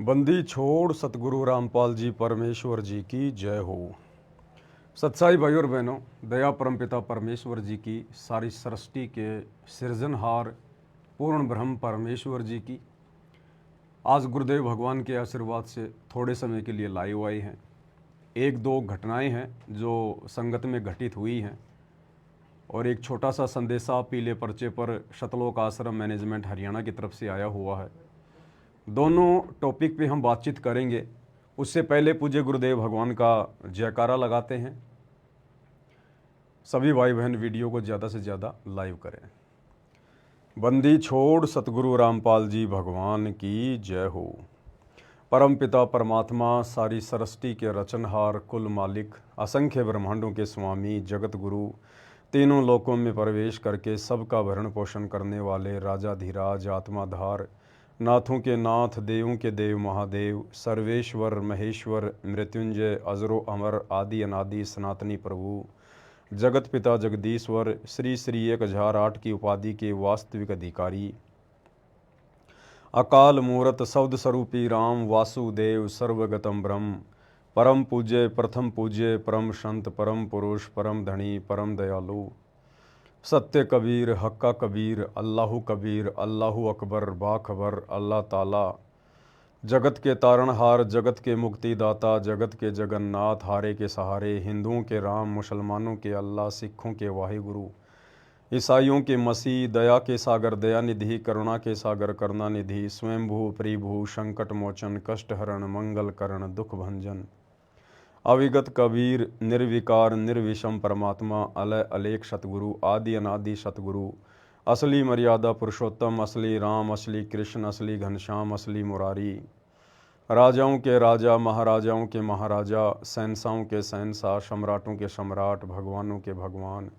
बंदी छोड़ सतगुरु रामपाल जी परमेश्वर जी की जय हो। सत्साई भाई और बहनों, दया परमपिता परमेश्वर जी की, सारी सृष्टि के सृजनहार पूर्ण ब्रह्म परमेश्वर जी की आज गुरुदेव भगवान के आशीर्वाद से थोड़े समय के लिए लाइव आए हैं। एक दो घटनाएं हैं जो संगत में घटित हुई हैं और एक छोटा सा संदेशा पीले पर्चे पर शतलोक आश्रम मैनेजमेंट हरियाणा की तरफ से आया हुआ है। दोनों टॉपिक पे हम बातचीत करेंगे। उससे पहले पूज्य गुरुदेव भगवान का जयकारा लगाते हैं। सभी भाई बहन वीडियो को ज़्यादा से ज़्यादा लाइव करें। बंदी छोड़ सतगुरु रामपाल जी भगवान की जय हो। परम पिता परमात्मा, सारी सृष्टि के रचनहार, कुल मालिक, असंख्य ब्रह्मांडों के स्वामी, जगत गुरु, तीनों लोकों में प्रवेश करके सबका भरण पोषण करने वाले राजाधिराज, आत्माधार, नाथों के नाथ, देवों के देव महादेव, सर्वेश्वर महेश्वर, मृत्युंजय, अजरो अमर, आदि अनादि सनातनी प्रभु, जगत पिता जगदीश्वर, श्री श्री 1008 की उपाधि के वास्तविक अधिकारी, अकाल मूरत शब्द स्वरूपी राम वासुदेव सर्वगतम ब्रह्म, परम पूज्य प्रथम पूज्य परम संत परम पुरुष परम धनी परम दयालु, सत्य कबीर हक्का कबीर, अल्लाहु कबीर, अल्लाहु अकबर, बाखबर, अल्लाह ताला, जगत के तारणहार, जगत के मुक्तिदाता, जगत के जगन्नाथ, हारे के सहारे, हिंदुओं के राम, मुसलमानों के अल्लाह, सिखों के वाहिगुरु, ईसाइयों के मसीह, दया के सागर दयानिधि, करुणा के सागर करुणानिधि, स्वयंभू प्रिभू, संकट मोचन, कष्ट हरण, मंगल करण, दुख भंजन, अविगत कबीर, निर्विकार निर्विषम परमात्मा, अलय अलेख सतगुरु, आदि अनादि सतगुरु, असली मर्यादा पुरुषोत्तम, असली राम, असली कृष्ण, असली घनश्याम, असली मुरारी, राजाओं के राजा, महाराजाओं के महाराजा, शहंशाहों के शहंशाह, सम्राटों के सम्राट, भगवानों के भगवान,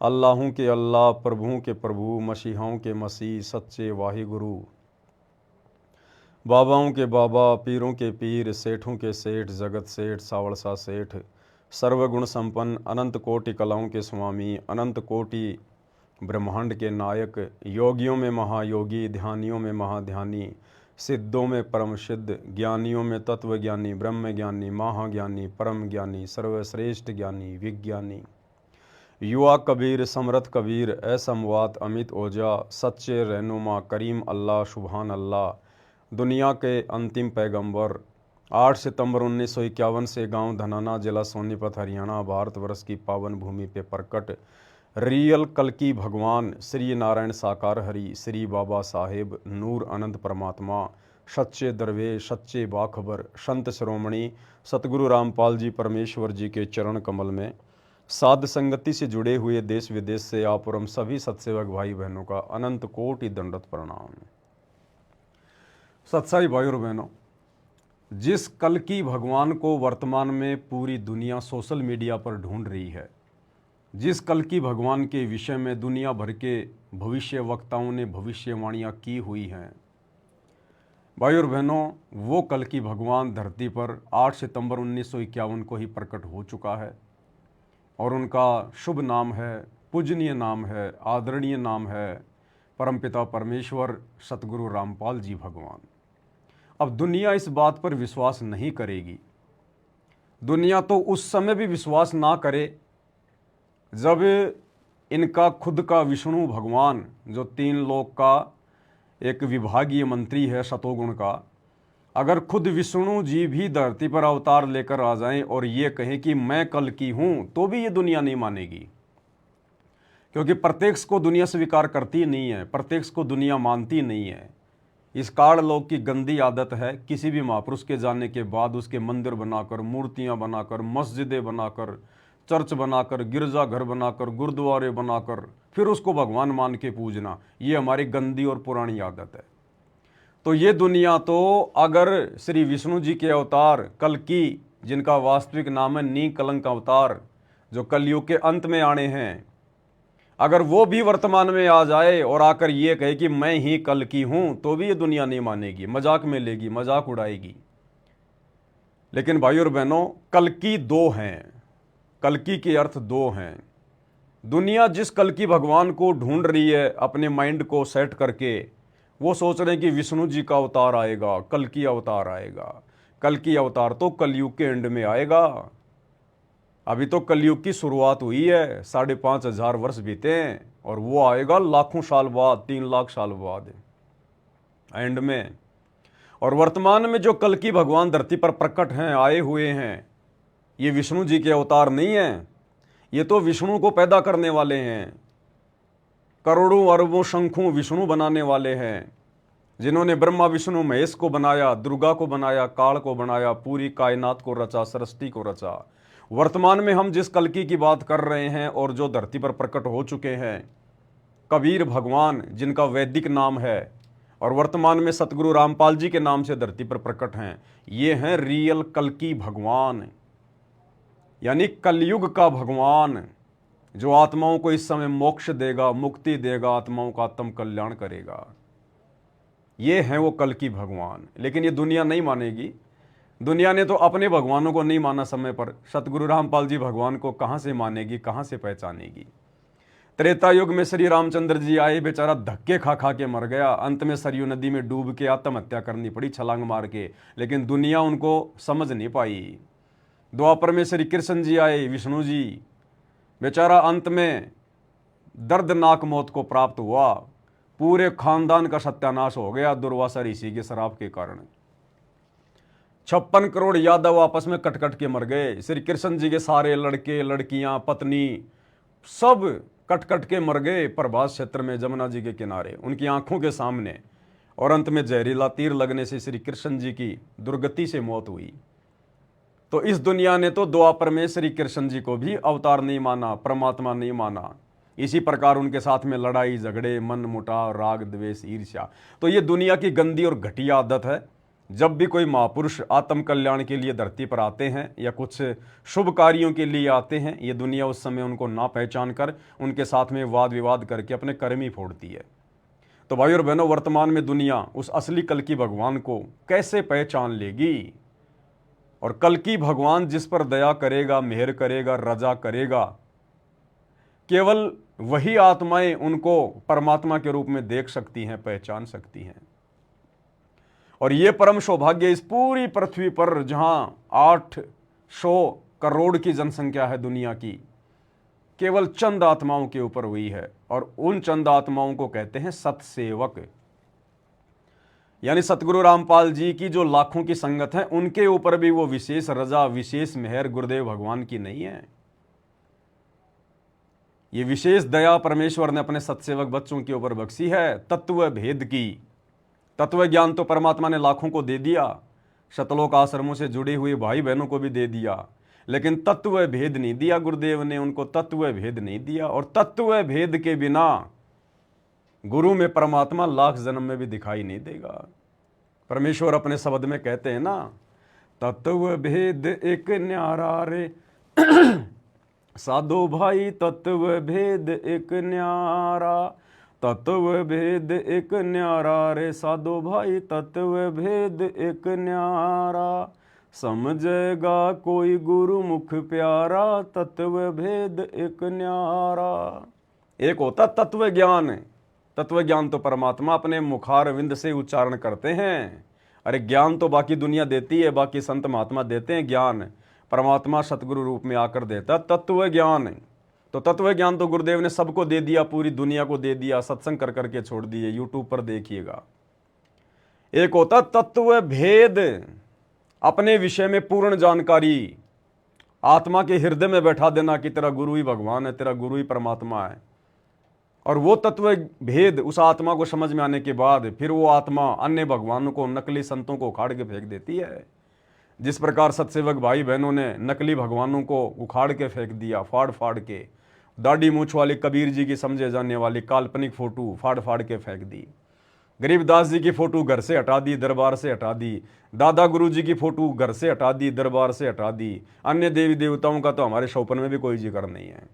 अल्लाहों के अल्लाह, प्रभुओं के प्रभु, मसीहाओं के मसीह, सच्चे वाहिगुरु, बाबाओं के बाबा, पीरों के पीर, सेठों के सेठ, जगत सेठ, सावड़सा सेठ, सर्वगुण संपन्न, अनंत कोटि कलाओं के स्वामी, अनंत कोटि ब्रह्मांड के नायक, योगियों में महायोगी, ध्यानियों में महाध्यानी, सिद्धों में परम सिद्ध, ज्ञानियों में तत्वज्ञानी, ब्रह्म ज्ञानी, महाज्ञानी, परम ज्ञानी, सर्वश्रेष्ठ ज्ञानी, विज्ञानी, युवा कबीर, समरथ कबीर, असमवात, अमित ओझा, सच्चे रहनुमा, करीम अल्लाह, सुभान अल्लाह, दुनिया के अंतिम पैगंबर, 8 सितंबर 1951 से गांव धनाना, जिला सोनीपत, हरियाणा, भारतवर्ष की पावन भूमि पे प्रकट रियल कल्कि भगवान श्री नारायण साकार हरि, श्री बाबा साहेब नूर अनंत परमात्मा, सच्चे दरवेश, सच्चे बाखबर, संत शिरोमणि सतगुरु रामपाल जी परमेश्वर जी के चरण कमल में साध संगति से जुड़े हुए देश विदेश से आप और हम सभी सत्सेवक भाई बहनों का अनंत कोटि दंडवत प्रणाम। सत्साई भाई और बहनों, जिस कल्कि भगवान को वर्तमान में पूरी दुनिया सोशल मीडिया पर ढूंढ रही है, जिस कल्कि भगवान के विषय में दुनिया भर के भविष्य वक्ताओं ने भविष्यवाणियां की हुई हैं, भाई और बहनों, वो कल्कि भगवान धरती पर 8 सितंबर 1951 को ही प्रकट हो चुका है और उनका शुभ नाम है, पूजनीय नाम है, आदरणीय नाम है परमपिता परमेश्वर सतगुरु रामपाल जी भगवान। अब दुनिया इस बात पर विश्वास नहीं करेगी। दुनिया तो उस समय भी विश्वास ना करे जब इनका खुद का विष्णु भगवान, जो 3 लोक का एक विभागीय मंत्री है शतोगुण का, अगर खुद विष्णु जी भी धरती पर अवतार लेकर आ जाएं और ये कहें कि मैं कल्कि हूं, तो भी ये दुनिया नहीं मानेगी, क्योंकि प्रत्यक्ष को दुनिया स्वीकार करती नहीं है, प्रत्यक्ष को दुनिया मानती नहीं है। इस काल लोक की गंदी आदत है किसी भी महापुरुष के जाने के बाद उसके मंदिर बनाकर, मूर्तियां बनाकर, मस्जिदें बनाकर, चर्च बनाकर, गिरजा घर बनाकर, गुरुद्वारे बनाकर फिर उसको भगवान मान के पूजना। ये हमारी गंदी और पुरानी आदत है। तो ये दुनिया तो अगर श्री विष्णु जी के अवतार कल्कि, जिनका वास्तविक नाम है नी कलंक अवतार, जो कलयुग के अंत में आने हैं, अगर वो भी वर्तमान में आ जाए और आकर ये कहे कि मैं ही कल्कि हूं, तो भी ये दुनिया नहीं मानेगी, मजाक में लेगी, मजाक उड़ाएगी। लेकिन भाई और बहनों, कल्कि 2 हैं, कल्कि के अर्थ 2 हैं। दुनिया जिस कल्कि भगवान को ढूंढ रही है अपने माइंड को सेट करके, वो सोच रहे हैं कि विष्णु जी का अवतार आएगा, कल्कि अवतार आएगा। कल्कि अवतार तो कलयुग के एंड में आएगा। अभी तो कलयुग की शुरुआत हुई है, 5,500 वर्ष बीते हैं, और वो आएगा लाखों साल बाद, 3 लाख साल बाद एंड में। और वर्तमान में जो कल्कि भगवान धरती पर प्रकट हैं, आए हुए हैं, ये विष्णु जी के अवतार नहीं हैं। ये तो विष्णु को पैदा करने वाले हैं। करोड़ों अरबों शंखों विष्णु बनाने वाले हैं, जिन्होंने ब्रह्मा विष्णु महेश को बनाया, दुर्गा को बनाया, काल को बनाया, पूरी कायनात को रचा, सृष्टि को रचा। वर्तमान में हम जिस कल्कि की बात कर रहे हैं और जो धरती पर प्रकट हो चुके हैं, कबीर भगवान जिनका वैदिक नाम है और वर्तमान में सतगुरु रामपाल जी के नाम से धरती पर प्रकट हैं, ये हैं रियल कल्कि भगवान, यानी कलयुग का भगवान, जो आत्माओं को इस समय मोक्ष देगा, मुक्ति देगा, आत्माओं का आत्म कल्याण करेगा। ये हैं वो कल्कि भगवान। लेकिन ये दुनिया नहीं मानेगी। दुनिया ने तो अपने भगवानों को नहीं माना समय पर, सतगुरु रामपाल जी भगवान को कहाँ से मानेगी, कहाँ से पहचानेगी। त्रेता युग में श्री रामचंद्र जी आए, बेचारा धक्के खा खा के मर गया, अंत में सरयू नदी में डूब के आत्महत्या करनी पड़ी छलांग मार के, लेकिन दुनिया उनको समझ नहीं पाई। द्वापर में श्री कृष्ण जी आए, विष्णु जी, बेचारा अंत में दर्दनाक मौत को प्राप्त हुआ, पूरे खानदान का सत्यानाश हो गया दुर्वासा ऋषि के श्राप के कारण। 56 करोड़ यादव आपस में कट कट के मर गए। श्री कृष्ण जी के सारे लड़के, लड़कियां, पत्नी सब कट कट के मर गए प्रभास क्षेत्र में, जमुना जी के किनारे, उनकी आंखों के सामने। और अंत में जहरीला तीर लगने से श्री कृष्ण जी की दुर्गति से मौत हुई। तो इस दुनिया ने तो द्वापर में श्री कृष्ण जी को भी अवतार नहीं माना, परमात्मा नहीं माना। इसी प्रकार उनके साथ में लड़ाई झगड़े, मन मुटाव, राग द्वेष, ईर्ष्या। तो ये दुनिया की गंदी और घटिया आदत है। जब भी कोई महापुरुष आत्म कल्याण के लिए धरती पर आते हैं या कुछ शुभ कार्यों के लिए आते हैं, ये दुनिया उस समय उनको ना पहचान कर उनके साथ में वाद विवाद करके अपने कर्म ही फोड़ती है। तो भाई और बहनों, वर्तमान में दुनिया उस असली कल्कि भगवान को कैसे पहचान लेगी? और कल्कि भगवान जिस पर दया करेगा, मेहर करेगा, रजा करेगा, केवल वही आत्माएं उनको परमात्मा के रूप में देख सकती हैं, पहचान सकती हैं। और ये परम सौभाग्य इस पूरी पृथ्वी पर, जहां 800 करोड़ की जनसंख्या है दुनिया की, केवल चंद आत्माओं के ऊपर हुई है। और उन चंद आत्माओं को कहते हैं सतसेवक। यानी सतगुरु रामपाल जी की जो लाखों की संगत है, उनके ऊपर भी वो विशेष रजा, विशेष मेहर गुरुदेव भगवान की नहीं है। ये विशेष दया परमेश्वर ने अपने सतसेवक बच्चों के ऊपर बख्शी है, तत्व भेद की। तत्व ज्ञान तो परमात्मा ने लाखों को दे दिया, शतलोक आश्रमों से जुड़े हुए भाई बहनों को भी दे दिया, लेकिन तत्व भेद नहीं दिया। गुरुदेव ने उनको तत्व भेद नहीं दिया। और तत्व भेद के बिना गुरु में परमात्मा लाख जन्म में भी दिखाई नहीं देगा। परमेश्वर अपने शब्द में कहते हैं ना, तत्व भेद एक न्यारा रे साधो भाई, तत्व भेद एक न्यारा, तत्व भेद एक न्यारा रे साधो भाई, तत्व भेद एक न्यारा, समझेगा कोई गुरु मुख प्यारा, तत्व भेद एक न्यारा। एक होता तत्व ज्ञान। तत्व ज्ञान तो परमात्मा अपने मुखार विंद से उच्चारण करते हैं। अरे ज्ञान तो बाकी दुनिया देती है, बाकी संत महात्मा देते हैं ज्ञान, परमात्मा सतगुरु रूप में आकर देता तत्व ज्ञान। तो तत्व ज्ञान तो गुरुदेव ने सबको दे दिया, पूरी दुनिया को दे दिया, सत्संग कर करके छोड़ दिए, यूट्यूब पर देखिएगा। एक होता तत्व भेद, अपने विषय में पूर्ण जानकारी, आत्मा के हृदय में बैठा देना कि तेरा गुरु ही भगवान है, तेरा गुरु ही परमात्मा है। और वो तत्व भेद उस आत्मा को समझ में आने के बाद फिर वो आत्मा अन्य भगवानों को, नकली संतों को उखाड़ के फेंक देती है। जिस प्रकार सतसेवक भाई बहनों ने नकली भगवानों को उखाड़ के फेंक दिया, फाड़ फाड़ के। दाढ़ी मूछ वाले कबीर जी की समझे जाने वाली काल्पनिक फोटो फाड़ फाड़ के फेंक दी। गरीबदास जी की फोटो घर से हटा दी, दरबार से हटा दी। दादा गुरु जी की फोटो घर से हटा दी, दरबार से हटा दी। अन्य देवी देवताओं का तो हमारे शौपन में भी कोई जिक्र नहीं है।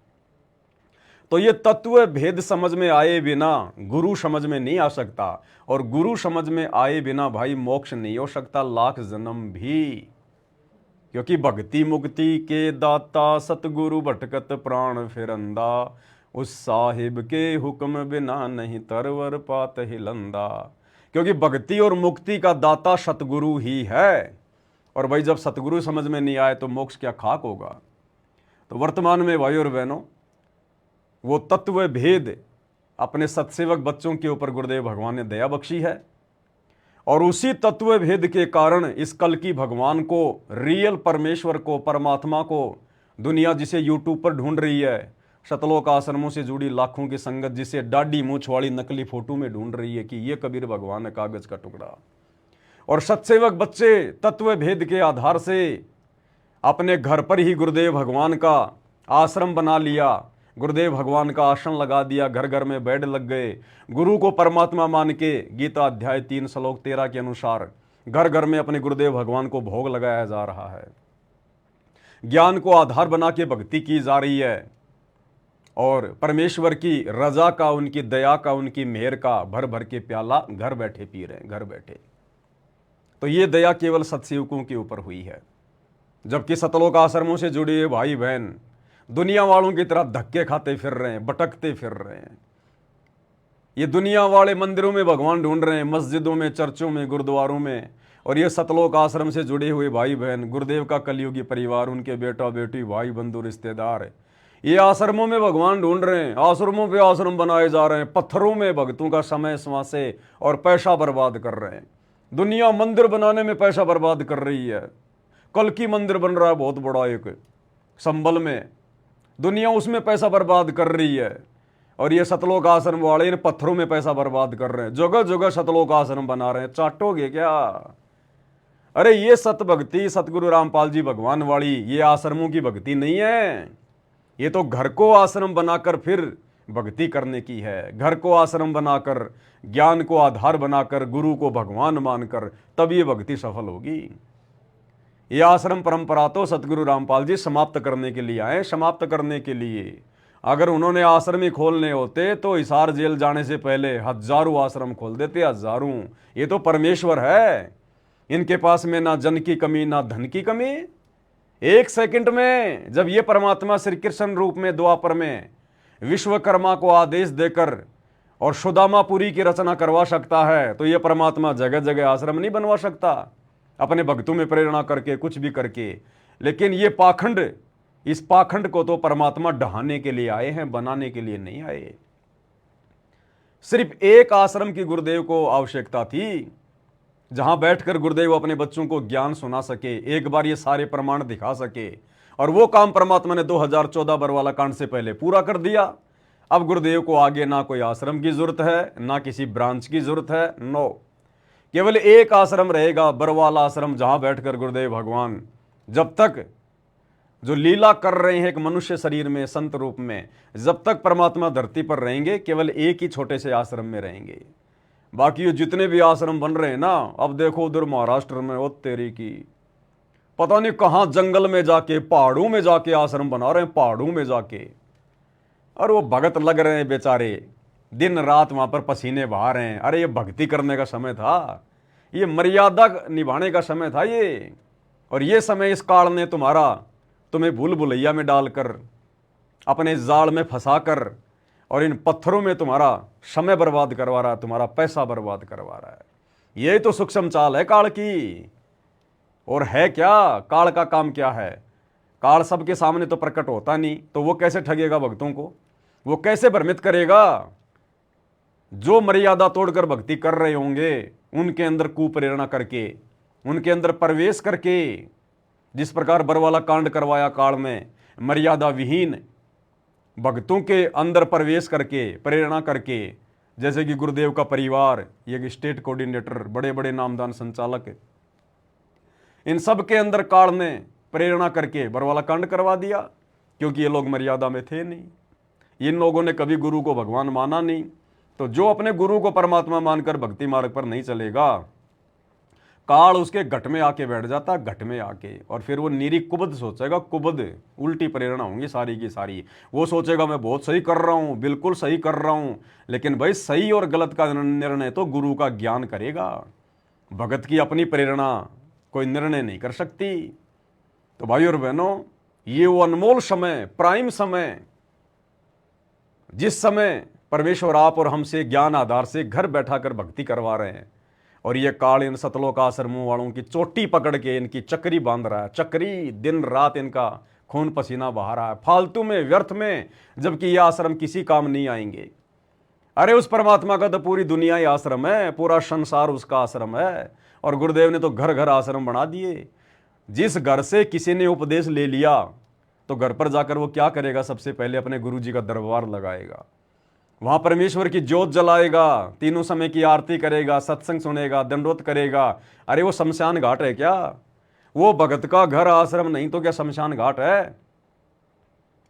तो ये तत्व भेद समझ में आए बिना गुरु समझ में नहीं आ सकता, और गुरु समझ में आए बिना भाई मोक्ष नहीं हो सकता, लाख जन्म भी। क्योंकि भक्ति मुक्ति के दाता सतगुरु भटकत प्राण फिरंदा, उस साहिब के हुक्म बिना नहीं तरवर पात हिलंदा। क्योंकि भक्ति और मुक्ति का दाता सतगुरु ही है। और भाई जब सतगुरु समझ में नहीं आए तो मोक्ष क्या खाक होगा। तो वर्तमान में भाई और बहनों, वो तत्व भेद अपने सतसेवक बच्चों के ऊपर गुरुदेव भगवान ने दया बख्शी है, और उसी तत्व भेद के कारण इस कल की भगवान को, रियल परमेश्वर को, परमात्मा को दुनिया जिसे यूट्यूब पर ढूंढ रही है, शतलोक आश्रमों से जुड़ी लाखों की संगत जिसे डाडी मूछ वाली नकली फोटो में ढूंढ रही है कि ये कबीर भगवान है कागज का टुकड़ा, और सतसेवक बच्चे तत्व भेद के आधार से अपने घर पर ही गुरुदेव भगवान का आश्रम बना लिया, गुरुदेव भगवान का आसन लगा दिया, घर घर में बेड लग गए, गुरु को परमात्मा मान के गीता अध्याय 3 श्लोक 13 के अनुसार घर घर में अपने गुरुदेव भगवान को भोग लगाया जा रहा है, ज्ञान को आधार बना के भक्ति की जा रही है, और परमेश्वर की रजा का, उनकी दया का, उनकी मेहर का भर भर के प्याला घर बैठे पी रहे हैं, घर बैठे। तो ये दया केवल सतसेवकों के ऊपर हुई है, जबकि सतलोक आश्रमों से जुड़े हुए भाई बहन दुनिया वालों की तरह धक्के खाते फिर रहे हैं, भटकते फिर रहे हैं। ये दुनिया वाले मंदिरों में भगवान ढूंढ रहे हैं, मस्जिदों में, चर्चों में, गुरुद्वारों में, और ये सतलोक आश्रम से जुड़े हुए भाई बहन, गुरुदेव का कलयुगी परिवार, उनके बेटा बेटी, भाई बंधु रिश्तेदार, ये आश्रमों में भगवान ढूंढ रहे हैं, आश्रमों पे आश्रम बनाए जा रहे हैं, पत्थरों में भक्तों का समय स्वासे और पैसा बर्बाद कर रहे हैं। दुनिया मंदिर बनाने में पैसा बर्बाद कर रही है। कल की मंदिर बन रहा है बहुत बड़ा एक संभल में, दुनिया उसमें पैसा बर्बाद कर रही है, और ये सतलोक आश्रम वाले इन पत्थरों में पैसा बर्बाद कर रहे हैं, जगह जगह सतलोक आश्रम बना रहे हैं। चाटोगे क्या? अरे ये सत भक्ति सतगुरु रामपाल जी भगवान वाली ये आश्रमों की भक्ति नहीं है, ये तो घर को आश्रम बनाकर फिर भक्ति करने की है। घर को आश्रम बनाकर, ज्ञान को आधार बनाकर, गुरु को भगवान मानकर, तब ये भक्ति सफल होगी। ये आश्रम परंपरा तो सतगुरु रामपाल जी समाप्त करने के लिए आए, समाप्त करने के लिए। अगर उन्होंने आश्रम ही खोलने होते तो हिसार जेल जाने से पहले हजारों आश्रम खोल देते, हजारों। ये तो परमेश्वर है, इनके पास में ना जन की कमी ना धन की कमी। एक सेकंड में जब ये परमात्मा श्री कृष्ण रूप में द्वापर में विश्वकर्मा को आदेश देकर और सुदामापुरी की रचना करवा सकता है, तो ये परमात्मा जगह जगह आश्रम नहीं बनवा सकता अपने भक्तों में प्रेरणा करके, कुछ भी करके। लेकिन ये पाखंड, इस पाखंड को तो परमात्मा ढहाने के लिए आए हैं, बनाने के लिए नहीं आए। सिर्फ एक आश्रम की गुरुदेव को आवश्यकता थी, जहां बैठकर गुरुदेव अपने बच्चों को ज्ञान सुना सके, एक बार ये सारे प्रमाण दिखा सके, और वो काम परमात्मा ने 2014 बरवाला कांड से पहले पूरा कर दिया। अब गुरुदेव को आगे ना कोई आश्रम की जरूरत है, ना किसी ब्रांच की जरूरत है, नो। केवल एक आश्रम रहेगा, बरवाला आश्रम, जहां बैठकर गुरुदेव भगवान जब तक जो लीला कर रहे हैं एक मनुष्य शरीर में, संत रूप में, जब तक परमात्मा धरती पर रहेंगे, केवल एक ही छोटे से आश्रम में रहेंगे। बाकी ये जितने भी आश्रम बन रहे हैं ना, अब देखो उधर महाराष्ट्र में, वो तेरी की पता नहीं कहां जंगल में जाके, पहाड़ों में जाके आश्रम बना रहे हैं, पहाड़ों में जाके। और वो भगत लग रहे हैं बेचारे, दिन रात वहां पर पसीने बहा रहे हैं। अरे ये भक्ति करने का समय था, ये मर्यादा निभाने का समय था ये। और ये समय इस काल ने तुम्हें भूल भुलैया में डालकर, अपने जाल में फंसाकर, और इन पत्थरों में तुम्हारा समय बर्बाद करवा रहा है, तुम्हारा पैसा बर्बाद करवा रहा है। यही तो सूक्ष्म चाल है काल की। और है क्या काल का काम? क्या है काल? सबके सामने तो प्रकट होता नहीं, तो वो कैसे ठगेगा भक्तों को? वो कैसे भ्रमित करेगा? जो मर्यादा तोड़कर भक्ति कर रहे होंगे उनके अंदर कुप्रेरणा करके, उनके अंदर प्रवेश करके, जिस प्रकार बरवाला कांड करवाया काल में, मर्यादा विहीन भक्तों के अंदर प्रवेश करके, प्रेरणा करके, जैसे कि गुरुदेव का परिवार, ये स्टेट कोऑर्डिनेटर, बड़े बड़े नामदान संचालक, इन सब के अंदर काल ने प्रेरणा करके बरवाला कांड करवा दिया, क्योंकि ये लोग मर्यादा में थे नहीं। इन लोगों ने कभी गुरु को भगवान माना नहीं। तो जो अपने गुरु को परमात्मा मानकर भक्ति मार्ग पर नहीं चलेगा, काल उसके घट में आके बैठ जाता, घट में आके, और फिर वो निरी कुबद सोचेगा, कुबद, उल्टी प्रेरणा होंगी सारी की सारी। वो सोचेगा मैं बहुत सही कर रहा हूँ, बिल्कुल सही कर रहा हूँ। लेकिन भाई सही और गलत का निर्णय तो गुरु का ज्ञान करेगा, भगत की अपनी प्रेरणा कोई निर्णय नहीं कर सकती। तो भाई और बहनों, ये वो अनमोल समय, प्राइम समय, जिस समय परमेश्वर आप और हमसे ज्ञान आधार से घर बैठा कर भक्ति करवा रहे हैं, और ये काल इन सतलोक आश्रमों वालों की चोटी पकड़ के इनकी चक्री बांध रहा है। चक्री, दिन रात इनका खून पसीना बहा रहा है, फालतू में, व्यर्थ में, जबकि ये आश्रम किसी काम नहीं आएंगे। अरे उस परमात्मा का तो पूरी दुनिया ही आश्रम है, पूरा संसार उसका आश्रम है। और गुरुदेव ने तो घर घर आश्रम बना दिए। जिस घर से किसी ने उपदेश ले लिया तो घर पर जाकर वो क्या करेगा? सबसे पहले अपने गुरु जी का दरबार लगाएगा, वहां परमेश्वर की ज्योत जलाएगा, तीनों समय की आरती करेगा, सत्संग सुनेगा, दंडोत करेगा। अरे वो शमशान घाट है क्या? वो भगत का घर आश्रम नहीं तो क्या शमशान घाट है?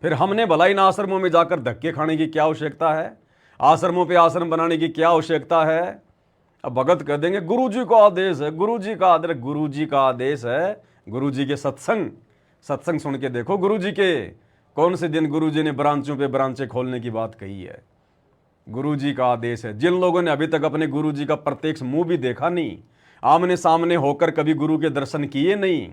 फिर हमने भला इन आश्रमों में जाकर धक्के खाने की क्या आवश्यकता है? आश्रमों पे आश्रम बनाने की क्या आवश्यकता है? अब भगत कह देंगे गुरु जी का आदेश है, गुरु जी का आदेश। गुरु जी का आदेश है, गुरु जी के सत्संग सुन के देखो। गुरु जी के कौन से दिन गुरु जी ने ब्रांचों पे ब्रांचें खोलने की बात कही है? गुरु जी का आदेश है। जिन लोगों ने अभी तक अपने गुरु जी का प्रत्यक्ष मुंह भी देखा नहीं, आमने सामने होकर कभी गुरु के दर्शन किए नहीं,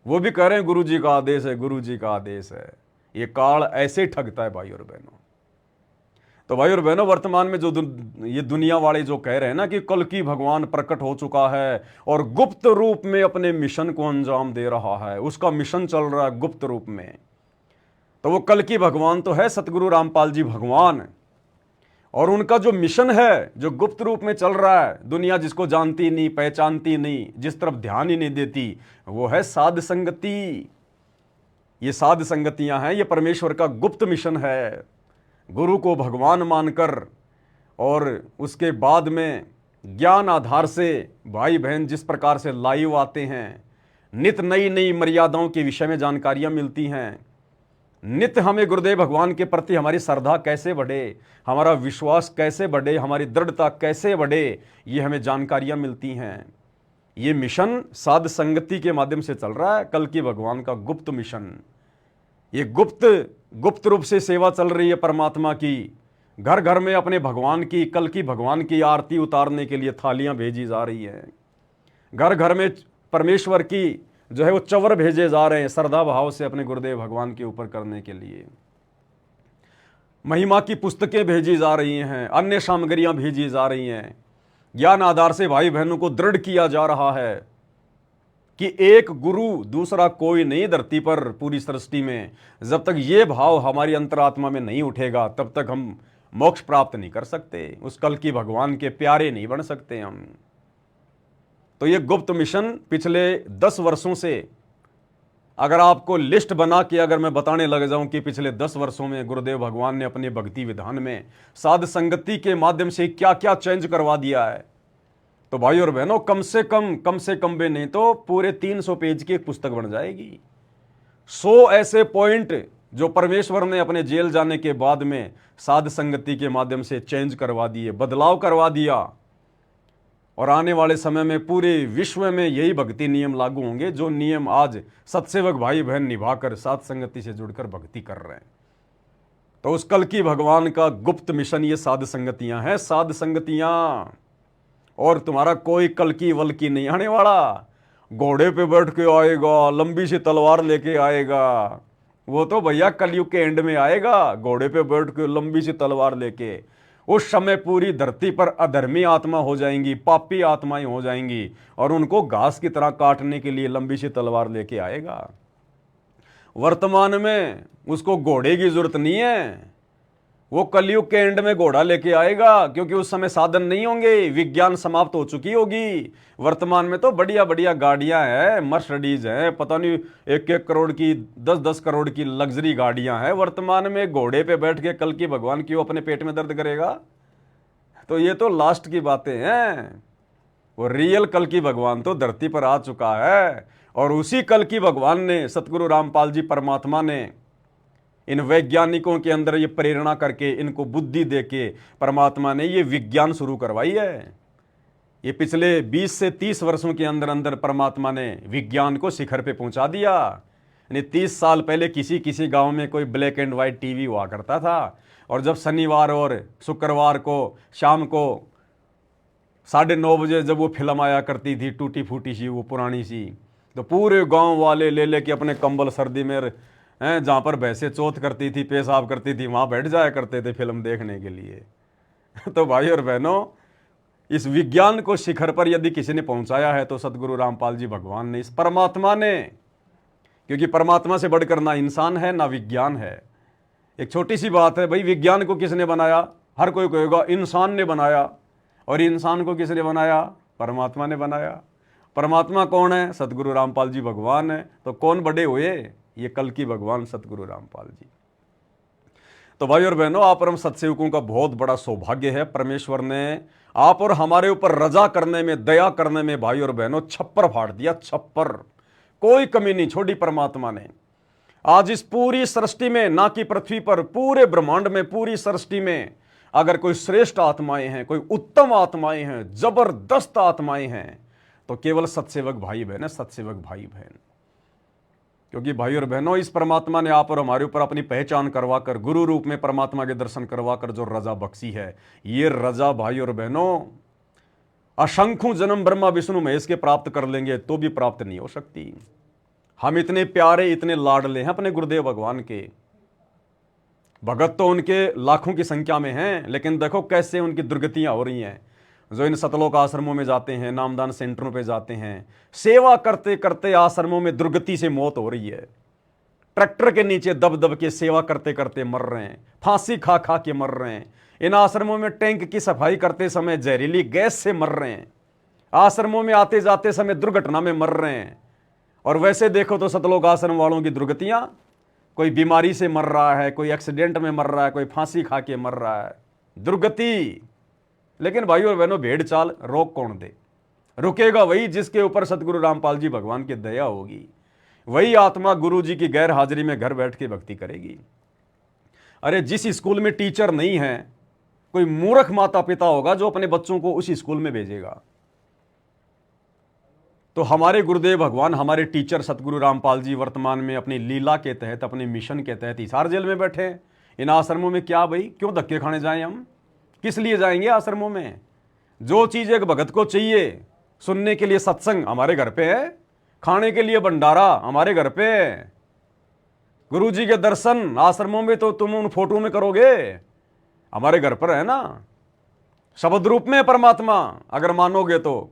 वो भी कह रहे हैं गुरु जी का आदेश है, गुरु जी का आदेश है। ये काल ऐसे ही ठगता है भाई और बहनों। तो भाई और बहनों, वर्तमान में जो ये दुनिया वाले जो कह रहे हैं ना कि कल की भगवान प्रकट हो चुका है और गुप्त रूप में अपने मिशन को अंजाम दे रहा है, उसका मिशन चल रहा है गुप्त रूप में, तो वो कल की भगवान तो है सतगुरु रामपाल जी भगवान। और उनका जो मिशन है जो गुप्त रूप में चल रहा है, दुनिया जिसको जानती नहीं, पहचानती नहीं, जिस तरफ ध्यान ही नहीं देती, वो है साध संगति। ये साध संगतियां हैं, ये परमेश्वर का गुप्त मिशन है। गुरु को भगवान मानकर और उसके बाद में ज्ञान आधार से भाई बहन जिस प्रकार से लाइव आते हैं, नित नई नई मर्यादाओं के विषय में जानकारियां मिलती हैं, नित्य हमें गुरुदेव भगवान के प्रति हमारी श्रद्धा कैसे बढ़े, हमारा विश्वास कैसे बढ़े, हमारी दृढ़ता कैसे बढ़े, ये हमें जानकारियां मिलती हैं। ये मिशन साध संगति के माध्यम से चल रहा है, कल की भगवान का गुप्त मिशन। ये गुप्त रूप से सेवा चल रही है परमात्मा की। घर घर में अपने भगवान की, कल की भगवान की आरती उतारने के लिए थालियां भेजी जा रही हैं। घर घर में परमेश्वर की जो है वो चवर भेजे जा रहे हैं, श्रद्धा भाव से अपने गुरुदेव भगवान के ऊपर करने के लिए। महिमा की पुस्तकें भेजी जा रही हैं, अन्य सामग्रियां भेजी जा रही हैं। ज्ञान आधार से भाई बहनों को दृढ़ किया जा रहा है कि एक गुरु दूसरा कोई नहीं धरती पर पूरी सृष्टि में। जब तक ये भाव हमारी अंतरात्मा में नहीं उठेगा तब तक हम मोक्ष प्राप्त नहीं कर सकते, उस कल की भगवान के प्यारे नहीं बन सकते हम। तो ये गुप्त मिशन पिछले 10 वर्षों से, अगर आपको लिस्ट बना के अगर मैं बताने लग जाऊं कि पिछले 10 वर्षों में गुरुदेव भगवान ने अपने भक्ति विधान में साध संगति के माध्यम से क्या क्या चेंज करवा दिया है, तो भाई और बहनों कम से कम भी नहीं तो पूरे 300 पेज की एक पुस्तक बन जाएगी। 100 ऐसे पॉइंट जो परमेश्वर ने अपने जेल जाने के बाद में साध संगति के माध्यम से चेंज करवा दिए, बदलाव करवा दिया। और आने वाले समय में पूरे विश्व में यही भक्ति नियम लागू होंगे जो नियम आज सत्सेवक भाई बहन निभाकर साध संगति से जुड़कर भक्ति कर रहे हैं। तो उस कल की भगवान का गुप्त मिशन ये साध संगतियां हैं, साध संगतियां। और तुम्हारा कोई कल की वल की नहीं आने वाला। घोड़े पे बैठ के आएगा, लंबी सी तलवार लेके आएगा, वो तो भैया कलयुग के एंड में आएगा, घोड़े पे बैठ के लंबी सी तलवार लेके। उस समय पूरी धरती पर अधर्मी आत्मा हो जाएंगी, पापी आत्माएं हो जाएंगी, और उनको घास की तरह काटने के लिए लंबी सी तलवार लेके आएगा। वर्तमान में उसको घोड़े की जरूरत नहीं है, वो कलयुग के एंड में घोड़ा लेके आएगा, क्योंकि उस समय साधन नहीं होंगे, विज्ञान समाप्त हो चुकी होगी। वर्तमान में तो बढ़िया बढ़िया गाड़ियां हैं, मर्सिडीज हैं, पता नहीं 1-1 करोड़ की, 10-10 करोड़ की लग्जरी गाड़ियां हैं। वर्तमान में घोड़े पे बैठ के कल की भगवान क्यों अपने पेट में दर्द करेगा? तो ये तो लास्ट की बातें हैं। वो रियल कल की भगवान तो धरती पर आ चुका है, और उसी कल की भगवान ने, सतगुरु रामपाल जी परमात्मा ने इन वैज्ञानिकों के अंदर ये प्रेरणा करके, इनको बुद्धि देके परमात्मा ने ये विज्ञान शुरू करवाई है। ये पिछले 20 से 30 वर्षों के अंदर अंदर परमात्मा ने विज्ञान को शिखर पे पहुंचा दिया। यानी 30 साल पहले किसी किसी गांव में कोई ब्लैक एंड वाइट टीवी हुआ करता था, और जब शनिवार और शुक्रवार को शाम को 9:30 बजे जब वो फिल्म आया करती थी, टूटी फूटी सी, वो पुरानी सी, तो पूरे गांव वाले ले लेके अपने कंबल सर्दी में जहाँ पर भैंसें चौथ करती थी, पेशाब करती थी, वहाँ बैठ जाया करते थे फिल्म देखने के लिए। तो भाई और बहनों, इस विज्ञान को शिखर पर यदि किसी ने पहुंचाया है तो सतगुरु रामपाल जी भगवान ने, इस परमात्मा ने। क्योंकि परमात्मा से बढ़कर ना इंसान है ना विज्ञान है। एक छोटी सी बात है भाई, विज्ञान को किसने बनाया? हर कोई कहेगा इंसान ने बनाया। और इंसान को किसने बनाया? परमात्मा ने बनाया। परमात्मा कौन है? सतगुरु रामपाल जी भगवान है। तो कौन बड़े हुए? ये कल की भगवान सतगुरु रामपाल जी। तो भाई और बहनों, आप और हम सत्सेवकों का बहुत बड़ा सौभाग्य है। परमेश्वर ने आप और हमारे ऊपर रजा करने में, दया करने में भाई और बहनों छप्पर फाड़ दिया, छप्पर। कोई कमी नहीं छोड़ी परमात्मा ने। आज इस पूरी सृष्टि में, ना कि पृथ्वी पर, पूरे ब्रह्मांड में, पूरी सृष्टि में अगर कोई श्रेष्ठ आत्माएं हैं, कोई उत्तम आत्माएं हैं, जबरदस्त आत्माएं हैं, तो केवल सत्सेवक भाई बहन है, सत्सेवक भाई बहन। क्योंकि भाई और बहनों, इस परमात्मा ने आप और हमारे ऊपर अपनी पहचान करवाकर, गुरु रूप में परमात्मा के दर्शन करवाकर जो रजा बख्शी है, ये रजा भाई और बहनों असंख्यों जन्म ब्रह्मा विष्णु महेश के प्राप्त कर लेंगे तो भी प्राप्त नहीं हो सकती। हम इतने प्यारे, इतने लाडले हैं अपने गुरुदेव भगवान के। भगत तो उनके लाखों की संख्या में हैं, लेकिन देखो कैसे उनकी दुर्गतियां हो रही हैं। जो इन सतलोक आश्रमों में जाते हैं, नामदान सेंटरों पे जाते हैं, सेवा करते करते आश्रमों में दुर्गति से मौत हो रही है। ट्रैक्टर के नीचे दब दब के सेवा करते करते मर रहे हैं, फांसी खा खा के मर रहे हैं। इन आश्रमों में टैंक की सफाई करते समय जहरीली गैस से मर रहे हैं। आश्रमों में आते जाते समय दुर्घटना में मर रहे हैं। और वैसे देखो तो सतलोक आश्रम वालों की दुर्गतियां, कोई बीमारी से मर रहा है, कोई एक्सीडेंट में मर रहा है, कोई फांसी खा के मर रहा है, दुर्गति। लेकिन भाई और बहनों, भेड़ चाल रोक कौन दे? रुकेगा वही जिसके ऊपर सतगुरु रामपाल जी भगवान की दया होगी। वही आत्मा गुरु जी की गैर हाजिरी में घर बैठ के भक्ति करेगी। अरे जिस स्कूल में टीचर नहीं है, कोई मूर्ख माता पिता होगा जो अपने बच्चों को उस स्कूल में भेजेगा। तो हमारे गुरुदेव भगवान, हमारे टीचर सतगुरु रामपाल जी वर्तमान में अपनी लीला के तहत, अपने मिशन के तहत हिसार जेल में बैठे हैं। इन आश्रमों में क्या भाई, क्यों धक्के खाने जाएं हम? किस लिए जाएंगे आश्रमों में? जो चीज एक भगत को चाहिए, सुनने के लिए सत्संग हमारे घर पे है, खाने के लिए भंडारा हमारे घर पे है, गुरु जी के दर्शन आश्रमों में तो तुम उन फोटो में करोगे, हमारे घर पर है ना। शब्द रूप में परमात्मा अगर मानोगे तो,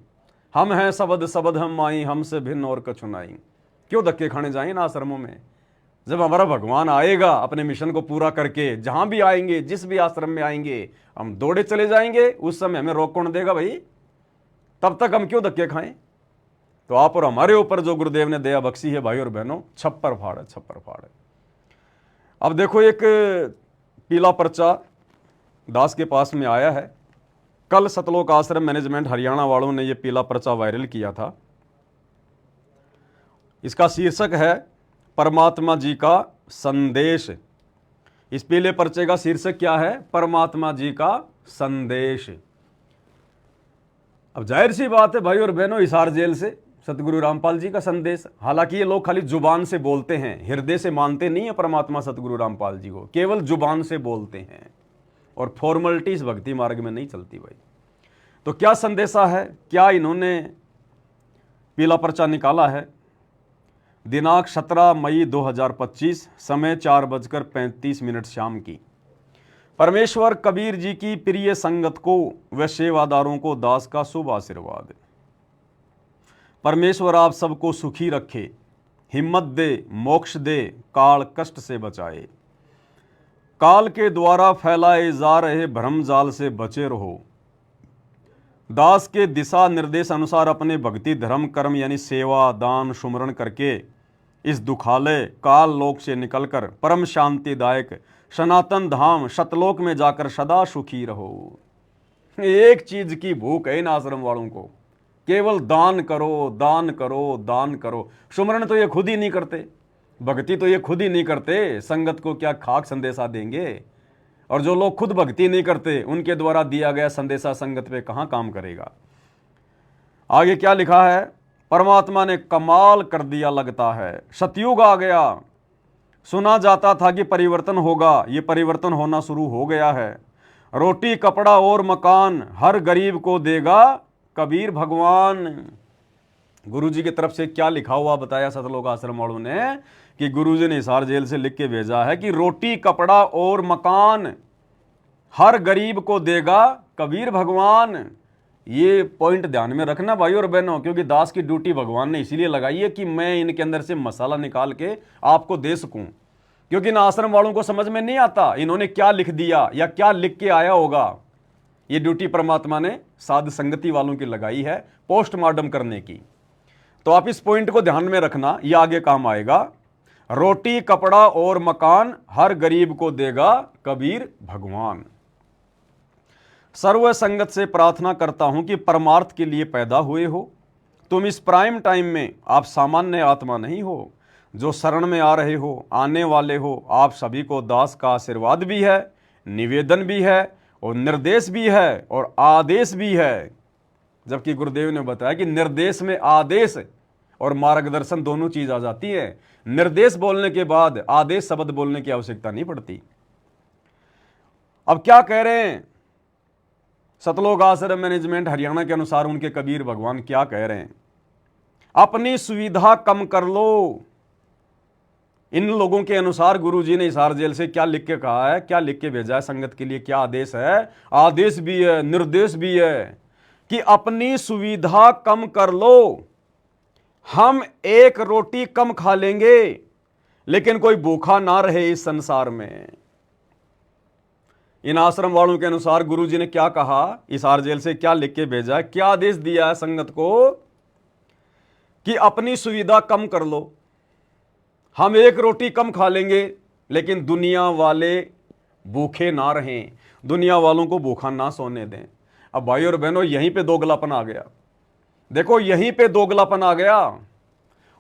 हम हैं शब्द शब्द हम माई, हमसे भिन्न और कछु नाई। क्यों धक्के खाने जाएं ना आश्रमों में? जब हमारा भगवान आएगा अपने मिशन को पूरा करके, जहां भी आएंगे, जिस भी आश्रम में आएंगे, हम दौड़े चले जाएंगे। उस समय हमें रोक कौन देगा भाई? तब तक हम क्यों धक्के खाएं? तो आप और हमारे ऊपर जो गुरुदेव ने दया बख्शी है भाई और बहनों, छप्पर फाड़ है, छप्पर फाड़ है। अब देखो, एक पीला पर्चा दास के पास में आया है। कल सतलोक आश्रम मैनेजमेंट हरियाणा वालों ने यह पीला पर्चा वायरल किया था। इसका शीर्षक है परमात्मा जी का संदेश। इस पीले पर्चे का शीर्षक क्या है? परमात्मा जी का संदेश। अब जाहिर सी बात है भाई और बहनों, हिसार जेल से सतगुरु रामपाल जी का संदेश। हालांकि ये लोग खाली जुबान से बोलते हैं, हृदय से मानते नहीं है परमात्मा सतगुरु रामपाल जी को, केवल जुबान से बोलते हैं। और फॉर्मेलिटीज भक्ति मार्ग में नहीं चलती भाई। तो क्या संदेशा है, क्या इन्होंने पीला पर्चा निकाला है? दिनांक 17 मई 2025, समय 4:35 शाम की। परमेश्वर कबीर जी की प्रिय संगत को व सेवादारों को दास का शुभ आशीर्वाद। परमेश्वर आप सबको सुखी रखे, हिम्मत दे, मोक्ष दे, काल कष्ट से बचाए। काल के द्वारा फैलाए जा रहे भ्रम जाल से बचे रहो। दास के दिशा निर्देश अनुसार अपने भक्ति धर्म कर्म यानी सेवा दान सुमरण करके इस दुखालय काल लोक से निकलकर परम शांतिदायक सनातन धाम सतलोक में जाकर सदा सुखी रहो। एक चीज की भूख है इन आश्रम वालों को, केवल दान करो, दान करो, दान करो। सुमरण तो ये खुद ही नहीं करते, भक्ति तो ये खुद ही नहीं करते, संगत को क्या खाक संदेशा देंगे? और जो लोग खुद भक्ति नहीं करते, उनके द्वारा दिया गया संदेशा संगत पे कहां काम करेगा? आगे क्या लिखा है? परमात्मा ने कमाल कर दिया लगता है। सतयुग आ गया। सुना जाता था कि परिवर्तन होगा, ये परिवर्तन होना शुरू हो गया है। रोटी कपड़ा और मकान हर गरीब को देगा कबीर भगवान। गुरुजी की तरफ से क्या लिखा हुआ बताया सतलोक आश्रम वालों ने कि गुरुजी ने हिसार जेल से लिख के भेजा है कि रोटी कपड़ा और मकान हर गरीब को देगा कबीर भगवान। ये पॉइंट ध्यान में रखना भाई और बहनों, क्योंकि दास की ड्यूटी भगवान ने इसीलिए लगाई है कि मैं इनके अंदर से मसाला निकाल के आपको दे सकूं, क्योंकि इन आश्रम वालों को समझ में नहीं आता इन्होंने क्या लिख दिया या क्या लिख के आया होगा। ये ड्यूटी परमात्मा ने साध संगति वालों की लगाई है पोस्टमार्टम करने की। तो आप इस पॉइंट को ध्यान में रखना, ये आगे काम आएगा। रोटी कपड़ा और मकान हर गरीब को देगा कबीर भगवान। सर्व संगत से प्रार्थना करता हूं कि परमार्थ के लिए पैदा हुए हो तुम इस प्राइम टाइम में। आप सामान्य आत्मा नहीं हो जो शरण में आ रहे हो, आने वाले हो। आप सभी को दास का आशीर्वाद भी है, निवेदन भी है और निर्देश भी है और आदेश भी है। जबकि गुरुदेव ने बताया कि निर्देश में आदेश और मार्गदर्शन दोनों चीज आ जाती है। निर्देश बोलने के बाद आदेश शब्द बोलने की आवश्यकता नहीं पड़ती। अब क्या कह रहे हैं सतलोक आश्रम मैनेजमेंट हरियाणा के अनुसार उनके कबीर भगवान क्या कह रहे हैं? अपनी सुविधा कम कर लो। इन लोगों के अनुसार गुरुजी ने हिसार जेल से क्या लिख के कहा है, क्या लिख के भेजा है संगत के लिए, क्या आदेश है? आदेश भी है, निर्देश भी है कि अपनी सुविधा कम कर लो। हम एक रोटी कम खा लेंगे लेकिन कोई भूखा ना रहे इस संसार में। इन आश्रम वालों के अनुसार गुरुजी ने क्या कहा, हिसार जेल से क्या लिख के भेजा है, क्या आदेश दिया है संगत को कि अपनी सुविधा कम कर लो। हम एक रोटी कम खा लेंगे लेकिन दुनिया वाले भूखे ना रहें, दुनिया वालों को भूखा ना सोने दें। अब भाई और बहनों यहीं पे दोगलापन आ गया। देखो यहीं पे दोगलापन आ गया।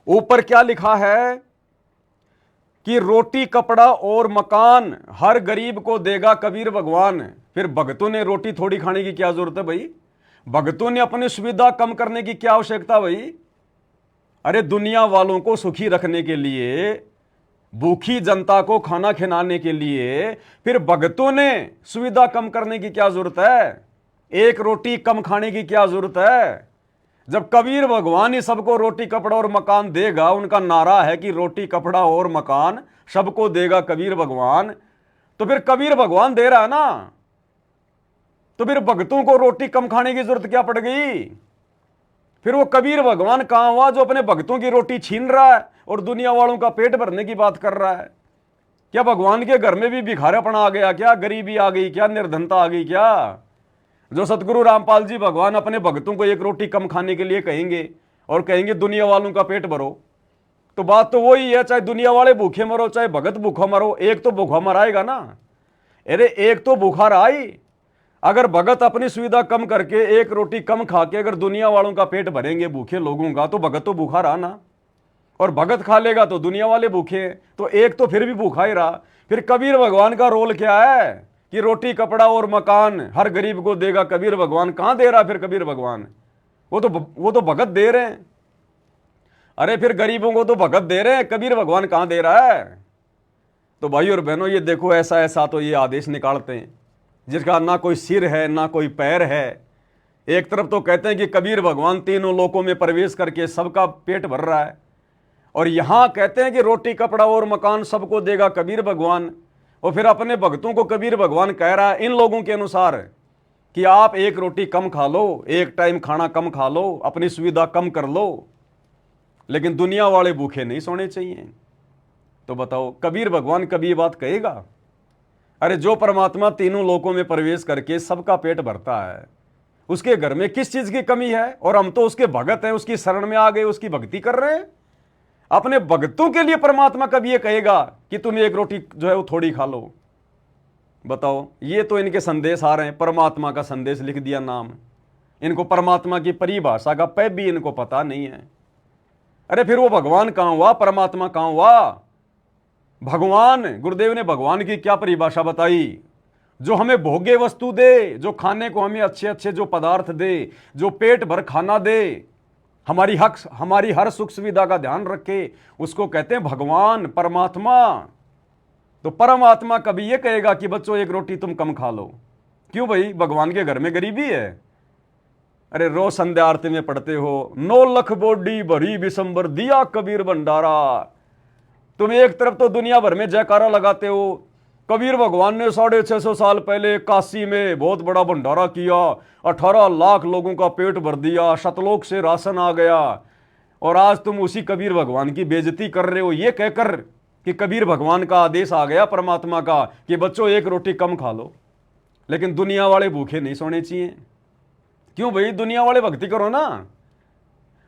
ऊपर क्या लिखा है कि रोटी कपड़ा और मकान हर गरीब को देगा कबीर भगवान। फिर भगतों ने रोटी थोड़ी खाने की क्या जरूरत है भाई? भगतों ने अपनी सुविधा कम करने की क्या आवश्यकता भाई? अरे दुनिया वालों को सुखी रखने के लिए, भूखी जनता को खाना खिलाने के लिए फिर भगतों ने सुविधा कम करने की क्या जरूरत है? एक रोटी कम खाने की क्या जरूरत है? जब कबीर भगवान ही सबको रोटी कपड़ा और मकान देगा, उनका नारा है कि रोटी कपड़ा और मकान सबको देगा कबीर भगवान, तो फिर कबीर भगवान दे रहा है ना, तो फिर भगतों को रोटी कम खाने की जरूरत क्या पड़ गई? फिर वो कबीर भगवान कहां हुआ जो अपने भक्तों की रोटी छीन रहा है और दुनिया वालों का पेट भरने की बात कर रहा है? क्या भगवान के घर में भी भिखारापन आ गया क्या? गरीबी आ गई क्या? निर्धनता आ गई क्या? जो सतगुरु रामपाल जी भगवान अपने भक्तों को एक रोटी कम खाने के लिए कहेंगे और कहेंगे दुनिया वालों का पेट भरो, तो बात तो वही है, चाहे दुनिया वाले भूखे मरो चाहे भगत भूखा मरो, एक तो भूखा मराएगा ना। अरे एक तो भूखा रहा ही। अगर भगत अपनी सुविधा कम करके एक रोटी कम खा के अगर दुनिया वालों का पेट भरेंगे भूखे लोगों का, तो भगत तो भूखा रहा ना। और भगत खा लेगा तो दुनिया वाले भूखे हैं, तो एक तो फिर भी भूखा ही रहा। फिर कबीर भगवान का रोल क्या है कि रोटी कपड़ा और मकान हर गरीब को देगा कबीर भगवान? कहां दे रहा फिर कबीर भगवान? वो तो भगत दे रहे हैं। अरे फिर गरीबों को तो भगत दे रहे हैं, कबीर भगवान कहां दे रहा है? तो भाई और बहनों ये देखो, ऐसा ऐसा तो ये आदेश निकालते हैं जिसका ना कोई सिर है ना कोई पैर है। एक तरफ तो कहते हैं कि कबीर भगवान तीनों लोकों में प्रवेश करके सबका पेट भर रहा है, और यहां कहते हैं कि रोटी कपड़ा और मकान सबको देगा कबीर भगवान। और फिर अपने भक्तों को कबीर भगवान कह रहा है इन लोगों के अनुसार कि आप एक रोटी कम खा लो, एक टाइम खाना कम खा लो, अपनी सुविधा कम कर लो, लेकिन दुनिया वाले भूखे नहीं सोने चाहिए। तो बताओ कबीर भगवान कभी ये बात कहेगा? अरे जो परमात्मा तीनों लोकों में प्रवेश करके सबका पेट भरता है, उसके घर में किस चीज की कमी है? और हम तो उसके भगत हैं, उसकी शरण में आ गए, उसकी भक्ति कर रहे हैं। अपने भक्तों के लिए परमात्मा कभी ये कहेगा कि तुम एक रोटी जो है वो थोड़ी खा लो? बताओ, ये तो इनके संदेश आ रहे हैं, परमात्मा का संदेश लिख दिया नाम। इनको परमात्मा की परिभाषा का पै भी इनको पता नहीं है। अरे फिर वो भगवान कहां हुआ? परमात्मा कहां हुआ? भगवान, गुरुदेव ने भगवान की क्या परिभाषा बताई? जो हमें भोग्य वस्तु दे, जो खाने को हमें अच्छे अच्छे जो पदार्थ दे, जो पेट भर खाना दे, हमारी हर सुख सुविधा का ध्यान रखे, उसको कहते हैं भगवान, परमात्मा। तो परमात्मा कभी ये कहेगा कि बच्चों एक रोटी तुम कम खा लो? क्यों भाई, भगवान के घर में गरीबी है? अरे रोज संध्या आरती में पढ़ते हो 9 लख बोडी भरी बिसंबर दिया कबीर भंडारा। तुम एक तरफ तो दुनिया भर में जयकारा लगाते हो कबीर भगवान ने 650 साल पहले काशी में बहुत बड़ा भंडारा किया, 18 लाख लोगों का पेट भर दिया, सतलोक से राशन आ गया, और आज तुम उसी कबीर भगवान की बेइज्जती कर रहे हो ये कहकर कि कबीर भगवान का आदेश आ गया परमात्मा का कि बच्चों एक रोटी कम खा लो। लेकिन दुनिया वाले भूखे नहीं सोने चाहिए। क्यों भाई? दुनिया वाले भक्ति करो ना।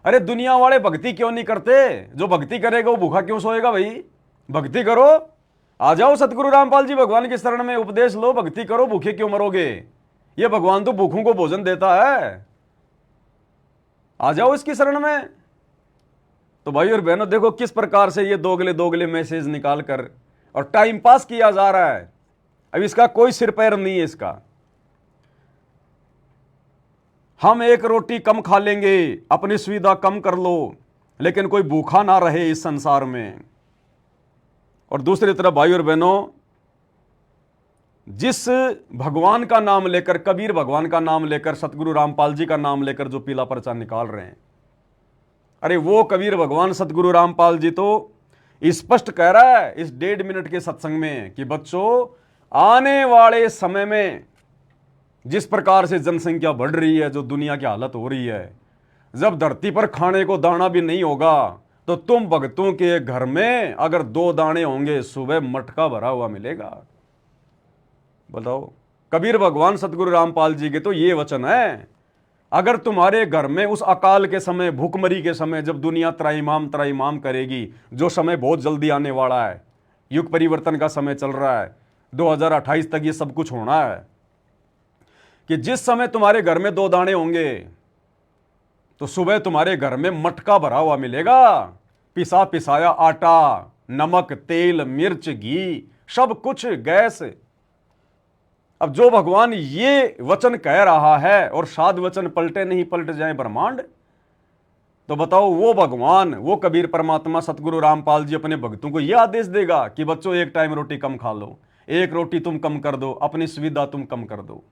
अरे दुनिया वाले भक्ति क्यों नहीं करते? जो भक्ति करेगा वो भूखा क्यों सोएगा भाई? भक्ति करो, आ जाओ सतगुरु रामपाल जी भगवान की शरण में, उपदेश लो, भक्ति करो, भूखे क्यों मरोगे? ये भगवान तो भूखों को भोजन देता है। आ जाओ इसकी शरण में। तो भाई और बहनों, देखो किस प्रकार से ये दोगले दोगले मैसेज निकाल कर और टाइम पास किया जा रहा है। अब इसका कोई सिर पैर नहीं है इसका। हम एक रोटी कम खा लेंगे, अपनी सुविधा कम कर लो, लेकिन कोई भूखा ना रहे इस संसार में। और दूसरी तरफ भाई और बहनों, जिस भगवान का नाम लेकर, कबीर भगवान का नाम लेकर, सतगुरु रामपाल जी का नाम लेकर जो पीला पर्चा निकाल रहे हैं, अरे वो कबीर भगवान सतगुरु रामपाल जी तो स्पष्ट कह रहा है इस 1.5 मिनट के सत्संग में कि बच्चों, आने वाले समय में जिस प्रकार से जनसंख्या बढ़ रही है, जो दुनिया की हालत हो रही है, जब धरती पर खाने को दाना भी नहीं होगा तो तुम भक्तों के घर में अगर 2 दाने होंगे, सुबह मटका भरा हुआ मिलेगा। बताओ, कबीर भगवान सतगुरु रामपाल जी के तो ये वचन है, अगर तुम्हारे घर में उस अकाल के समय, भूखमरी के समय, जब दुनिया त्राईमाम करेगी, जो समय बहुत जल्दी आने वाला है, युग परिवर्तन का समय चल रहा है, 2028 तक ये सब कुछ होना है, कि जिस समय तुम्हारे घर में 2 दाने होंगे तो सुबह तुम्हारे घर में मटका भरा हुआ मिलेगा, पिसा पिसाया आटा, नमक, तेल, मिर्च, घी, सब कुछ, गैस। अब जो भगवान ये वचन कह रहा है और साध वचन पलटे नहीं पलट जाए ब्रह्मांड, तो बताओ वो भगवान, वो कबीर परमात्मा सतगुरु रामपाल जी अपने भक्तों को यह आदेश देगा कि बच्चों एक टाइम रोटी कम खा लो, एक रोटी तुम कम कर दो, अपनी सुविधा तुम कम कर दो।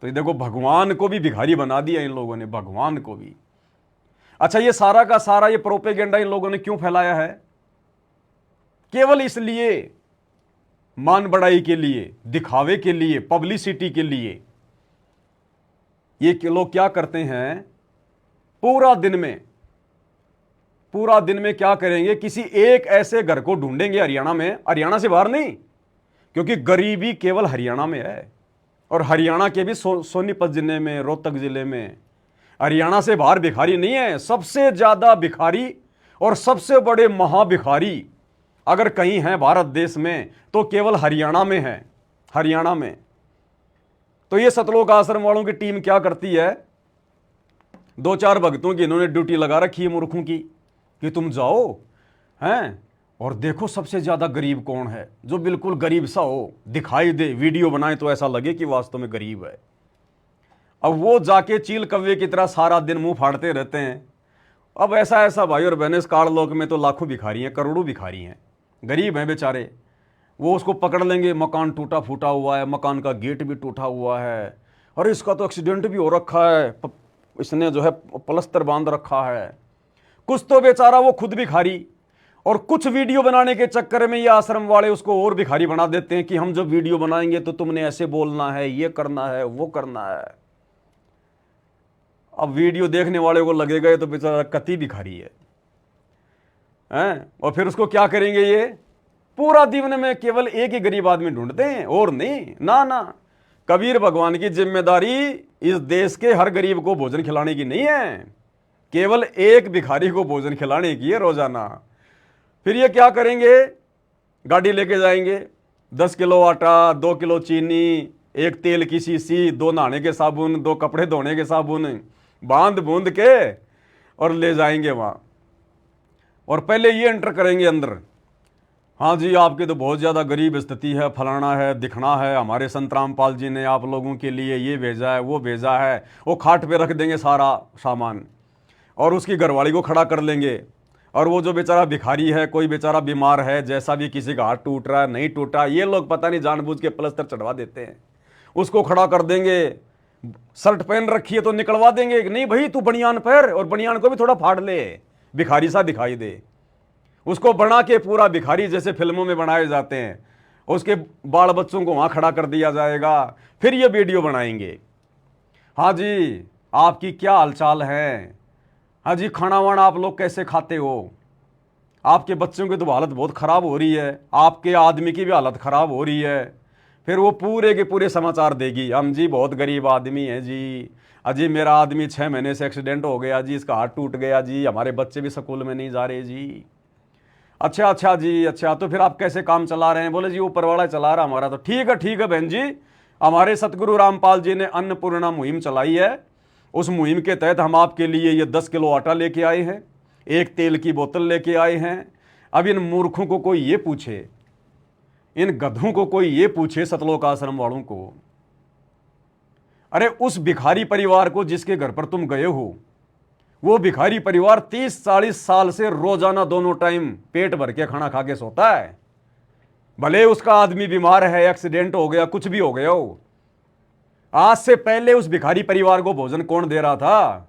तो ये देखो, भगवान को भी भिखारी बना दिया इन लोगों ने, भगवान को भी। अच्छा, ये सारा का सारा ये प्रोपेगेंडा इन लोगों ने क्यों फैलाया है? केवल इसलिए, मान बढ़ाई के लिए, दिखावे के लिए, पब्लिसिटी के लिए। ये लोग क्या करते हैं, पूरा दिन में क्या करेंगे, किसी एक ऐसे घर को ढूंढेंगे हरियाणा में, हरियाणा से बाहर नहीं, क्योंकि गरीबी केवल हरियाणा में है, और हरियाणा के भी सोनीपत जिले में, रोहतक जिले में, हरियाणा से बाहर भिखारी नहीं है। सबसे ज्यादा भिखारी और सबसे बड़े महाभिखारी अगर कहीं हैं भारत देश में तो केवल हरियाणा में है, हरियाणा में। तो ये सतलोक आश्रम वालों की टीम क्या करती है, 2-4 भक्तों की इन्होंने ड्यूटी लगा रखी है मूर्खों की, कि तुम जाओ हैं और देखो सबसे ज्यादा गरीब कौन है, जो बिल्कुल गरीब सा हो, दिखाई दे, वीडियो बनाए तो ऐसा लगे कि वास्तव में गरीब है। अब वो जाके चील कव्वे की तरह सारा दिन मुंह फाड़ते रहते हैं। अब ऐसा भाई और बहनें, इस काललोक में तो लाखों भिखारी हैं, करोड़ों भिखारी हैं, गरीब हैं बेचारे। वो उसको पकड़ लेंगे, मकान टूटा फूटा हुआ है, मकान का गेट भी टूटा हुआ है, और इसका तो एक्सीडेंट भी हो रखा है, इसने जो है प्लस्तर बांध रखा है। कुछ तो बेचारा वो खुद भिखारी, और कुछ वीडियो बनाने के चक्कर में ये आश्रम वाले उसको और भिखारी बना देते हैं कि हम जब वीडियो बनाएंगे तो तुमने ऐसे बोलना है, ये करना है, वो करना है। अब वीडियो देखने वाले को लगेगा ये तो बेचारा कति भिखारी है, और फिर उसको क्या करेंगे, ये पूरा दिन में केवल एक ही गरीब आदमी ढूंढते हैं और नहीं। ना, कबीर भगवान की जिम्मेदारी इस देश के हर गरीब को भोजन खिलाने की नहीं है, केवल एक भिखारी को भोजन खिलाने की है रोजाना। फिर ये क्या करेंगे, गाड़ी लेके जाएंगे, 10 किलो आटा, 2 किलो चीनी, 1 तेल की शीशी, 2 नहाने के साबुन, 2 कपड़े धोने के साबुन बांध बूंद के और ले जाएंगे वहां, और पहले ये एंटर करेंगे अंदर, हाँ जी आपकी तो बहुत ज़्यादा गरीब स्थिति है, फलाना है, दिखना है, हमारे संत रामपाल जी ने आप लोगों के लिए ये भेजा है, वो भेजा है। वो खाट पे रख देंगे सारा सामान, और उसकी घरवाली को खड़ा कर लेंगे, और वो जो बेचारा भिखारी है, कोई बेचारा बीमार है, जैसा भी, किसी का हाथ टूट रहा है, नहीं टूटा, ये लोग पता नहीं जानबूझ के प्लस्तर चढ़वा देते हैं, उसको खड़ा कर देंगे। शर्ट पहन रखी है तो निकलवा देंगे, नहीं भाई तू बनियान पहन, और बनियान को भी थोड़ा फाड़ ले, भिखारी सा दिखाई दे। उसको बना के पूरा भिखारी जैसे फिल्मों में बनाए जाते हैं, उसके बाल बच्चों को वहां खड़ा कर दिया जाएगा, फिर ये वीडियो बनाएंगे। हाँ जी, आपकी क्या हालचाल है, हाँ जी खाना वाना आप लोग कैसे खाते हो, आपके बच्चों की तो हालत बहुत ख़राब हो रही है, आपके आदमी की भी हालत ख़राब हो रही है। फिर वो पूरे के पूरे समाचार देगी, हम जी बहुत गरीब आदमी हैं जी, अजी मेरा आदमी 6 महीने से एक्सीडेंट हो गया जी, इसका हाथ टूट गया जी, हमारे बच्चे भी स्कूल में नहीं जा रहे जी। अच्छा अच्छा जी, अच्छा तो फिर आप कैसे काम चला रहे हैं? बोले जी ऊपर वाला चला रहा हमारा। तो ठीक है बहन जी, हमारे सतगुरु रामपाल जी ने अन्नपूर्णा मुहिम चलाई है, उस मुहिम के तहत हम आपके लिए ये 10 किलो आटा लेके आए हैं, एक तेल की बोतल लेके आए हैं। अब इन मूर्खों को कोई ये पूछे, इन गधों को कोई ये पूछे, सतलोक आश्रम वालों को, अरे उस भिखारी परिवार को जिसके घर पर तुम गए हो, वो भिखारी परिवार 30-40 साल से रोजाना दोनों टाइम पेट भर के खाना खा के सोता है। भले उसका आदमी बीमार है, एक्सीडेंट हो गया, कुछ भी हो गया हो, आज से पहले उस भिखारी परिवार को भोजन कौन दे रहा था?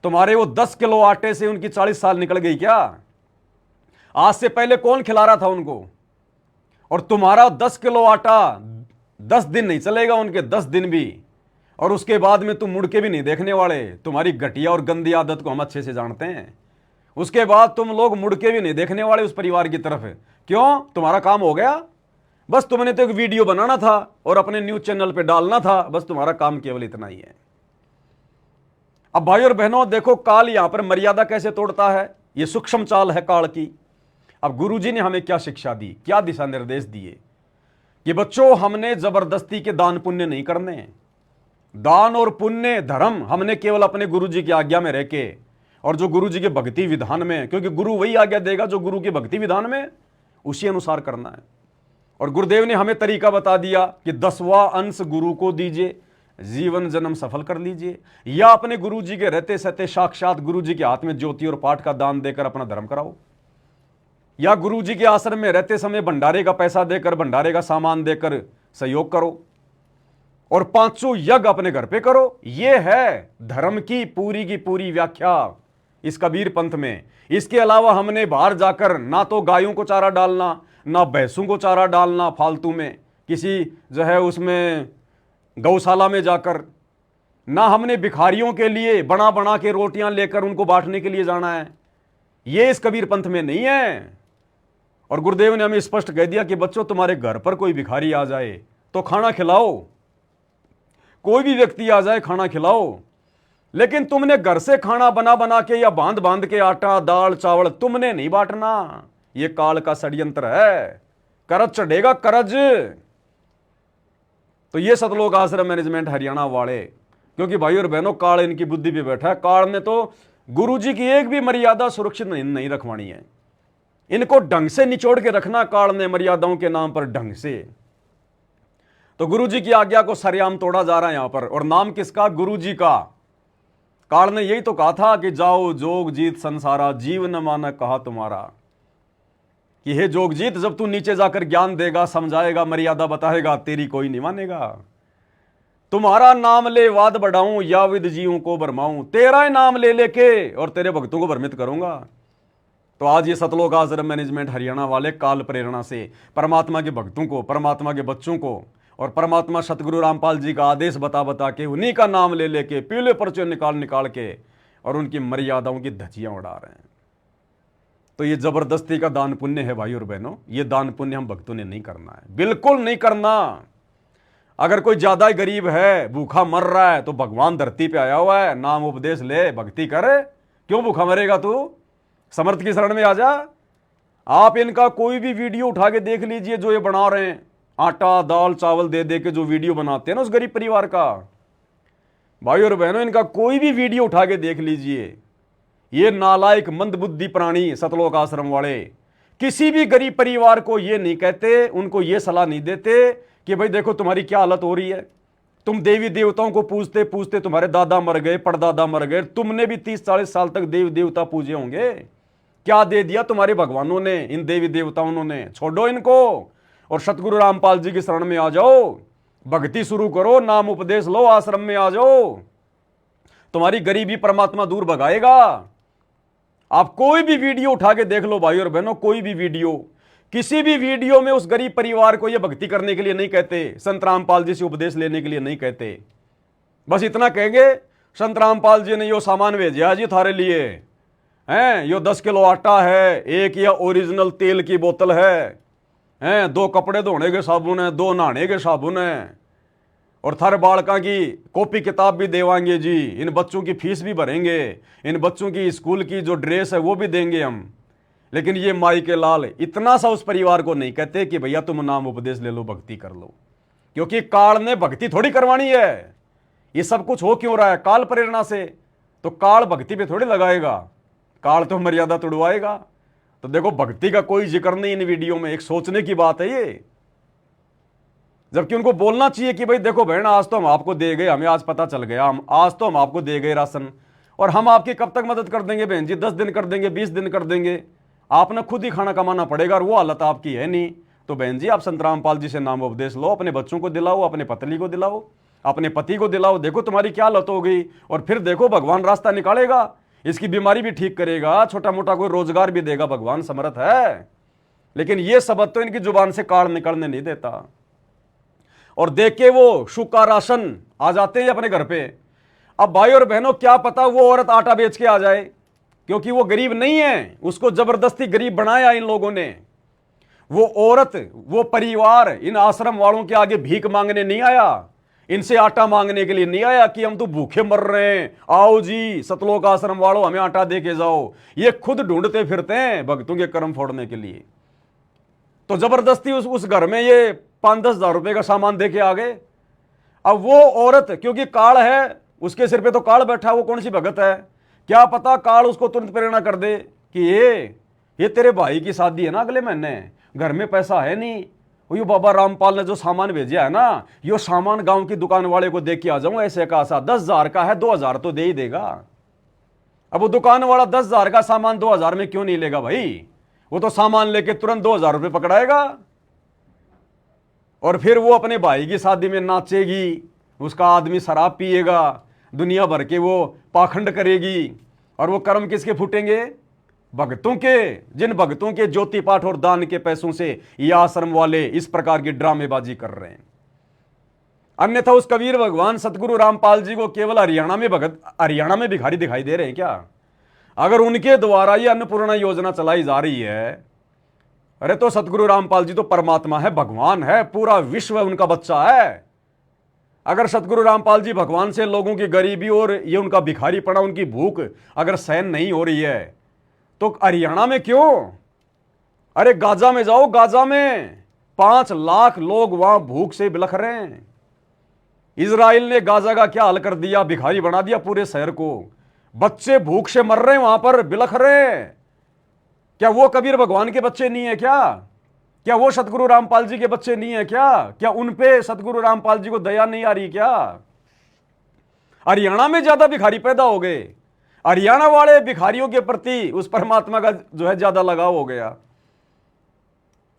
तुम्हारे वो 10 किलो आटे से उनकी 40 साल निकल गई क्या? आज से पहले कौन खिला रहा था उनको? और तुम्हारा 10 किलो आटा 10 दिन नहीं चलेगा, उनके 10 दिन भी, और उसके बाद में तुम मुड़ के भी नहीं देखने वाले। तुम्हारी घटिया और गंदी आदत को हम अच्छे से जानते हैं। उसके बाद तुम लोग मुड़ के भी नहीं देखने वाले उस परिवार की तरफ। क्यों? तुम्हारा काम हो गया, बस तुमने तो एक वीडियो बनाना था और अपने न्यूज चैनल पे डालना था, बस तुम्हारा काम केवल इतना ही है। अब भाई और बहनों देखो, काल यहां पर मर्यादा कैसे तोड़ता है, ये सूक्ष्म चाल है काल की। अब गुरुजी ने हमें क्या शिक्षा दी, क्या दिशा निर्देश दिए कि बच्चों हमने जबरदस्ती के दान पुण्य नहीं करने। दान और पुण्य धर्म हमने केवल अपने गुरुजी की आज्ञा में रह के, और जो गुरुजी के भक्ति विधान में, क्योंकि गुरु वही आज्ञा देगा जो गुरु के भक्ति विधान में, उसी अनुसार करना है। और गुरुदेव ने हमें तरीका बता दिया कि 10वां अंश गुरु को दीजिए, जीवन जन्म सफल कर लीजिए, या अपने गुरुजी के रहते सहते साक्षात गुरुजी के हाथ में ज्योति और पाठ का दान देकर अपना धर्म कराओ, या गुरुजी के आश्रम में रहते समय भंडारे का पैसा देकर, भंडारे का सामान देकर सहयोग करो, और 500 यज्ञ अपने घर पे करो। यह है धर्म की पूरी व्याख्या इस कबीर पंथ में। इसके अलावा हमने बाहर जाकर ना तो गायों को चारा डालना, ना भैंसों को चारा डालना फालतू में किसी जो है उसमें गौशाला में जाकर, ना हमने भिखारियों के लिए बना बना के रोटियां लेकर उनको बांटने के लिए जाना है। ये इस कबीर पंथ में नहीं है। और गुरुदेव ने हमें स्पष्ट कह दिया कि बच्चों तुम्हारे घर पर कोई भिखारी आ जाए तो खाना खिलाओ, कोई भी व्यक्ति आ जाए खाना खिलाओ, लेकिन तुमने घर से खाना बना बना के या बांध बांध के आटा दाल चावल तुमने नहीं बांटना। यह काल का षड्यंत्र है, करज चढ़ेगा करज। तो ये सतलोक आश्रम मैनेजमेंट हरियाणा वाले, क्योंकि भाई और बहनों काल इनकी बुद्धि पे बैठा है। काल ने तो गुरुजी की एक भी मर्यादा सुरक्षित नहीं रखवानी है, इनको ढंग से निचोड़ के रखना काल ने, मर्यादाओं के नाम पर ढंग से। तो गुरुजी की आज्ञा को सरेआम तोड़ा जा रहा है यहां पर, और नाम किसका? गुरुजी का। काल ने यही तो कहा था कि जाओ जोग जीत संसारा, जीव न माना कहा तुम्हारा, कि हे जोगजीत जब तू नीचे जाकर ज्ञान देगा, समझाएगा, मर्यादा बताएगा, तेरी कोई नहीं मानेगा। तुम्हारा नाम ले वाद बढ़ाऊं या विद जीवों को भरमाऊं, तेरा ही नाम ले लेके और तेरे भक्तों को भ्रमित करूंगा। तो आज ये सतलोक आश्रम मैनेजमेंट हरियाणा वाले काल प्रेरणा से परमात्मा के भक्तों को, परमात्मा के बच्चों को, और परमात्मा सतगुरु रामपाल जी का आदेश बता बता के, उन्हीं का नाम ले लेके, पीले पर्चे निकाल के और उनकी मर्यादाओं की धज्जियां उड़ा रहे हैं। तो ये जबरदस्ती का दान पुण्य है भाई और बहनों, ये दान पुण्य हम भक्तों ने नहीं करना है, बिल्कुल नहीं करना। अगर कोई ज्यादा ही गरीब है, भूखा मर रहा है, तो भगवान धरती पे आया हुआ है, नाम उपदेश ले, भक्ति कर, क्यों भूखा मरेगा तू? समर्थ की शरण में आ जा। आप इनका कोई भी वीडियो उठा के देख लीजिए जो ये बना रहे हैं, आटा दाल चावल दे दे के जो वीडियो बनाते हैं ना उस गरीब परिवार का, भाई और बहनों इनका कोई भी वीडियो उठा के देख लीजिए। ये नालायक मंदबुद्धि प्राणी सतलोक आश्रम वाले किसी भी गरीब परिवार को ये नहीं कहते, उनको ये सलाह नहीं देते कि भाई देखो तुम्हारी क्या हालत हो रही है, तुम देवी देवताओं को पूजते पूजते तुम्हारे दादा मर गए, परदादा मर गए, तुमने भी 30-40 साल तक देवी देवता पूजे होंगे, क्या दे दिया तुम्हारे भगवानों ने, इन देवी देवताओं ने? छोड़ो इनको और सतगुरु रामपाल जी की शरण में आ जाओ, भक्ति शुरू करो, नाम उपदेश लो, आश्रम में आ जाओ, तुम्हारी गरीबी परमात्मा दूर भगाएगा। आप कोई भी वीडियो उठा के देख लो भाई और बहनों, कोई भी वीडियो किसी भी वीडियो में उस गरीब परिवार को यह भक्ति करने के लिए नहीं कहते, संत रामपाल जी से उपदेश लेने के लिए नहीं कहते। बस इतना कहेंगे संत रामपाल जी ने यो सामान भेजा जी थारे लिए, हैं यो 10 किलो आटा है, एक या ओरिजिनल तेल की बोतल है, 2 कपड़े धोने के साबुन है, 2 नहाने के साबुन है, और थारे बालका की कॉपी किताब भी देवांगे जी, इन बच्चों की फीस भी भरेंगे, इन बच्चों की स्कूल की जो ड्रेस है वो भी देंगे हम। लेकिन ये माई के लाल इतना सा उस परिवार को नहीं कहते कि भैया तुम नाम उपदेश ले लो, भक्ति कर लो, क्योंकि काल ने भक्ति थोड़ी करवानी है। ये सब कुछ हो क्यों रहा है? काल प्रेरणा से। तो काल भक्ति पे थोड़ी लगाएगा, काल तो मर्यादा तोड़वाएगा। तो देखो भक्ति का कोई जिक्र नहीं इन वीडियो में, एक सोचने की बात है ये। जबकि उनको बोलना चाहिए कि भाई देखो बहन, आज तो हम आपको दे गए, हमें आज पता चल गया, हम आज तो हम आपको दे गए राशन, और हम आपकी कब तक मदद कर देंगे बहन जी? 10 दिन कर देंगे, 20 दिन कर देंगे, आपने खुद ही खाना कमाना पड़ेगा, और वो हालत आपकी है नहीं। तो बहन जी आप संत रामपाल जी से नाम उपदेश लो, अपने बच्चों को दिलाओ, अपने पत्नी को दिलाओ, अपने पति को दिलाओ, देखो तुम्हारी क्या हालत हो गई, और फिर देखो भगवान रास्ता निकालेगा, इसकी बीमारी भी ठीक करेगा, छोटा मोटा कोई रोजगार भी देगा, भगवान समर्थ है। लेकिन ये शब्द तो इनकी जुबान से काल निकलने नहीं देता। और देख के वो शुका राशन आ जाते हैं अपने घर पे। अब भाई और बहनों क्या पता वो औरत आटा बेच के आ जाए, क्योंकि वो गरीब नहीं है, उसको जबरदस्ती गरीब बनाया इन लोगों ने। वो औरत, वो परिवार इन आश्रम वालों के आगे भीख मांगने नहीं आया, इनसे आटा मांगने के लिए नहीं आया कि हम तो भूखे मर रहे हैं, आओ जी सतलोक आश्रम वालों हमें आटा दे के जाओ। ये खुद ढूंढते फिरते हैं भक्तों के कर्म फोड़ने के लिए। तो जबरदस्ती उस घर में ये 5-10 हजार रुपए का सामान दे के आ गए। अब वो औरत, क्योंकि काल है उसके सिर पे, तो काल बैठा, वो कौन सी भगत है, क्या पता काल उसको तुरंत प्रेरणा कर दे कि ये तेरे भाई की शादी है ना अगले महीने, घर में पैसा है नहीं, वो बाबा रामपाल ने जो सामान भेजा है ना, यो सामान गांव की दुकान वाले को दे के आ जाऊं, ऐसे का सा 10 हजार का है, 2 हजार तो दे ही देगा। अब वो दुकान वाला 10 हजार का सामान 2 हजार में क्यों नहीं लेगा भाई? वो तो सामान लेके तुरंत 2 हजार रुपये पकड़ाएगा, और फिर वो अपने भाई की शादी में नाचेगी, उसका आदमी शराब पिएगा, दुनिया भर के वो पाखंड करेगी, और वो कर्म किसके फूटेंगे? भक्तों के। जिन भक्तों के ज्योति पाठ और दान के पैसों से ये आश्रम वाले इस प्रकार की ड्रामेबाजी कर रहे हैं। अन्यथा उस कबीर भगवान सतगुरु रामपाल जी को केवल हरियाणा में भिखारी दिखाई दे रहे हैं क्या? अगर उनके द्वारा ये अन्नपूर्णा योजना चलाई जा रही है, अरे तो सतगुरु रामपाल जी तो परमात्मा है, भगवान है, पूरा विश्व उनका बच्चा है। अगर सतगुरु रामपाल जी भगवान से लोगों की गरीबी और ये उनका भिखारीपना, उनकी भूख अगर सहन नहीं हो रही है, तो हरियाणा में क्यों? अरे गाजा में जाओ, गाजा में 5 लाख लोग वहां भूख से बिलख रहे हैं। इजराइल ने गाजा का क्या हाल कर दिया, भिखारी बना दिया पूरे शहर को, बच्चे भूख से मर रहे हैं, वहां पर बिलख रहे हैं। क्या वो कबीर भगवान के बच्चे नहीं है क्या? क्या वो सतगुरु रामपाल जी के बच्चे नहीं है क्या? क्या उन पे सतगुरु रामपाल जी को दया नहीं आ रही क्या? हरियाणा में ज्यादा भिखारी पैदा हो गए, हरियाणा वाले भिखारियों के प्रति उस परमात्मा का जो है ज्यादा लगाव हो गया।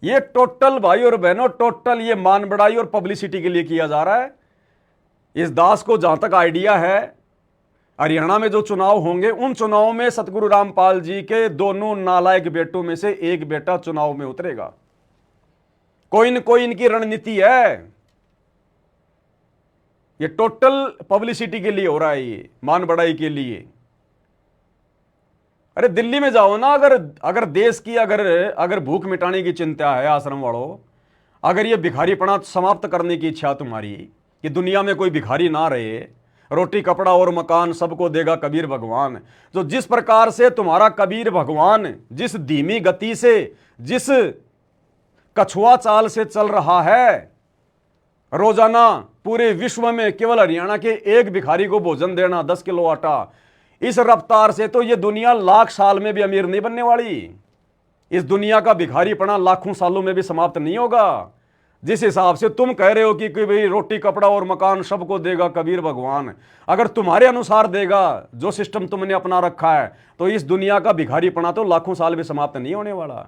ये टोटल भाई और बहनों, टोटल ये मान बढ़ाई और पब्लिसिटी के लिए किया जा रहा है। इस दास को जहां तक आइडिया है, हरियाणा में जो चुनाव होंगे, उन चुनावों में सतगुरु रामपाल जी के दोनों नालायक बेटों में से एक बेटा चुनाव में उतरेगा। कोई न कोई इनकी रणनीति है। ये टोटल पब्लिसिटी के लिए हो रहा है, ये मान बढ़ाई के लिए। अरे दिल्ली में जाओ ना, अगर देश की अगर भूख मिटाने की चिंता है आश्रम वालों, अगर ये भिखारीपना समाप्त करने की इच्छा तुम्हारी कि दुनिया में कोई भिखारी ना रहे, रोटी कपड़ा और मकान सबको देगा कबीर भगवान। तो जिस प्रकार से तुम्हारा कबीर भगवान जिस धीमी गति से, जिस कछुआ चाल से चल रहा है, रोजाना पूरे विश्व में केवल हरियाणा के एक भिखारी को भोजन देना, 10 किलो आटा, इस रफ्तार से तो ये दुनिया लाख साल में भी अमीर नहीं बनने वाली। इस दुनिया का भिखारीपना लाखों सालों में भी समाप्त नहीं होगा। जिस हिसाब से तुम कह रहे हो कि भाई रोटी कपड़ा और मकान सबको देगा कबीर भगवान, अगर तुम्हारे अनुसार देगा, जो सिस्टम तुमने अपना रखा है, तो इस दुनिया का भिखारीपना तो लाखों साल भी समाप्त नहीं होने वाला।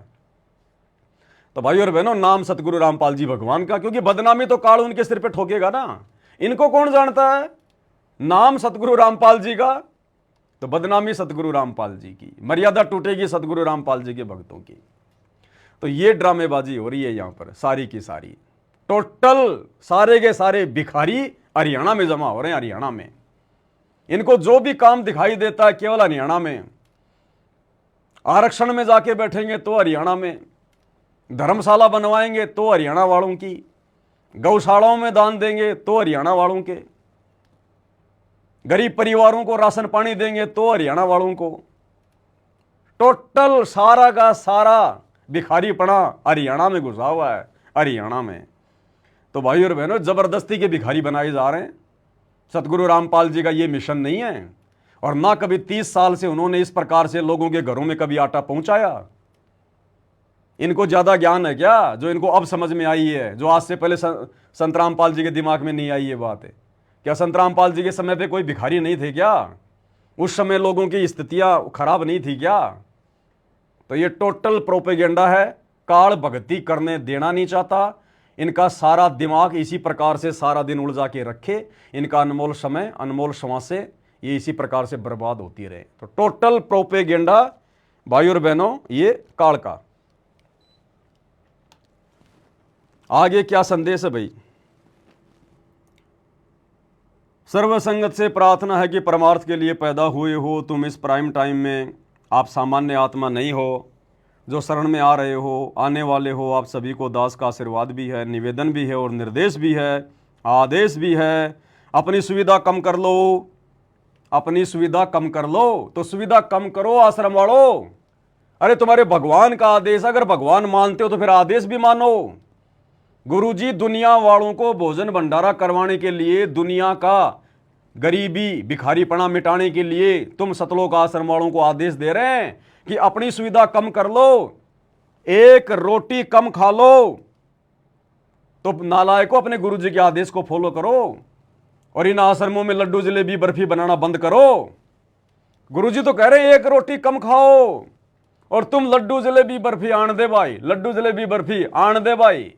तो भाई और बहनों, नाम सतगुरु रामपाल जी भगवान का, क्योंकि बदनामी तो काल उनके सिर पे ठोकेगा ना। इनको कौन जानता है? नाम सतगुरु रामपाल जी का, तो बदनामी सतगुरु रामपाल जी की, मर्यादा टूटेगी सतगुरु रामपाल जी के भक्तों की। तो ये ड्रामेबाजी हो रही है यहां पर सारी की सारी। टोटल सारे के सारे भिखारी हरियाणा में जमा हो रहे हैं। हरियाणा में इनको जो भी काम दिखाई देता है केवल हरियाणा में। आरक्षण में जाके बैठेंगे तो हरियाणा में, धर्मशाला बनवाएंगे तो हरियाणा वालों की, गौशालाओं में दान देंगे तो हरियाणा वालों के, गरीब परिवारों को राशन पानी देंगे तो हरियाणा वालों को। टोटल सारा का सारा भिखारीपना हरियाणा में घुसा हुआ है। हरियाणा में तो भाई और बहनों जबरदस्ती के भिखारी बनाए जा रहे हैं। सतगुरु रामपाल जी का ये मिशन नहीं है, और ना कभी 30 साल से उन्होंने इस प्रकार से लोगों के घरों में कभी आटा पहुंचाया। इनको ज्यादा ज्ञान है क्या जो इनको अब समझ में आई है, जो आज से पहले संत रामपाल जी के दिमाग में नहीं आई ये बात है? क्या संत रामपाल जी के समय पे कोई भिखारी नहीं थे क्या? उस समय लोगों की स्थितियां खराब नहीं थी क्या? तो ये टोटल प्रोपेगेंडा है। काल भक्ति करने देना नहीं चाहता। इनका सारा दिमाग इसी प्रकार से सारा दिन उलझा के रखे। इनका अनमोल समय, अनमोल श्वासें ये इसी प्रकार से बर्बाद होती रहे। तो टोटल प्रोपेगेंडा भाई और बहनों ये काल का। आगे क्या संदेश है भाई? सर्वसंगत से प्रार्थना है कि परमार्थ के लिए पैदा हुए हो तुम इस प्राइम टाइम में। आप सामान्य आत्मा नहीं हो जो शरण में आ रहे हो, आने वाले हो। आप सभी को दास का आशीर्वाद भी है, निवेदन भी है और निर्देश भी है, आदेश भी है। अपनी सुविधा कम कर लो, अपनी सुविधा कम कर लो। तो सुविधा कम करो आश्रम वालों। अरे तुम्हारे भगवान का आदेश, अगर भगवान मानते हो तो फिर आदेश भी मानो। गुरुजी दुनिया वालों को भोजन भंडारा करवाने के लिए, दुनिया का गरीबी भिखारीपना मिटाने के लिए तुम सतलोक आश्रम वालों को आदेश दे रहे हैं कि अपनी सुविधा कम कर लो, एक रोटी कम खा लो। तो नालायकों अपने गुरुजी के आदेश को फॉलो करो और इन आश्रमों में लड्डू जलेबी बर्फी बनाना बंद करो। गुरुजी तो कह रहे हैं एक रोटी कम खाओ और तुम लड्डू जलेबी बर्फी आन दे भाई, लड्डू जलेबी बर्फी आन दे भाई।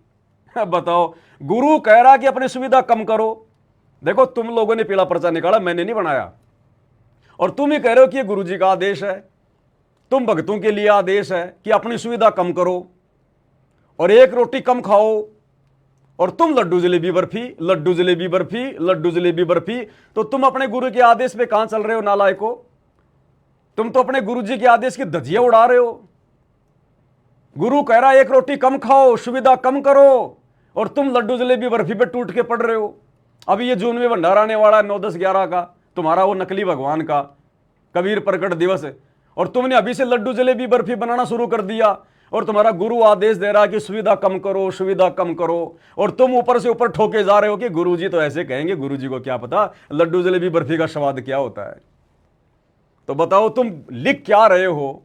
बताओ, गुरु कह रहा कि अपनी सुविधा कम करो। देखो तुम लोगों ने पीला पर्चा निकाला, मैंने नहीं बनाया, और तुम ही कह रहे हो कि ये गुरुजी का आदेश है। तुम भक्तों के लिए आदेश है कि अपनी सुविधा कम करो और एक रोटी कम खाओ, और तुम लड्डू जलेबी बर्फी, लड्डू जलेबी बर्फी, लड्डू जलेबी बर्फी। तो तुम अपने गुरु के आदेश पे कहां चल रहे हो नालायको? तुम तो अपने गुरुजी के आदेश की धज्जियां उड़ा रहे हो। गुरु कह रहा है एक रोटी कम खाओ, सुविधा कम करो, और तुम लड्डू जलेबी बर्फी पे टूट के पड़ रहे हो। अभी ये जून में भंडारा आने वाला है 9, 10, 11 का, तुम्हारा वो नकली भगवान का कबीर प्रकट दिवस है, और तुमने अभी से लड्डू जलेबी बर्फी बनाना शुरू कर दिया। और तुम्हारा गुरु आदेश दे रहा है कि सुविधा कम करो, सुविधा कम करो, और तुम ऊपर से ऊपर ठोके जा रहे हो कि गुरुजी तो ऐसे कहेंगे। गुरुजी को क्या पता लड्डू जलेबी बर्फी का स्वाद क्या होता है? तो बताओ तुम लिख क्या रहे हो?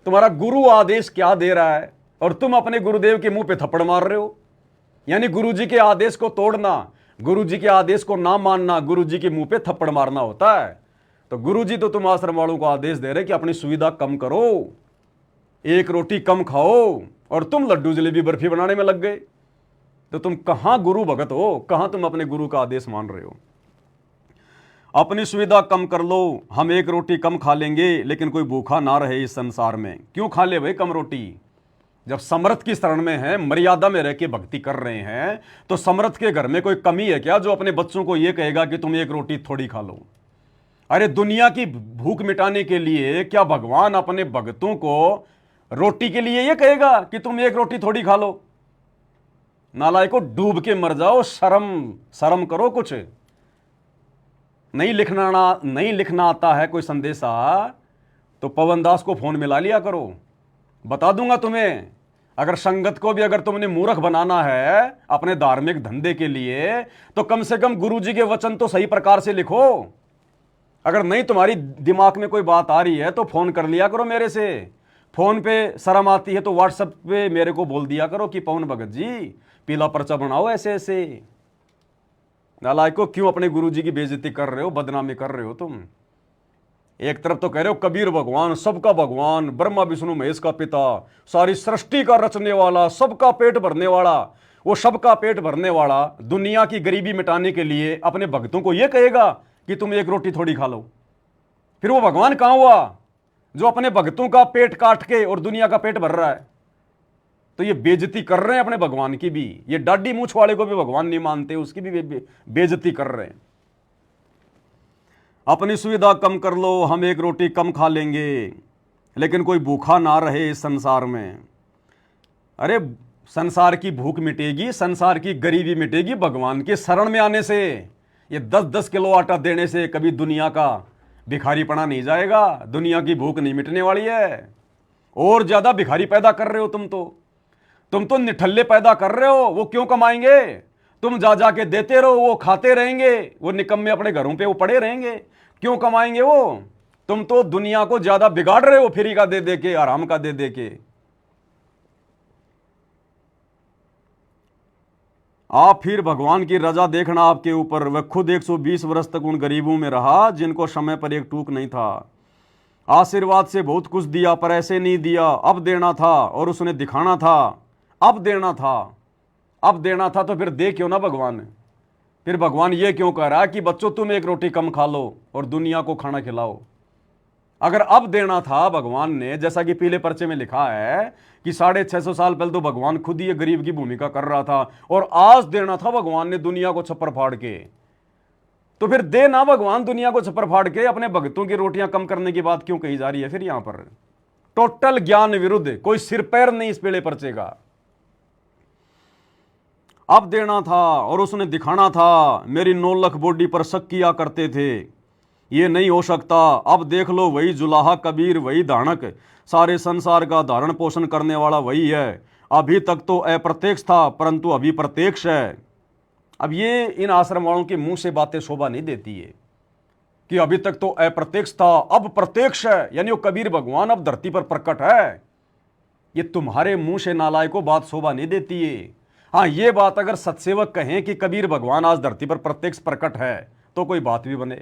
तुम्हारा गुरु आदेश क्या दे रहा है, और तुम अपने गुरुदेव के मुंह पे थप्पड़ मार रहे हो। यानी गुरुजी के आदेश को तोड़ना, गुरुजी के आदेश को ना मानना, गुरुजी के मुंह पे थप्पड़ मारना होता है। तो गुरुजी तो तुम आश्रम वालों को आदेश दे रहे कि अपनी सुविधा कम करो, एक रोटी कम खाओ, और तुम लड्डू जलेबी बर्फी बनाने में लग गए। तो तुम कहां गुरु भगत हो? कहां तुम अपने गुरु का आदेश मान रहे हो? अपनी सुविधा कम कर लो, हम एक रोटी कम खा लेंगे, लेकिन कोई भूखा ना रहे इस संसार में। क्यों खा ले भाई कम रोटी? जब समर्थ की शरण में है, मर्यादा में रह के भक्ति कर रहे हैं, तो समर्थ के घर में कोई कमी है क्या जो अपने बच्चों को यह कहेगा कि तुम एक रोटी थोड़ी खा लो? अरे दुनिया की भूख मिटाने के लिए क्या भगवान अपने भक्तों को रोटी के लिए यह कहेगा कि तुम एक रोटी थोड़ी खा लो? नालायकों, डूब के मर जाओ। शर्म करो। कुछ नहीं लिखना आता है कोई संदेशा तो पवन दास को फोन मिला लिया करो, बता दूंगा तुम्हें। अगर संगत को भी अगर तुमने मूर्ख बनाना है अपने धार्मिक धंधे के लिए, तो कम से कम गुरुजी के वचन तो सही प्रकार से लिखो। अगर नहीं तुम्हारी दिमाग में कोई बात आ रही है तो फोन कर लिया करो मेरे से। फोन पे शर्म आती है तो व्हाट्सएप पे मेरे को बोल दिया करो कि पवन भगत जी पीला पर्चा बनाओ ऐसे ऐसे। नालायकों, क्यों अपने गुरुजी की बेइज्जती कर रहे हो, बदनामी कर रहे हो तुम? एक तरफ तो कह रहे हो कबीर भगवान सबका भगवान, ब्रह्मा विष्णु महेश का पिता, सारी सृष्टि का रचने वाला, सबका पेट भरने वाला। वो सबका पेट भरने वाला दुनिया की गरीबी मिटाने के लिए अपने भक्तों को यह कहेगा कि तुम एक रोटी थोड़ी खा लो? फिर वो भगवान कहां हुआ जो अपने भक्तों का पेट काट के और दुनिया का पेट भर रहा है? तो ये बेइज्जती कर रहे हैं अपने भगवान की भी। ये दाढ़ी मूछ वाले को भी भगवान नहीं मानते, उसकी भी बेइज्जती कर रहे हैं। अपनी सुविधा कम कर लो, हम एक रोटी कम खा लेंगे, लेकिन कोई भूखा ना रहे इस संसार में। अरे संसार की भूख मिटेगी, संसार की गरीबी मिटेगी भगवान के शरण में आने से। ये 10-10 किलो आटा देने से कभी दुनिया का भिखारीपना नहीं जाएगा, दुनिया की भूख नहीं मिटने वाली है। और ज्यादा भिखारी पैदा कर रहे हो तुम तो निठल्ले पैदा कर रहे हो। वो क्यों कमाएंगे? तुम जा जा के देते रहो, वो खाते रहेंगे, वो निकम्मे अपने घरों पे वो पड़े रहेंगे। क्यों कमाएंगे वो? तुम तो दुनिया को ज्यादा बिगाड़ रहे हो, फ्री का दे दे के, आराम का दे दे के। आप फिर भगवान की रजा देखना आपके ऊपर। वह खुद 120 वर्ष तक उन गरीबों में रहा जिनको समय पर एक टूक नहीं था। आशीर्वाद से बहुत कुछ दिया, पर ऐसे नहीं दिया। अब देना था और उसने दिखाना था। अब देना था तो फिर दे क्यों ना भगवान? फिर भगवान ये क्यों कह रहा है कि बच्चों तुम एक रोटी कम खा लो और दुनिया को खाना खिलाओ? अगर अब देना था भगवान ने, जैसा कि पीले पर्चे में लिखा है कि 650 साल पहले तो भगवान खुद ही गरीब की भूमिका कर रहा था, और आज देना था भगवान ने दुनिया को छप्पर फाड़ के, तो फिर दे ना भगवान दुनिया को छप्पर फाड़ के। अपने भक्तों की रोटियां कम करने की बात क्यों कही जा रही है फिर यहां पर? टोटल ज्ञान विरुद्ध, कोई सिर पैर नहीं इस पीले पर्चे का। अब देना था और उसने दिखाना था। मेरी 9 लाख बॉडी पर शक किया करते थे, ये नहीं हो सकता। अब देख लो, वही जुलाहा कबीर, वही धानक, सारे संसार का धारण पोषण करने वाला वही है। अभी तक तो अप्रत्यक्ष था, परंतु अभी प्रत्यक्ष है। अब ये इन आश्रम वालों के मुंह से बातें शोभा नहीं देती है कि अभी तक तो अप्रत्यक्ष था, अब प्रत्यक्ष है, यानी वो कबीर भगवान अब धरती पर प्रकट है। ये तुम्हारे मुंह से नालायकों बात शोभा नहीं देती है। हाँ, ये बात अगर सत्सेवक कहें कि कबीर भगवान आज धरती पर प्रत्यक्ष प्रकट है तो कोई बात भी बने।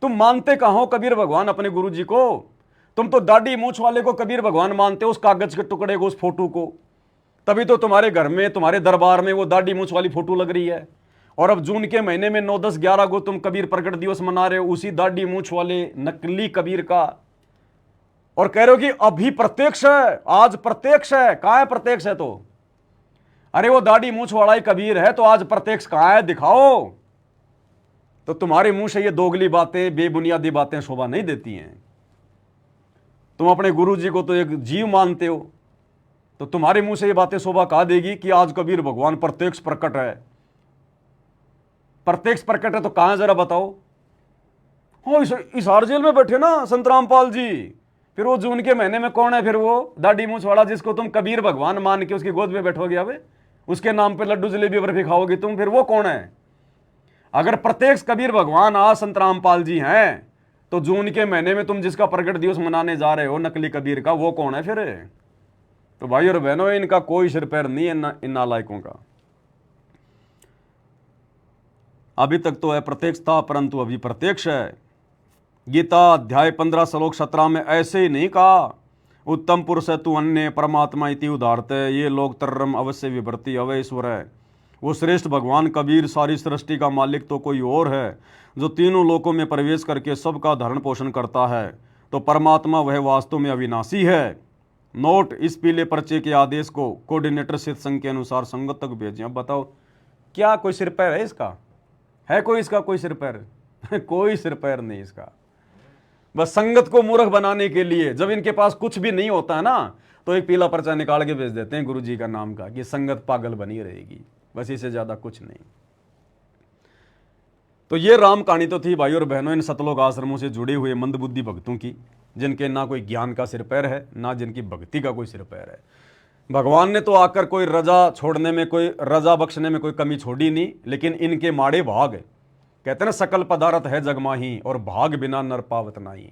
तुम मानते कहां हो कबीर भगवान अपने गुरु जी को? तुम तो दाढ़ी मूछ वाले को कबीर भगवान मानते हो, उस कागज के टुकड़े को, उस फोटो को। तभी तो तुम्हारे घर में, तुम्हारे दरबार में वो दाढ़ी मूछ वाली फोटो लग रही है। और अब जून के महीने में 9, 10, 11 को तुम कबीर प्रकट दिवस मना रहे हो उसी दाढ़ी मूछ वाले नकली कबीर का, और कह रहे हो कि अभी प्रत्यक्ष है, आज प्रत्यक्ष है। कहां है प्रत्यक्ष? है तो अरे वो दाढ़ी मूछ वाला ही कबीर है, तो आज प्रत्यक्ष कहां है? दिखाओ। तो तुम्हारे मुंह से ये दोगली बातें, बेबुनियादी बातें शोभा नहीं देती हैं। तुम अपने गुरु जी को तो एक जीव मानते हो, तो तुम्हारे मुंह से ये बातें शोभा कहा देगी कि आज कबीर भगवान प्रत्यक्ष प्रकट है। प्रत्यक्ष प्रकट है तो कहां, जरा बताओ? हो इस हार जेल में बैठे ना संत रामपाल जी। फिर वो जून के महीने में कौन है फिर वो दाढ़ी मूछ वाला जिसको तुम कबीर भगवान मान के उसकी गोद में बैठोगे? अबे उसके नाम पे लड्डू जलेबी बर्फी खाओगे तुम, फिर वो कौन है? अगर प्रत्यक्ष कबीर भगवान आज संत रामपाल जी हैं, तो जून के महीने में तुम जिसका प्रकट दिवस मनाने जा रहे हो नकली कबीर का, वो कौन है फिर? तो भाई और बहनों, इनका कोई सिर पैर नहीं है इन नालायकों का। अभी तक तो अप्रत्यक्ष था, परंतु अभी प्रत्यक्ष है। गीता अध्याय 15 श्लोक 17 में ऐसे ही नहीं कहा, उत्तम पुरुष है तू अन्य परमात्मा इति उदारते, ये लोग तरम अवश्य विभर्ति अवैश्वर है। वो श्रेष्ठ भगवान कबीर सारी सृष्टि का मालिक तो कोई और है, जो तीनों लोकों में प्रवेश करके सबका धारण पोषण करता है। तो परमात्मा वह वास्तव में अविनाशी है। नोट, इस पीले पर्चे के आदेश को कोऑर्डिनेटर सिद्ध संघ के अनुसार संगत तक भेजें। अब बताओ, क्या कोई सिर पैर है इसका? है कोई इसका कोई सिर पैर? कोई सिर पैर नहीं इसका। बस संगत को मूर्ख बनाने के लिए, जब इनके पास कुछ भी नहीं होता है ना, तो एक पीला पर्चा निकाल के भेज देते हैं गुरु जी का नाम का कि संगत पागल बनी रहेगी। बस इससे ज्यादा कुछ नहीं। तो ये राम कहानी तो थी भाई और बहनों इन सतलोक आश्रमों से जुड़े हुए मंदबुद्धि भक्तों की, जिनके ना कोई ज्ञान का सिर पैर है, ना जिनकी भक्ति का कोई सिर पैर है। भगवान ने तो आकर कोई रजा छोड़ने में, कोई रजा बख्शने में कोई कमी छोड़ी नहीं, लेकिन इनके माड़े भाग, कहते ना सकल पदार्थ है जगमाही और भाग बिना नर पावत नाही।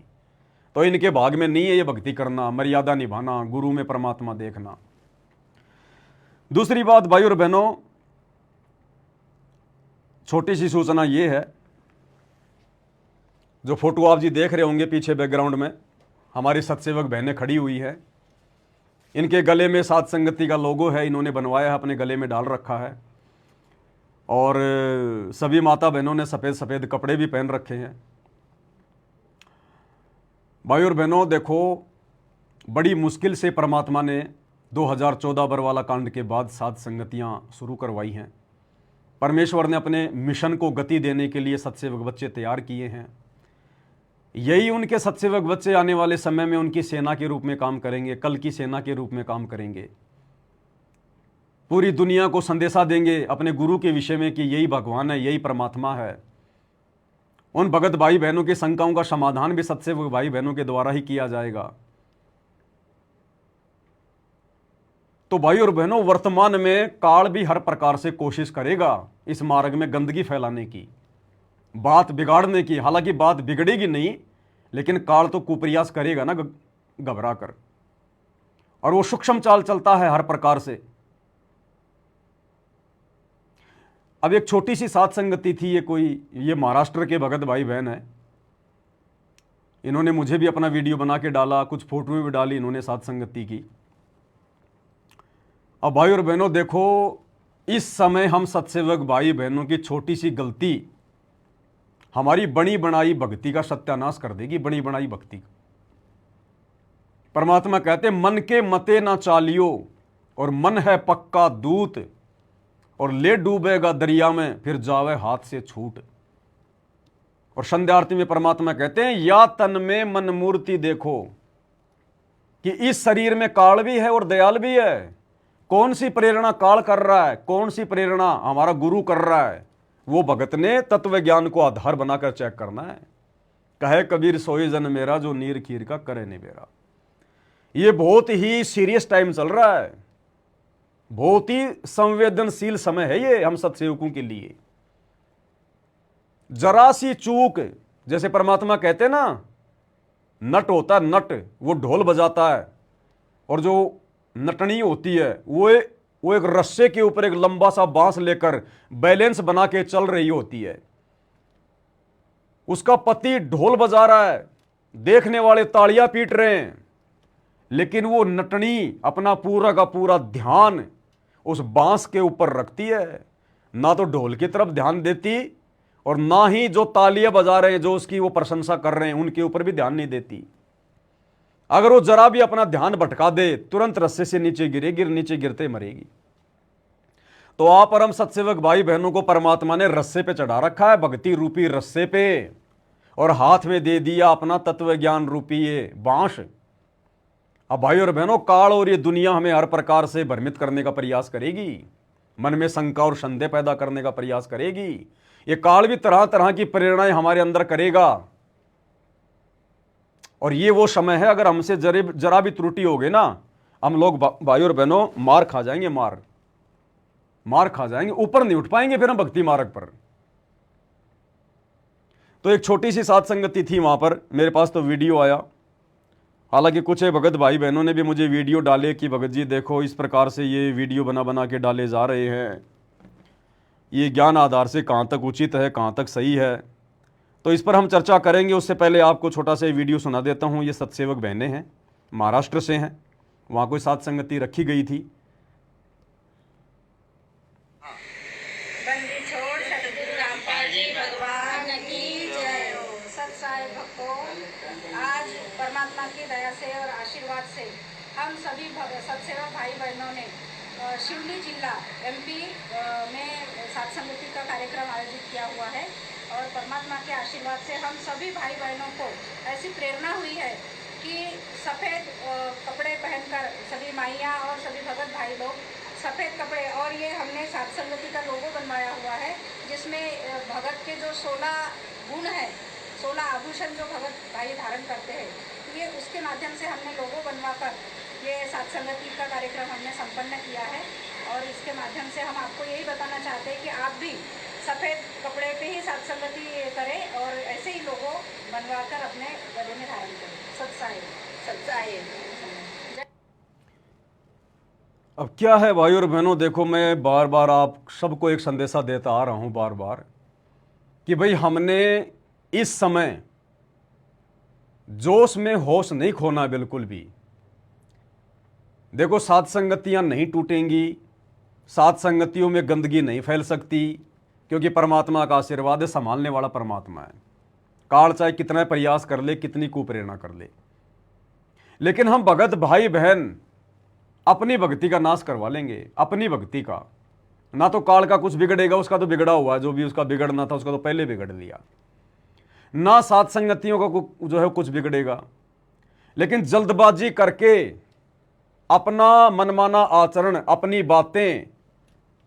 तो इनके भाग में नहीं है ये भक्ति करना, मर्यादा निभाना, गुरु में परमात्मा देखना। दूसरी बात भाई और बहनों, छोटी सी सूचना ये है, जो फोटो आप जी देख रहे होंगे पीछे बैकग्राउंड में, हमारी सत्सेवक बहनें खड़ी हुई है। इनके गले में सात संगति का लोगो है, इन्होंने बनवाया है, अपने गले में डाल रखा है। और सभी माता बहनों ने सफ़ेद सफ़ेद कपड़े भी पहन रखे हैं। भाई और बहनों देखो, बड़ी मुश्किल से परमात्मा ने 2014 बरवाला कांड के बाद 7 संगतियां शुरू करवाई हैं। परमेश्वर ने अपने मिशन को गति देने के लिए सत्सेवक बच्चे तैयार किए हैं। यही उनके सत्सेवक बच्चे आने वाले समय में उनकी सेना के रूप में काम करेंगे, कल की सेना के रूप में काम करेंगे। पूरी दुनिया को संदेशा देंगे अपने गुरु के विषय में कि यही भगवान है, यही परमात्मा है। उन भगत भाई बहनों की शंकाओं का समाधान भी सत्सेवक भाई बहनों के द्वारा ही किया जाएगा। तो भाई और बहनों, वर्तमान में काल भी हर प्रकार से कोशिश करेगा इस मार्ग में गंदगी फैलाने की, बात बिगाड़ने की। हालांकि बात बिगड़ेगी नहीं, लेकिन काल तो कुप्रयास करेगा ना घबरा कर, और वो सूक्ष्म चाल चलता है हर प्रकार से। अब एक छोटी सी सात संगति थी, ये महाराष्ट्र के भगत भाई बहन है। इन्होंने मुझे भी अपना वीडियो बना के डाला, कुछ फोटो भी डाली इन्होंने सात संगति की। अब भाई और बहनों देखो, इस समय हम सत्सेवक भाई बहनों की छोटी सी गलती हमारी बनी बनाई भक्ति का सत्यानाश कर देगी, बनी बनाई भक्ति। परमात्मा कहते मन के मते ना चालियो, और मन है पक्का दूत, और ले डूबेगा दरिया में फिर जावे हाथ से छूट। और संध्या आरती में परमात्मा कहते हैं या तन में मन मूर्ति देखो, कि इस शरीर में काल भी है और दयाल भी है। कौन सी प्रेरणा काल कर रहा है, कौन सी प्रेरणा हमारा गुरु कर रहा है, वो भगत ने तत्व ज्ञान को आधार बनाकर चेक करना है। कहे कबीर सोई जन मेरा, जो नीर खीर का करे निबेरा। ये बहुत ही सीरियस टाइम चल रहा है, बहुत ही संवेदनशील समय है ये हम सत्सेवकों के लिए। जरा सी चूक, जैसे परमात्मा कहते ना, नट होता है नट, वो ढोल बजाता है, और जो नटनी होती है वो एक रस्से के ऊपर एक लंबा सा बांस लेकर बैलेंस बना के चल रही होती है। उसका पति ढोल बजा रहा है, देखने वाले तालियां पीट रहे हैं, लेकिन वो नटनी अपना पूरा का पूरा ध्यान उस बांस के ऊपर रखती है। ना तो ढोल की तरफ ध्यान देती, और ना ही जो तालियां बजा रहे हैं, जो उसकी वो प्रशंसा कर रहे हैं, उनके ऊपर भी ध्यान नहीं देती। अगर वो जरा भी अपना ध्यान भटका दे, तुरंत रस्से से नीचे गिरेगी, नीचे गिरते मरेगी। तो आप परम सत्सेवक भाई बहनों को परमात्मा ने रस्से पे चढ़ा रखा है, भक्ति रूपी रस्से पे, और हाथ में दे दिया अपना तत्व ज्ञान रूपी ये बांस। अब भाई और बहनों, काल और ये दुनिया हमें हर प्रकार से भ्रमित करने का प्रयास करेगी, मन में शंका और संदेह पैदा करने का प्रयास करेगी। ये काल भी तरह तरह की प्रेरणाएं हमारे अंदर करेगा, और ये वो समय है, अगर हमसे जरा भी त्रुटि होगी ना, हम लोग भाई और बहनों मार खा जाएंगे, मार खा जाएंगे, ऊपर नहीं उठ पाएंगे फिर हम भक्ति मार्ग पर। तो एक छोटी सी सात संगति थी वहां पर, मेरे पास तो वीडियो आया। हालांकि कुछ भगत भाई बहनों ने भी मुझे वीडियो डाले कि भगत जी देखो, इस प्रकार से ये वीडियो बना बना के डाले जा रहे हैं, ये ज्ञान आधार से कहाँ तक उचित है, कहाँ तक सही है। तो इस पर हम चर्चा करेंगे। उससे पहले आपको छोटा सा वीडियो सुना देता हूँ। ये सत्सेवक बहनें हैं, महाराष्ट्र से हैं, वहाँ कोई सात संगति रखी गई थी। आज परमात्मा की दया से और आशीर्वाद से हम सभी सत्सेवक भाई बहनों ने शिवली जिला MP में सात संगति का कार्यक्रम आयोजित किया हुआ है, और परमात्मा के आशीर्वाद से हम सभी भाई बहनों को ऐसी प्रेरणा हुई है कि सफ़ेद कपड़े पहनकर सभी माइयाँ और सभी भगत भाई लोग सफ़ेद कपड़े, और ये हमने सात संगति का लोगो बनवाया हुआ है, जिसमें भगत के जो 16 गुण है, 16 आभूषण जो भगत भाई धारण करते हैं, ये उसके माध्यम से हमने लोगो बनवाकर ये सात संगति का कार्यक्रम हमने संपन्न किया है। और इसके माध्यम से हम आपको यही बताना चाहते हैं कि आप भी सफ़ेद कपड़े पे ही सात संगति करें, और ऐसे ही लोगो बनवाकर अपने गले में धारण करें। सत्साहे। अब क्या है भाई और बहनों, देखो मैं बार बार आप सबको एक संदेशा देता आ रहा हूँ बार बार, कि भाई हमने इस समय जोश में होश नहीं खोना बिल्कुल भी। देखो, सात संगतियां नहीं टूटेंगी, सात संगतियों में गंदगी नहीं फैल सकती, क्योंकि परमात्मा का आशीर्वाद है, संभालने वाला परमात्मा है। काल चाहे कितना प्रयास कर ले, कितनी कुप्रेरणा कर ले, लेकिन हम भगत भाई बहन अपनी भक्ति का नाश करवा लेंगे, अपनी भक्ति का। ना तो काल का कुछ बिगड़ेगा, उसका तो बिगड़ा हुआ है, जो भी उसका बिगड़ना था उसका तो पहले बिगड़ लिया। ना सात संगतियों का जो है कुछ बिगड़ेगा। लेकिन जल्दबाजी करके अपना मनमाना आचरण, अपनी बातें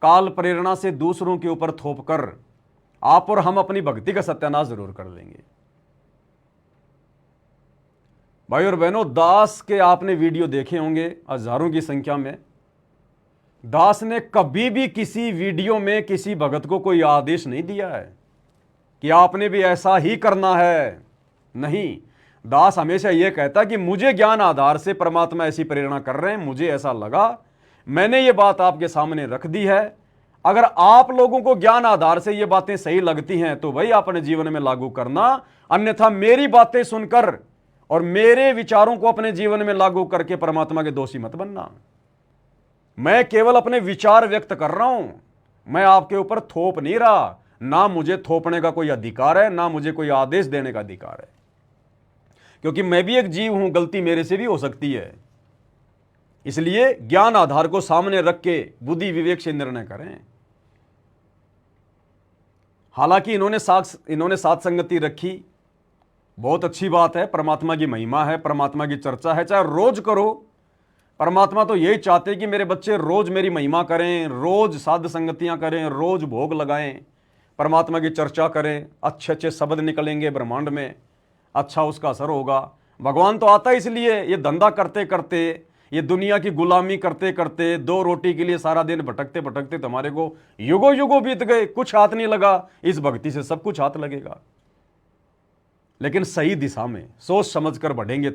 काल प्रेरणा से दूसरों के ऊपर थोपकर आप और हम अपनी भक्ति का सत्यानाश जरूर कर लेंगे। भाई और बहनों, दास के आपने वीडियो देखे होंगे हजारों की संख्या में। दास ने कभी भी किसी वीडियो में किसी भगत को कोई आदेश नहीं दिया है कि आपने भी ऐसा ही करना है। नहीं, दास हमेशा यह कहता कि मुझे ज्ञान आधार से परमात्मा ऐसी प्रेरणा कर रहे हैं, मुझे ऐसा लगा, मैंने ये बात आपके सामने रख दी है। अगर आप लोगों को ज्ञान आधार से ये बातें सही लगती हैं तो भाई अपने जीवन में लागू करना, अन्यथा मेरी बातें सुनकर और मेरे विचारों को अपने जीवन में लागू करके परमात्मा के दोषी मत बनना। मैं केवल अपने विचार व्यक्त कर रहा हूं, मैं आपके ऊपर थोप नहीं रहा। ना मुझे थोपने का कोई अधिकार है, ना मुझे कोई आदेश देने का अधिकार है, क्योंकि मैं भी एक जीव हूं, गलती मेरे से भी हो सकती है। इसलिए ज्ञान आधार को सामने रख के बुद्धि विवेक से निर्णय करें। हालांकि इन्होंने सात संगति रखी, बहुत अच्छी बात है, परमात्मा की महिमा है, परमात्मा की चर्चा है, चाहे रोज करो। परमात्मा तो यही चाहते कि मेरे बच्चे रोज मेरी महिमा करें, रोज साध संगतियां करें, रोज भोग लगाएं, परमात्मा की चर्चा करें, अच्छे अच्छे शब्द निकलेंगे ब्रह्मांड में, अच्छा उसका असर होगा। भगवान तो आता इसलिए, ये धंधा करते करते, ये दुनिया की गुलामी करते करते, दो रोटी के लिए सारा दिन भटकते भटकते तुम्हारे को युगों युगों बीत गए, कुछ हाथ नहीं लगा। इस भक्ति से सब कुछ हाथ लगेगा, लेकिन सही दिशा में सोच समझ कर बढ़ेंगे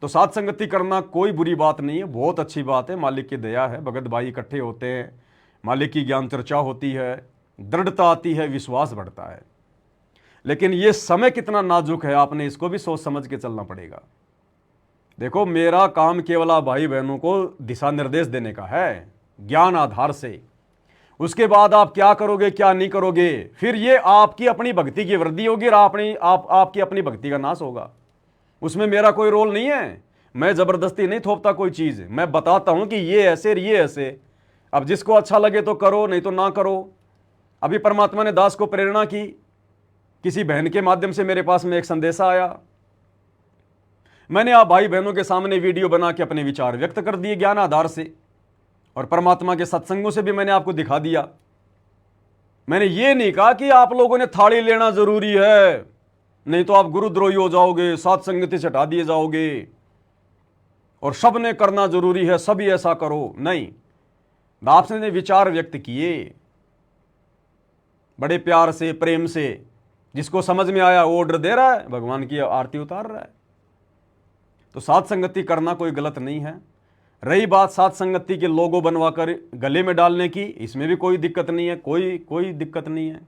तो साथ संगति करना कोई बुरी बात नहीं है, बहुत अच्छी बात है। मालिक की दया है, भगत भाई इकट्ठे होते हैं, मालिक की ज्ञान चर्चा होती है, दृढ़ता आती है, विश्वास बढ़ता है। लेकिन यह समय कितना नाजुक है, आपने इसको भी सोच समझ के चलना पड़ेगा। देखो, मेरा काम केवल आप भाई बहनों को दिशा निर्देश देने का है ज्ञान आधार से। उसके बाद आप क्या करोगे क्या नहीं करोगे, फिर ये आपकी अपनी भक्ति की वृद्धि होगी और आपकी अपनी भक्ति का नाश होगा। उसमें मेरा कोई रोल नहीं है, मैं जबरदस्ती नहीं थोपता कोई चीज, मैं बताता हूं कि ये ऐसे ये ऐसे। अब जिसको अच्छा लगे तो करो, नहीं तो ना करो। अभी परमात्मा ने दास को प्रेरणा की, किसी बहन के माध्यम से मेरे पास में एक संदेशा आया, मैंने आप भाई बहनों के सामने वीडियो बना के अपने विचार व्यक्त कर दिए ज्ञान आधार से, और परमात्मा के सत्संगों से भी मैंने आपको दिखा दिया। मैंने ये नहीं कहा कि आप लोगों ने थाली लेना जरूरी है, नहीं तो आप गुरुद्रोही हो जाओगे, सात संगति से हटा दिए जाओगे, और सब ने करना जरूरी है, सभी ऐसा करो। नहीं, आपने विचार व्यक्त किए बड़े प्यार से, प्रेम से। जिसको समझ में आया वो ऑर्डर दे रहा है, भगवान की आरती उतार रहा है। तो सात संगति करना कोई गलत नहीं है। रही बात सात संगति के लोगो बनवाकर गले में डालने की, इसमें भी कोई दिक्कत नहीं है, कोई दिक्कत नहीं है।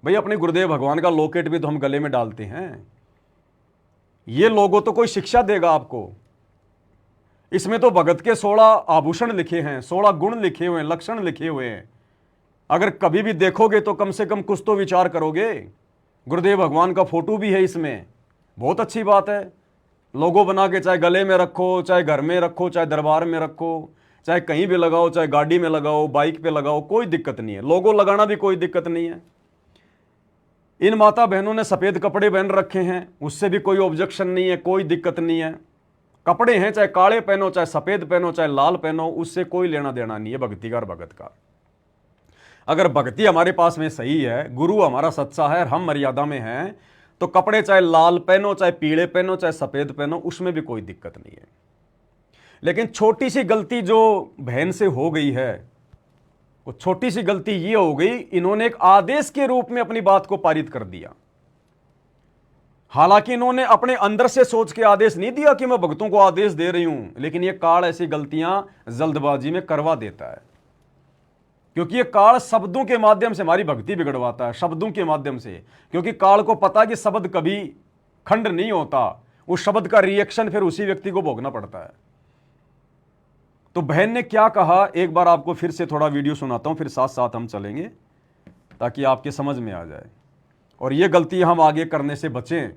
भाई अपने गुरुदेव भगवान का लॉकेट भी तो हम गले में डालते हैं। ये लोगो तो कोई शिक्षा देगा आपको, इसमें तो भगत के 16 आभूषण लिखे हैं, 16 गुण लिखे हुए हैं, लक्षण लिखे हुए हैं। अगर कभी भी देखोगे तो कम से कम कुछ तो विचार करोगे। गुरुदेव भगवान का फोटो भी है इसमें, बहुत अच्छी बात है। लोगो बना के चाहे गले में रखो, चाहे घर में रखो, चाहे दरबार में रखो, चाहे कहीं भी लगाओ, चाहे गाड़ी में लगाओ, बाइक पे लगाओ, कोई दिक्कत नहीं है। लोगो लगाना भी कोई दिक्कत नहीं है। इन माता बहनों ने सफेद कपड़े पहन रखे हैं, उससे भी कोई ऑब्जेक्शन नहीं है, कोई दिक्कत नहीं है। कपड़े हैं, चाहे काले पहनो, चाहे सफेद पहनो, चाहे लाल पहनो, उससे कोई लेना देना नहीं है भक्ति का और भगत का। अगर भक्ति हमारे पास में सही है, गुरु हमारा सच्चा है और हम मर्यादा में हैं, तो कपड़े चाहे लाल पहनो, चाहे पीले पहनो, चाहे सफेद पहनो, उसमें भी कोई दिक्कत नहीं है। लेकिन छोटी सी गलती जो बहन से हो गई है, वो छोटी सी गलती ये हो गई, इन्होंने एक आदेश के रूप में अपनी बात को पारित कर दिया। हालांकि इन्होंने अपने अंदर से सोच के आदेश नहीं दिया कि मैं भक्तों को आदेश दे रही हूं, लेकिन यह काल ऐसी गलतियां जल्दबाजी में करवा देता है। क्योंकि ये काल शब्दों के माध्यम से हमारी भक्ति बिगड़वाता है, शब्दों के माध्यम से। क्योंकि काल को पता कि शब्द कभी खंड नहीं होता, उस शब्द का रिएक्शन फिर उसी व्यक्ति को भोगना पड़ता है। तो बहन ने क्या कहा, एक बार आपको फिर से थोड़ा वीडियो सुनाता हूं, फिर साथ साथ हम चलेंगे ताकि आपके समझ में आ जाए और ये गलती हम आगे करने से बचें।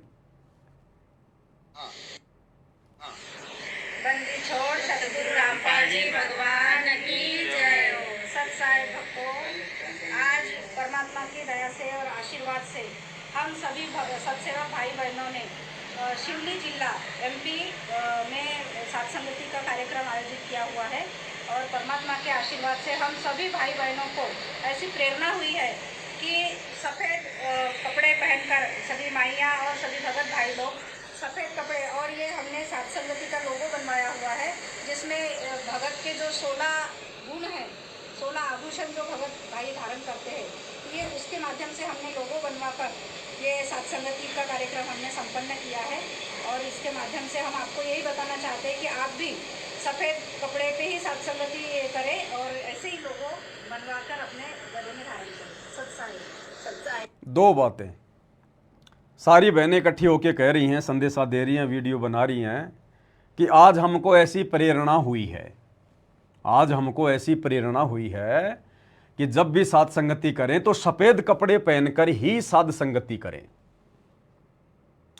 बंदी छोड़ सतगुरु रामपाल जी भगवान की जय हो। सत्साई भक्तों, आज परमात्मा की दया से और आशीर्वाद से हम सभी सत्सेवक भाई बहनों ने शिवली जिला एमपी में सत्संगति का कार्यक्रम आयोजित किया हुआ है और परमात्मा के आशीर्वाद से हम सभी भाई बहनों को ऐसी प्रेरणा हुई है कि सफ़ेद कपड़े पहनकर सभी माइयाँ और सभी भगत भाई लोग सफ़ेद कपड़े, और ये हमने सत्संगति का लोगो बनवाया हुआ है जिसमें भगत के जो 16 गुण हैं, 16 आभूषण जो भगत भाई धारण करते हैं, ये उसके माध्यम से हमने लोगो बनवाकर ये सत्संगति का कार्यक्रम हमने संपन्न किया है। और इसके माध्यम से हम आपको यही बताना चाहते हैं कि आप भी सफ़ेद कपड़े पे ही सत्संगति करें और ऐसे ही लोगो बनवाकर अपने गले में धारण करें। सत्साई सत्साई। दो बातें सारी बहनें इकट्ठी होकर कह रही हैं, संदेशा दे रही हैं, वीडियो बना रही हैं कि आज हमको ऐसी प्रेरणा हुई है, आज हमको ऐसी प्रेरणा हुई है कि जब भी साध संगति करें तो सफ़ेद कपड़े पहनकर ही साध संगति करें।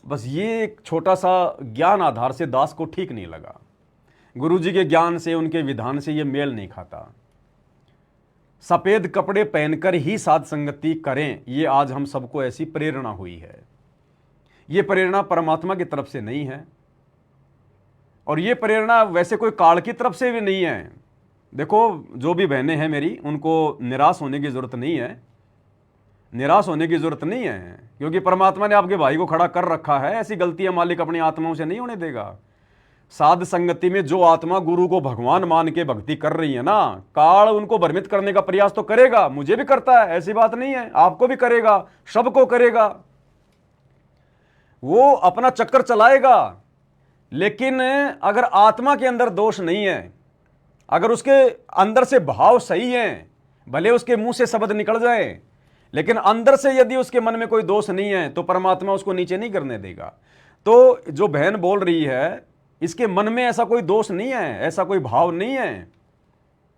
बस ये एक छोटा सा ज्ञान आधार से दास को ठीक नहीं लगा, गुरुजी के ज्ञान से, उनके विधान से ये मेल नहीं खाता। सफ़ेद कपड़े पहनकर ही साध संगति करें, ये आज हम सबको ऐसी प्रेरणा हुई है। ये प्रेरणा परमात्मा की तरफ से नहीं है और ये प्रेरणा वैसे कोई काल की तरफ से भी नहीं है। देखो, जो भी बहनें हैं मेरी, उनको निराश होने की ज़रूरत नहीं है, निराश होने की ज़रूरत नहीं है, क्योंकि परमात्मा ने आपके भाई को खड़ा कर रखा है। ऐसी गलतियां मालिक अपनी आत्माओं से नहीं होने देगा। साध संगति में जो आत्मा गुरु को भगवान मान के भक्ति कर रही है ना, काल उनको भ्रमित करने का प्रयास तो करेगा, मुझे भी करता है, ऐसी बात नहीं है, आपको भी करेगा, सबको करेगा, वो अपना चक्कर चलाएगा। लेकिन अगर आत्मा के अंदर दोष नहीं है, अगर उसके अंदर से भाव सही हैं, भले उसके मुंह से शब्द निकल जाए, लेकिन अंदर से यदि उसके मन में कोई दोष नहीं है तो परमात्मा उसको नीचे नहीं करने देगा। तो जो बहन बोल रही है, इसके मन में ऐसा कोई दोष नहीं है, ऐसा कोई भाव नहीं है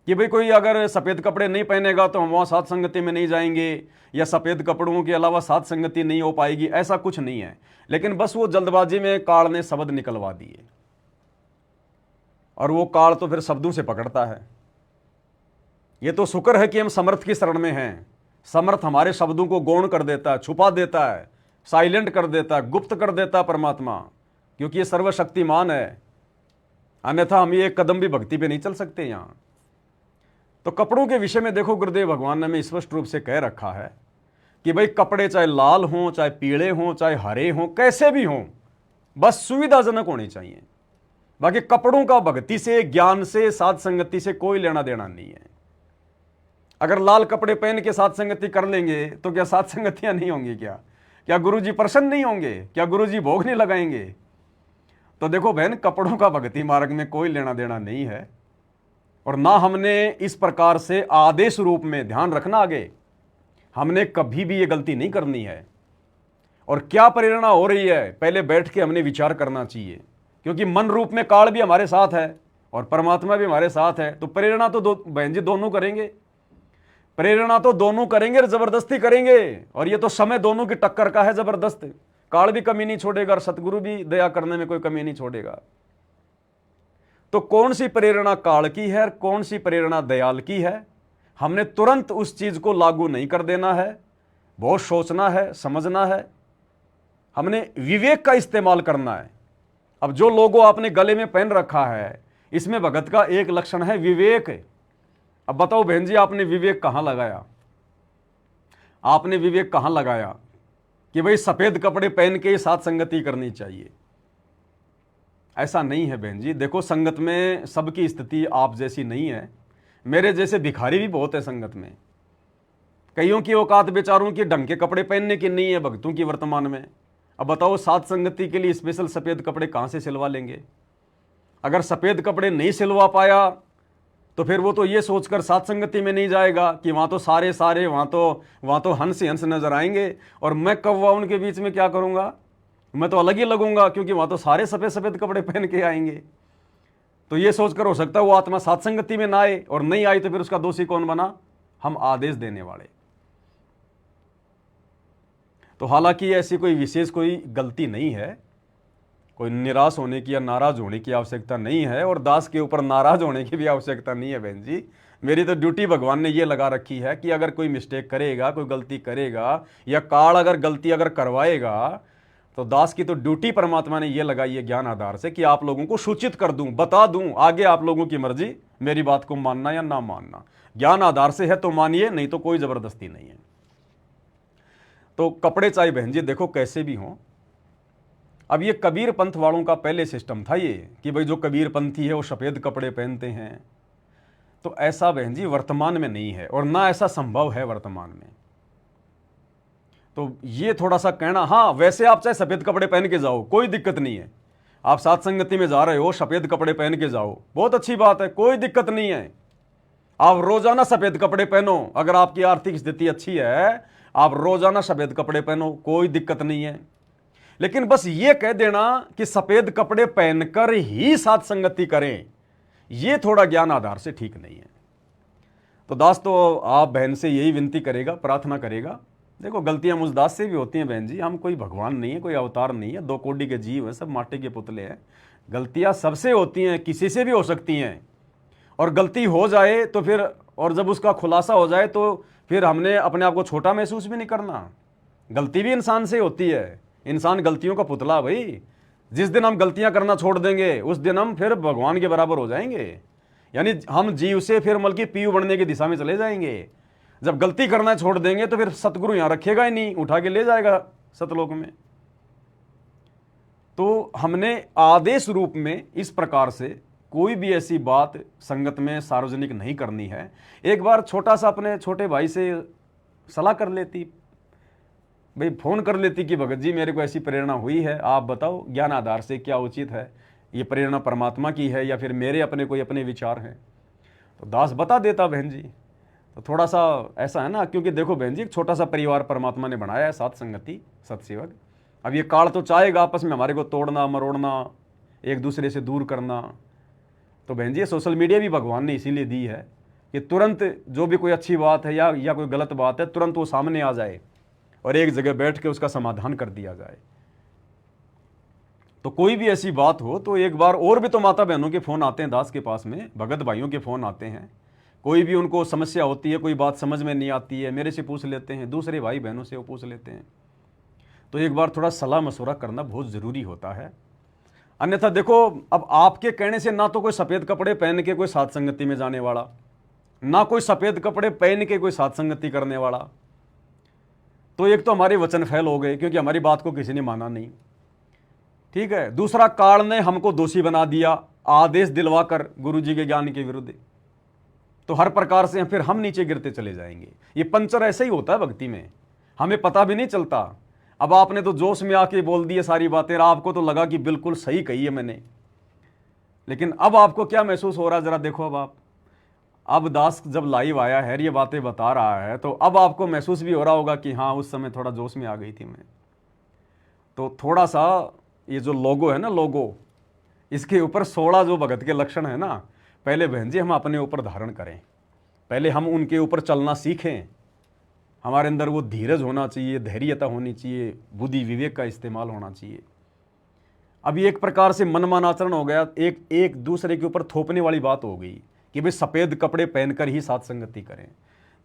कि भाई कोई अगर सफ़ेद कपड़े नहीं पहनेगा तो हम वहाँ साध संगति में नहीं जाएंगे, या सफ़ेद कपड़ों के अलावा साध संगति नहीं हो पाएगी, ऐसा कुछ नहीं है। लेकिन बस वो जल्दबाजी में काल ने शब्द निकलवा दिए, और वो काल तो फिर शब्दों से पकड़ता है। ये तो शुक्र है कि हम समर्थ की शरण में हैं। समर्थ हमारे शब्दों को गौण कर देता है, छुपा देता है, साइलेंट कर देता है, गुप्त कर देता है परमात्मा, क्योंकि ये सर्वशक्तिमान है। अन्यथा हम ये एक कदम भी भक्ति पे नहीं चल सकते यहाँ। तो कपड़ों के विषय में देखो, गुरुदेव भगवान ने हमें स्पष्ट रूप से कह रखा है कि भाई कपड़े चाहे लाल हों, चाहे पीले हों, चाहे हरे हों, कैसे भी हों, बस सुविधाजनक होने चाहिए। बाकी कपड़ों का भक्ति से, ज्ञान से, साध संगति से कोई लेना देना नहीं है। अगर लाल कपड़े पहन के साध संगति कर लेंगे तो क्या साध संगतियां नहीं होंगी? क्या गुरुजी प्रसन्न नहीं होंगे? क्या गुरुजी भोग नहीं लगाएंगे? तो देखो बहन, कपड़ों का भक्ति मार्ग में कोई लेना देना नहीं है, और ना हमने इस प्रकार से आदेश रूप में, ध्यान रखना आगे, हमने कभी भी ये गलती नहीं करनी है। और क्या प्रेरणा हो रही है, पहले बैठ के हमने विचार करना चाहिए, क्योंकि मन रूप में काल भी हमारे साथ है और परमात्मा भी हमारे साथ है। तो प्रेरणा तो बहन जी दोनों करेंगे, प्रेरणा तो दोनों करेंगे और जबरदस्ती करेंगे, और ये तो समय दोनों की टक्कर का है जबरदस्त। काल भी कमी नहीं छोड़ेगा और सतगुरु भी दया करने में कोई कमी नहीं छोड़ेगा। तो कौन सी प्रेरणा काल की है और कौन सी प्रेरणा दयाल की है, हमने तुरंत उस चीज को लागू नहीं कर देना है, बहुत सोचना है, समझना है, हमने विवेक का इस्तेमाल करना है। अब जो लोगो आपने गले में पहन रखा है, इसमें भगत का एक लक्षण है विवेक। अब बताओ बहन जी, आपने विवेक कहां लगाया? आपने विवेक कहां लगाया कि भाई सफेद कपड़े पहन के साथ संगति करनी चाहिए? ऐसा नहीं है बहन जी। देखो, संगत में सबकी स्थिति आप जैसी नहीं है, मेरे जैसे भिखारी भी बहुत है संगत में। कईयों की औकात बेचारों की ढंग के कपड़े पहनने की नहीं है भक्तों की वर्तमान में। अब बताओ, साथ संगति के लिए स्पेशल सफ़ेद कपड़े कहाँ से सिलवा लेंगे? अगर सफ़ेद कपड़े नहीं सिलवा पाया तो फिर वो तो ये सोचकर साथ संगति में नहीं जाएगा कि वहाँ तो सारे वहाँ तो हंस ही हंस नजर आएंगे, और मैं कौवा उनके बीच में क्या करूँगा? मैं तो अलग ही लगूंगा, क्योंकि वहाँ तो सारे सफ़ेद सफ़ेद कपड़े पहन के आएंगे। तो ये सोचकर हो सकता है वो आत्मा साथ संगति में ना आए, और नहीं आई तो फिर उसका दोषी कौन बना? हम आदेश देने वाले। तो हालांकि ऐसी कोई विशेष कोई गलती नहीं है, कोई निराश होने की या नाराज होने की आवश्यकता नहीं है, और दास के ऊपर नाराज होने की भी आवश्यकता नहीं है बहन जी। मेरी तो ड्यूटी भगवान ने ये लगा रखी है कि अगर कोई मिस्टेक करेगा, कोई गलती करेगा, या काल अगर गलती अगर करवाएगा, तो दास की तो ड्यूटी परमात्मा ने ये लगाई है ज्ञान आधार से कि आप लोगों को सूचित कर दूं, बता दूं, आगे आप लोगों की मर्जी, मेरी बात को मानना या ना मानना। ज्ञान आधार से है तो मानिए, नहीं तो कोई जबरदस्ती नहीं है। तो कपड़े चाहे बहन जी देखो कैसे भी हों, अब ये कबीर पंथ वालों का पहले सिस्टम था ये कि भाई जो कबीर पंथी है वो सफेद कपड़े पहनते हैं, तो ऐसा बहन जी वर्तमान में नहीं है, और ना ऐसा संभव है वर्तमान में। तो ये थोड़ा सा कहना, हाँ वैसे आप चाहे सफेद कपड़े पहन के जाओ, कोई दिक्कत नहीं है। आप साथ संगति में जा रहे हो, सफेद कपड़े पहन के जाओ, बहुत अच्छी बात है, कोई दिक्कत नहीं है। आप रोजाना सफेद कपड़े पहनो, अगर आपकी आर्थिक स्थिति अच्छी है, आप रोजाना सफेद कपड़े पहनो, कोई दिक्कत नहीं है। लेकिन बस ये कह देना कि सफेद कपड़े पहनकर ही साथ संगति करें, ये थोड़ा ज्ञान आधार से ठीक नहीं है। तो दास तो आप बहन से यही विनती करेगा, प्रार्थना करेगा। देखो गलतियां मुझ दास से भी होती हैं बहन जी, हम कोई भगवान नहीं है, कोई अवतार नहीं है, दो कोटि के जीव हैं, सब माटी के पुतले हैं। गलतियां सबसे होती हैं, किसी से भी हो सकती हैं, और गलती हो जाए तो फिर, और जब उसका खुलासा हो जाए तो फिर हमने अपने आप को छोटा महसूस भी नहीं करना। गलती भी इंसान से होती है, इंसान गलतियों का पुतला भाई। जिस दिन हम गलतियां करना छोड़ देंगे उस दिन हम फिर भगवान के बराबर हो जाएंगे, यानी हम जीव से फिर बल्कि पीयू बनने की दिशा में चले जाएंगे। जब गलती करना छोड़ देंगे तो फिर सतगुरु यहां रखेगा ही नहीं, उठा के ले जाएगा सतलोक में। तो हमने आदेश रूप में इस प्रकार से कोई भी ऐसी बात संगत में सार्वजनिक नहीं करनी है। एक बार छोटा सा अपने छोटे भाई से सलाह कर लेती, भाई फोन कर लेती कि भगत जी मेरे को ऐसी प्रेरणा हुई है, आप बताओ ज्ञान आधार से क्या उचित है, ये प्रेरणा परमात्मा की है या फिर मेरे अपने कोई अपने विचार हैं। तो दास बता देता बहन जी। तो थोड़ा सा ऐसा है ना, क्योंकि देखो बहन जी एक छोटा सा परिवार परमात्मा ने बनाया है, साथ संगति सत्सेवक। अब ये काल तो चाहेगा आपस में हमारे को तोड़ना मरोड़ना, एक दूसरे से दूर करना। तो बहन जी सोशल मीडिया भी भगवान ने इसीलिए दी है कि तुरंत जो भी कोई अच्छी बात है या कोई गलत बात है, तुरंत वो सामने आ जाए और एक जगह बैठ के उसका समाधान कर दिया जाए। तो कोई भी ऐसी बात हो तो एक बार, और भी तो माता बहनों के फ़ोन आते हैं दास के पास में, भगत भाइयों के फ़ोन आते हैं, कोई भी उनको समस्या होती है, कोई बात समझ में नहीं आती है, मेरे से पूछ लेते हैं, दूसरे भाई बहनों से वो पूछ लेते हैं। तो एक बार थोड़ा सलाह मशवरा करना बहुत ज़रूरी होता है। अन्यथा देखो, अब आपके कहने से ना तो कोई सफ़ेद कपड़े पहन के कोई साथ संगति में जाने वाला, ना कोई सफ़ेद कपड़े पहन के कोई साथ संगति करने वाला। तो एक तो हमारे वचन फैल हो गए क्योंकि हमारी बात को किसी ने माना नहीं, ठीक है। दूसरा, काल ने हमको दोषी बना दिया आदेश दिलवाकर गुरु जी के ज्ञान के विरुद्ध। तो हर प्रकार से फिर हम नीचे गिरते चले जाएंगे। ये पंचर ऐसे ही होता है भक्ति में, हमें पता भी नहीं चलता। अब आपने तो जोश में आके बोल दिए सारी बातें, आपको तो लगा कि बिल्कुल सही कही है मैंने, लेकिन अब आपको क्या महसूस हो रहा है जरा देखो। अब दास जब लाइव आया है, ये बातें बता रहा है, तो अब आपको महसूस भी हो रहा होगा कि हाँ उस समय थोड़ा जोश में आ गई थी मैं। तो थोड़ा सा ये जो लोगो है ना, लोगो, इसके ऊपर 16 जो भगत के लक्षण है ना, पहले बहन जी हम अपने ऊपर धारण करें, पहले हम उनके ऊपर चलना सीखें। हमारे अंदर वो धीरज होना चाहिए, धैर्यता होनी चाहिए, बुद्धि विवेक का इस्तेमाल होना चाहिए। अभी एक प्रकार से मनमाना आचरण हो गया, एक दूसरे के ऊपर थोपने वाली बात हो गई कि भाई सफ़ेद कपड़े पहनकर ही साथ संगति करें।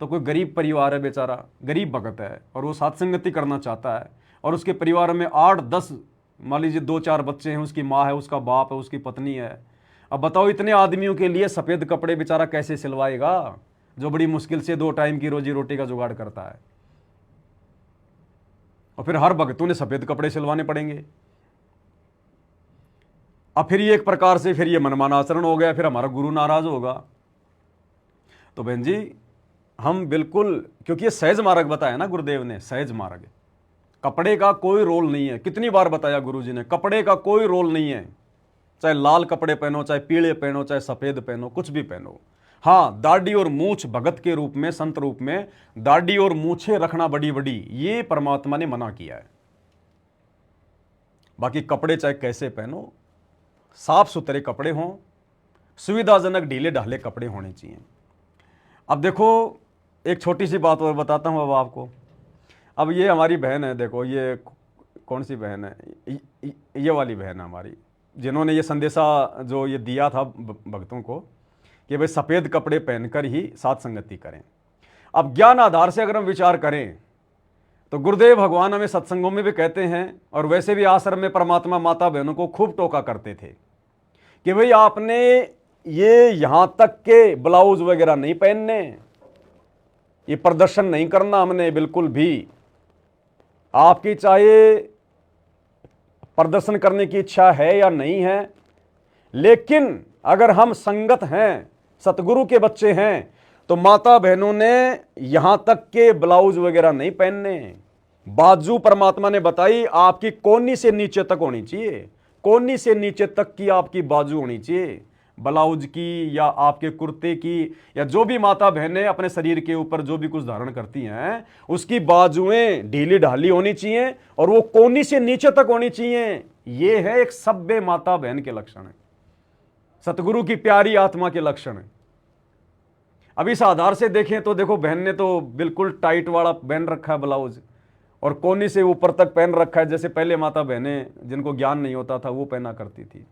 तो कोई गरीब परिवार है, बेचारा गरीब भगत है और वो साथ संगति करना चाहता है, और उसके परिवार में 8-10 मान लीजिए 2-4 बच्चे हैं, उसकी माँ है, उसका बाप है, उसकी पत्नी है। अब बताओ इतने आदमियों के लिए सफ़ेद कपड़े बेचारा कैसे सिलवाएगा, जो बड़ी मुश्किल से 2 टाइम की रोजी रोटी का जुगाड़ करता है। और फिर हर भक्तों ने सफ़ेद कपड़े सिलवाने पड़ेंगे। अब फिर ये एक प्रकार से फिर ये मनमाना आचरण हो गया, फिर हमारा गुरु नाराज होगा। तो बहन जी हम बिल्कुल, क्योंकि ये सहज मार्ग बताया ना गुरुदेव ने, सहज मार्ग, कपड़े का कोई रोल नहीं है। कितनी बार बताया गुरु जी ने, कपड़े का कोई रोल नहीं है। चाहे लाल कपड़े पहनो, चाहे पीले पहनो, चाहे सफ़ेद पहनो, कुछ भी पहनो। हाँ, दाढ़ी और मूछ भगत के रूप में, संत रूप में दाढ़ी और मूछें रखना बड़ी बड़ी, ये परमात्मा ने मना किया है। बाकी कपड़े चाहे कैसे पहनो, साफ सुथरे कपड़े हों, सुविधाजनक ढीले ढाले कपड़े होने चाहिए। अब देखो एक छोटी सी बात और बताता हूँ अब आपको। अब ये हमारी बहन है, देखो ये कौन सी बहन है, ये वाली बहन है हमारी, जिन्होंने ये संदेशा जो ये दिया था भक्तों को कि भाई सफ़ेद कपड़े पहनकर ही साथ संगति करें। अब ज्ञान आधार से अगर हम विचार करें तो गुरुदेव भगवान हमें सत्संगों में भी कहते हैं, और वैसे भी आश्रम में परमात्मा माता बहनों को खूब टोका करते थे कि भाई आपने ये यहां तक के ब्लाउज वगैरह नहीं पहनने, ये प्रदर्शन नहीं करना हमने बिल्कुल भी। आपकी चाहे प्रदर्शन करने की इच्छा है या नहीं है, लेकिन अगर हम संगत हैं, सतगुरु के बच्चे हैं, तो माता बहनों ने यहां तक के ब्लाउज वगैरह नहीं पहनने। बाजू परमात्मा ने बताई आपकी कोहनी से नीचे तक होनी चाहिए, कोहनी से नीचे तक की आपकी बाजू होनी चाहिए, ब्लाउज की या आपके कुर्ते की या जो भी माता बहनें अपने शरीर के ऊपर जो भी कुछ धारण करती हैं उसकी बाजुएं ढीली ढाली होनी चाहिए और वो कोहनी से नीचे तक होनी चाहिए। ये है एक सभ्य माता बहन के लक्षण है, सतगुरु की प्यारी आत्मा के लक्षण है। अब इस आधार से देखें तो देखो, बहन ने तो बिल्कुल टाइट वाला पहन रखा है ब्लाउज और कोहनी से ऊपर तक पहन रखा है, जैसे पहले माता बहनें जिनको ज्ञान नहीं होता था वो पहना करती थी।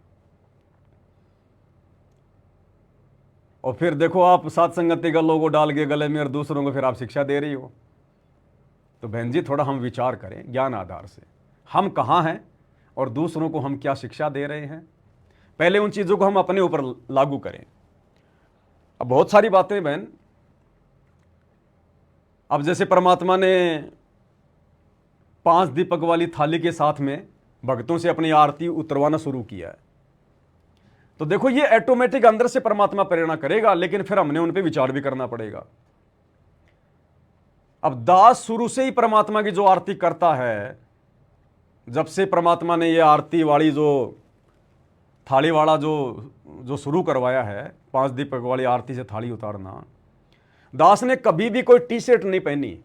और फिर देखो आप साथ संगति का लोगो डाल के गले में और दूसरों को फिर आप शिक्षा दे रही हो। तो बहन जी थोड़ा हम विचार करें ज्ञान आधार से, हम कहाँ हैं और दूसरों को हम क्या शिक्षा दे रहे हैं, पहले उन चीज़ों को हम अपने ऊपर लागू करें। अब बहुत सारी बातें बहन, अब जैसे परमात्मा ने 5 दीपक वाली थाली के साथ में भक्तों से अपनी आरती उतरवाना शुरू किया है, तो देखो ये ऑटोमेटिक अंदर से परमात्मा प्रेरणा करेगा, लेकिन फिर हमने उन पे विचार भी करना पड़ेगा। अब दास शुरू से ही परमात्मा की जो आरती करता है, जब से परमात्मा ने ये आरती वाली जो थाली वाला जो शुरू करवाया है, 5 दीपक वाली आरती से थाली उतारना, दास ने कभी भी कोई टी शर्ट नहीं पहनी,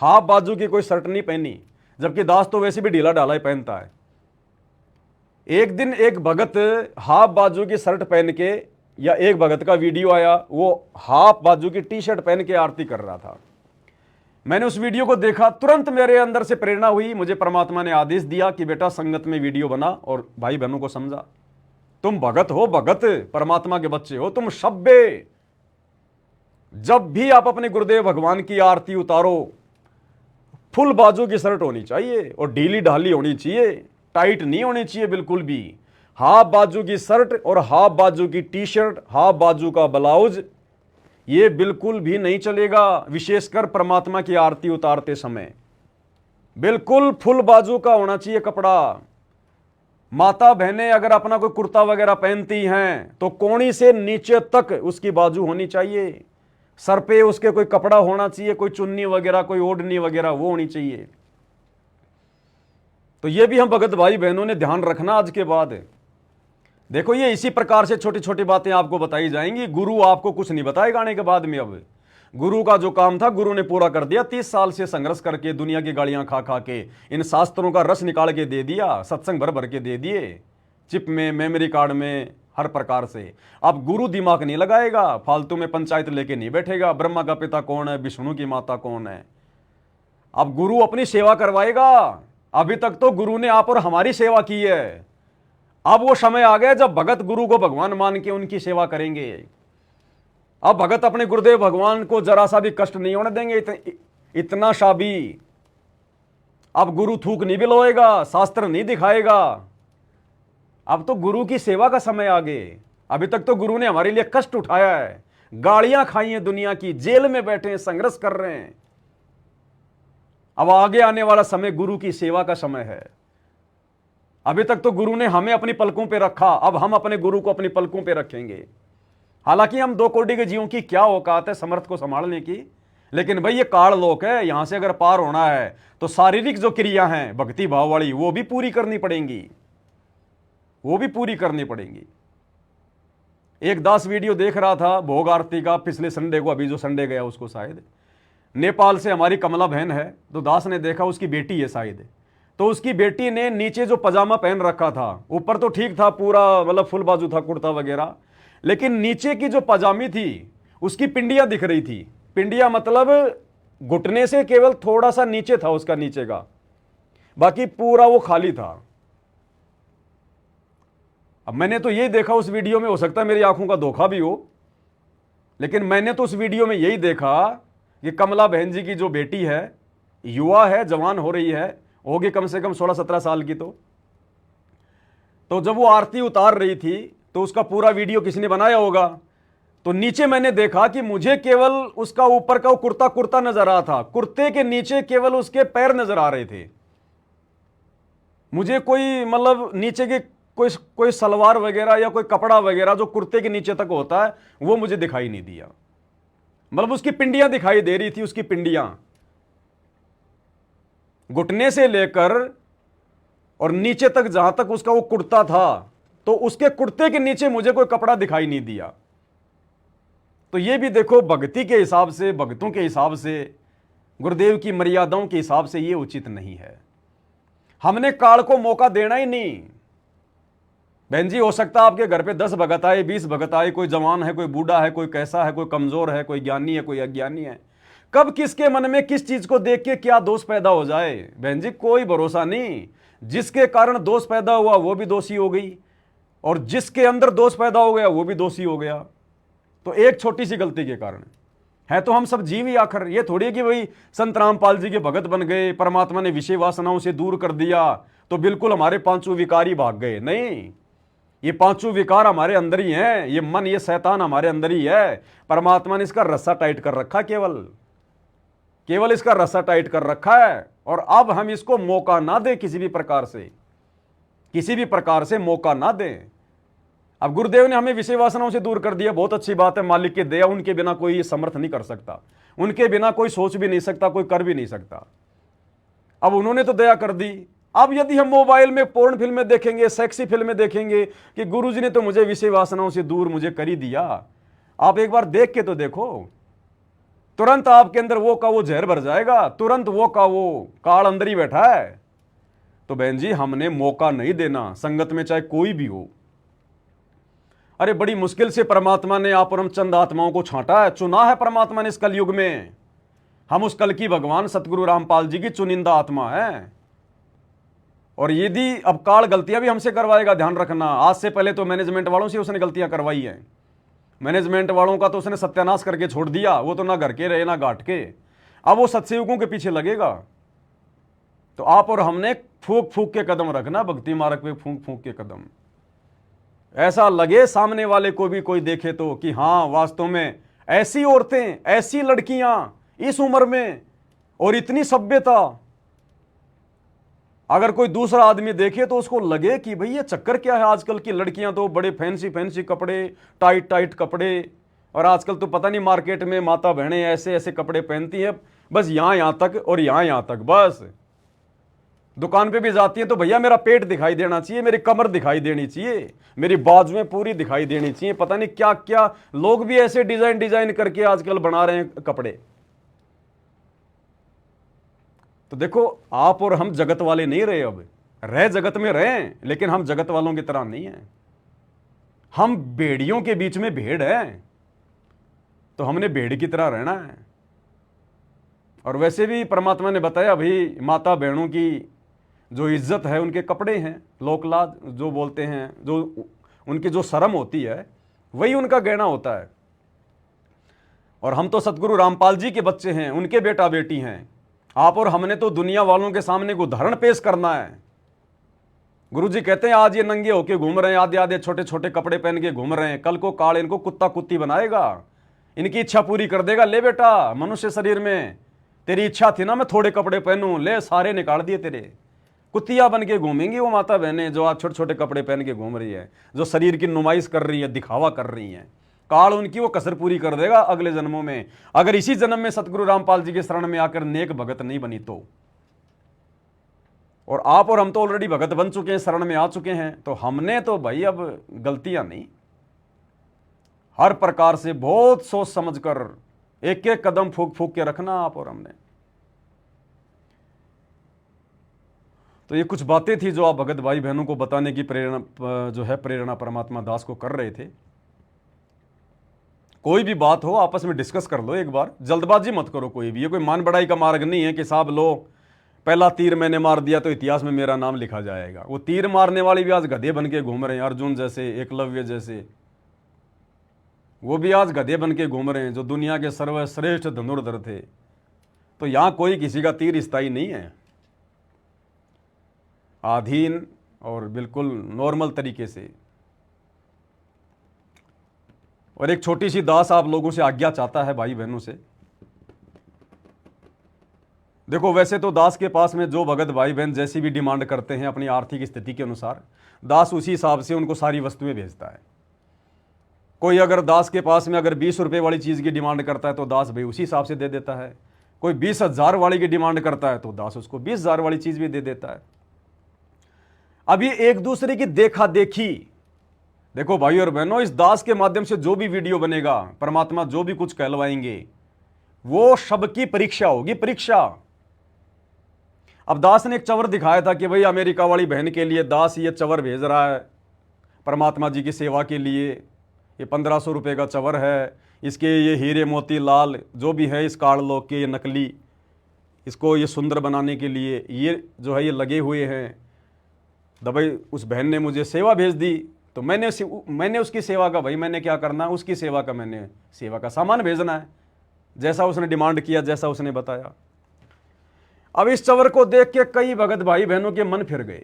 हाफ बाजू की कोई शर्ट नहीं पहनी, जबकि दास तो वैसे भी ढीला ढाला ही पहनता है। एक दिन एक भगत हाफ बाजू की शर्ट पहन के, या एक भगत का वीडियो आया, वो हाफ बाजू की टी शर्ट पहन के आरती कर रहा था। मैंने उस वीडियो को देखा, तुरंत मेरे अंदर से प्रेरणा हुई, मुझे परमात्मा ने आदेश दिया कि बेटा संगत में वीडियो बना और भाई बहनों को समझा। तुम भगत हो, भगत परमात्मा के बच्चे हो, तुम सभ्य। जब भी आप अपने गुरुदेव भगवान की आरती उतारो, फुल बाजू की शर्ट होनी चाहिए और ढीली ढाली होनी चाहिए, टाइट नहीं होनी चाहिए बिल्कुल भी। हाफ बाजू की शर्ट और हाफ बाजू की टी शर्ट, हाफ बाजू का ब्लाउज, ये बिल्कुल भी नहीं चलेगा। विशेषकर परमात्मा की आरती उतारते समय बिल्कुल फुल बाजू का होना चाहिए कपड़ा। माता बहनें अगर अपना कोई कुर्ता वगैरह पहनती हैं तो कोहनी से नीचे तक उसकी बाजू होनी चाहिए, सर पे उसके कोई कपड़ा होना चाहिए, कोई चुन्नी वगैरह, कोई ओढ़नी वगैरह वो होनी चाहिए। तो ये भी हम भगत भाई बहनों ने ध्यान रखना आज के बाद। देखो ये इसी प्रकार से छोटी छोटी बातें आपको बताई जाएंगी। गुरु आपको कुछ नहीं बताएगा आने के बाद में। अब गुरु का जो काम था गुरु ने पूरा कर दिया। 30 साल से संघर्ष करके, दुनिया की गालियां खा खा के, इन शास्त्रों का रस निकाल के दे दिया, सत्संग भर भर के दे दिए, चिप में, मेमोरी कार्ड में, हर प्रकार से। अब गुरु दिमाग नहीं लगाएगा, फालतू में पंचायत लेके नहीं बैठेगा, ब्रह्मा का पिता कौन है, विष्णु की माता कौन है। अब गुरु अपनी सेवा करवाएगा। अभी तक तो गुरु ने आप और हमारी सेवा की है, अब वो समय आ गया जब भगत गुरु को भगवान मान के उनकी सेवा करेंगे। अब भगत अपने गुरुदेव भगवान को जरा सा भी कष्ट नहीं होने देंगे, इतना सा भी। अब गुरु थूक नहीं बिलोएगा, शास्त्र नहीं दिखाएगा। अब तो गुरु की सेवा का समय आ गए। अभी तक तो गुरु ने हमारे लिए कष्ट उठाया है, गालियां खाई हैं दुनिया की, जेल में बैठे हैं, संघर्ष कर रहे हैं। अब आगे आने वाला समय गुरु की सेवा का समय है। अभी तक तो गुरु ने हमें अपनी पलकों पे रखा, अब हम अपने गुरु को अपनी पलकों पे रखेंगे। हालांकि हम 2 कोटि के जीवों की क्या औकात है समर्थ को संभालने की, लेकिन भाई ये काल लोक है, यहां से अगर पार होना है तो शारीरिक जो क्रिया हैं भक्ति भाव वाली वो भी पूरी करनी पड़ेंगी, वो भी पूरी करनी पड़ेंगी। एक दास वीडियो देख रहा था भोग आरती का पिछले संडे को, अभी जो संडे गया उसको, शायद नेपाल से हमारी कमला बहन है, तो दास ने देखा उसकी बेटी है शायद, तो उसकी बेटी ने नीचे जो पजामा पहन रखा था, ऊपर तो ठीक था पूरा, मतलब फुल बाजू था कुर्ता वगैरह, लेकिन नीचे की जो पजामी थी उसकी पिंडियां दिख रही थी। पिंडियां मतलब घुटने से केवल थोड़ा सा नीचे था उसका नीचे का, बाकी पूरा वो खाली था। अब मैंने तो यही देखा उस वीडियो में, हो सकता है मेरी आंखों का धोखा भी हो, लेकिन मैंने तो उस वीडियो में यही देखा कि कमला बहन जी की जो बेटी है, युवा है, जवान हो रही है, होगी कम से कम 16-17 साल की, तो जब वो आरती उतार रही थी तो उसका पूरा वीडियो किसी ने बनाया होगा। तो नीचे मैंने देखा कि मुझे केवल उसका ऊपर का वो कुर्ता कुर्ता नजर आ रहा था, कुर्ते के नीचे केवल उसके पैर नजर आ रहे थे। मुझे कोई मतलब नीचे के कोई कोई सलवार वगैरह या कोई कपड़ा वगैरह जो कुर्ते के नीचे तक होता है वो मुझे दिखाई नहीं दिया। मतलब उसकी पिंडियां दिखाई दे रही थी, उसकी पिंडियां घुटने से लेकर और नीचे तक, जहां तक उसका वो कुर्ता था, तो उसके कुर्ते के नीचे मुझे कोई कपड़ा दिखाई नहीं दिया। तो ये भी देखो, भक्ति के हिसाब से, भक्तों के हिसाब से, गुरुदेव की मर्यादाओं के हिसाब से ये उचित नहीं है। हमने काल को मौका देना ही नहीं। बहन जी, हो सकता है आपके घर पे 10 भगत आए, 20 भगत आए, कोई जवान है, कोई बूढ़ा है, कोई कैसा है, कोई कमजोर है, कोई ज्ञानी है, कोई अज्ञानी है। कब किसके मन में किस चीज को देख के क्या दोष पैदा हो जाए, बहन जी, कोई भरोसा नहीं। जिसके कारण दोष पैदा हुआ वो भी दोषी हो गई, और जिसके अंदर दोष पैदा हो गया वो भी दोषी हो गया। तो एक छोटी सी गलती के कारण है तो हम सब जीव ही आखिर। ये थोड़ी है कि भाई संत रामपाल जी के भगत बन गए, परमात्मा ने विषय वासनाओं से दूर कर दिया तो बिल्कुल हमारे पांचों विकार ही भाग गए। नहीं, ये पांचों विकार हमारे अंदर ही हैं, ये मन, ये शैतान हमारे अंदर ही है। परमात्मा ने इसका रस्सा टाइट कर रखा, केवल इसका रस्सा टाइट कर रखा है। और अब हम इसको मौका ना दें, किसी भी प्रकार से मौका ना दें। अब गुरुदेव ने हमें विषय वासनाओं से दूर कर दिया, बहुत अच्छी बात है, मालिक की दया, उनके बिना कोई ये समर्थ नहीं कर सकता, उनके बिना कोई सोच भी नहीं सकता, कोई कर भी नहीं सकता। अब उन्होंने तो दया कर दी। अब यदि हम मोबाइल में पोर्न फिल्में देखेंगे, सेक्सी फिल्में देखेंगे कि गुरुजी ने तो मुझे विषय वासनाओं से दूर मुझे कर ही दिया, आप एक बार देख के तो देखो, तुरंत आपके अंदर वो का वो जहर भर जाएगा, तुरंत वो का वो काल अंदर ही बैठा है। तो बहन जी, हमने मौका नहीं देना, संगत में चाहे कोई भी हो। अरे बड़ी मुश्किल से परमात्मा ने आप और हम चंद आत्माओं को छांटा है, चुना है परमात्मा ने इस कलयुग में। हम उस कल की भगवान सतगुरु रामपाल जी की चुनिंदा आत्मा है। और यदि अब काल गलतियां भी हमसे करवाएगा, ध्यान रखना, आज से पहले तो मैनेजमेंट वालों से उसने गलतियां करवाई हैं। मैनेजमेंट वालों का तो उसने सत्यानाश करके छोड़ दिया, वो तो ना घर के रहे ना घाट के। अब वो सत्सयुगों के पीछे लगेगा। तो आप और हमने फूंक फूंक के कदम रखना, भक्ति मार्ग पे फूंक फूंक के कदम। ऐसा लगे सामने वाले को भी कोई देखे तो कि हाँ, वास्तव में ऐसी औरतें, ऐसी लड़कियां इस उम्र में और इतनी सभ्यता। अगर कोई दूसरा आदमी देखे तो उसको लगे कि भाई ये चक्कर क्या है, आजकल की लड़कियां तो बड़े फैंसी फैंसी कपड़े, टाइट टाइट कपड़े, और आजकल तो पता नहीं मार्केट में माता बहनें ऐसे ऐसे कपड़े पहनती हैं, बस यहां तक और यहां तक। बस दुकान पे भी जाती है तो भैया मेरा पेट दिखाई देना चाहिए, मेरी कमर दिखाई देनी चाहिए, मेरी बाजुएं पूरी दिखाई देनी चाहिए। पता नहीं क्या क्या लोग भी ऐसे डिजाइन करके आजकल बना रहे हैं कपड़े। तो देखो, आप और हम जगत वाले नहीं रहे, अब रह जगत में रहे, लेकिन हम जगत वालों की तरह नहीं है। हम भेड़ियों के बीच में भेड़ है, तो हमने भेड़ की तरह रहना है। और वैसे भी परमात्मा ने बताया भाई, माता बहनों की जो इज्जत है उनके कपड़े हैं, लोकलाज जो बोलते हैं, जो उनकी जो शर्म होती है वही उनका गहना होता है। और हम तो सतगुरु रामपाल जी के बच्चे हैं, उनके बेटा बेटी हैं। आप और हमने तो दुनिया वालों के सामने को उदाहरण पेश करना है। गुरुजी कहते हैं आज ये नंगे होके घूम रहे हैं, आधे आधे छोटे छोटे कपड़े पहन के घूम रहे हैं, कल को काल इनको कुत्ता कुत्ती बनाएगा, इनकी इच्छा पूरी कर देगा। ले बेटा, मनुष्य शरीर में तेरी इच्छा थी ना मैं थोड़े कपड़े पहनूं, ले सारे निकाल दिए तेरे। कुत्तिया बन के घूमेंगी वो माता बहनें जो आज छोटे छोटे कपड़े पहन के घूम रही है, जो शरीर की नुमाइश कर रही है, दिखावा कर रही है। काल उनकी वो कसर पूरी कर देगा अगले जन्मों में, अगर इसी जन्म में सतगुरु रामपाल जी के शरण में आकर नेक भगत नहीं बनी तो। और आप और हम तो ऑलरेडी भगत बन चुके हैं, शरण में आ चुके हैं, तो हमने तो भाई अब गलतियां नहीं, हर प्रकार से बहुत सोच समझकर एक एक कदम फूंक फूंक के रखना आप और हमने। तो ये कुछ बातें थी जो आप भगत भाई बहनों को बताने की प्रेरणा परमात्मा दास को कर रहे थे। कोई भी बात हो आपस में डिस्कस कर लो एक बार, जल्दबाजी मत करो कोई भी। ये कोई मान बढ़ाई का मार्ग नहीं है कि साहब लो पहला तीर मैंने मार दिया तो इतिहास में मेरा नाम लिखा जाएगा। वो तीर मारने वाले भी आज गधे बन के घूम रहे हैं, अर्जुन जैसे, एकलव्य जैसे, वो भी आज गधे बन के घूम रहे हैं, जो दुनिया के सर्वश्रेष्ठ धनुर्धर थे। तो यहां कोई किसी का तीर स्थायी नहीं है। आधीन और बिल्कुल नॉर्मल तरीके से। और एक छोटी सी दास आप लोगों से आज्ञा चाहता है, भाई बहनों से। देखो, वैसे तो दास के पास में जो भगत भाई बहन जैसी भी डिमांड करते हैं अपनी आर्थिक स्थिति के अनुसार, दास उसी हिसाब से उनको सारी वस्तुएं भेजता है। कोई अगर दास के पास में अगर 20 रुपये वाली चीज़ की डिमांड करता है तो दास भाई उसी हिसाब से दे देता है। कोई 20,000 वाली की डिमांड करता है तो दास उसको 20,000 वाली चीज़ भी दे देता है। अब ये एक दूसरे की देखा देखी। देखो भाई और बहनों, इस दास के माध्यम से जो भी वीडियो बनेगा, परमात्मा जो भी कुछ कहलवाएंगे, वो सबकी परीक्षा होगी, परीक्षा। अब दास ने एक चवर दिखाया था कि भाई अमेरिका वाली बहन के लिए दास ये चवर भेज रहा है परमात्मा जी की सेवा के लिए। ये 1500 रुपये का चवर है, इसके ये हीरे मोती लाल जो भी है इस कार्डलोक के, ये नकली, इसको ये सुंदर बनाने के लिए ये जो है ये लगे हुए हैं। दबाई उस बहन ने मुझे सेवा भेज दी तो मैंने उसकी सेवा का, भाई मैंने क्या करना है, उसकी सेवा का मैंने सेवा का सामान भेजना है, जैसा उसने डिमांड किया, जैसा उसने बताया। अब इस चवर को देख के कई भगत भाई बहनों के मन फिर गए।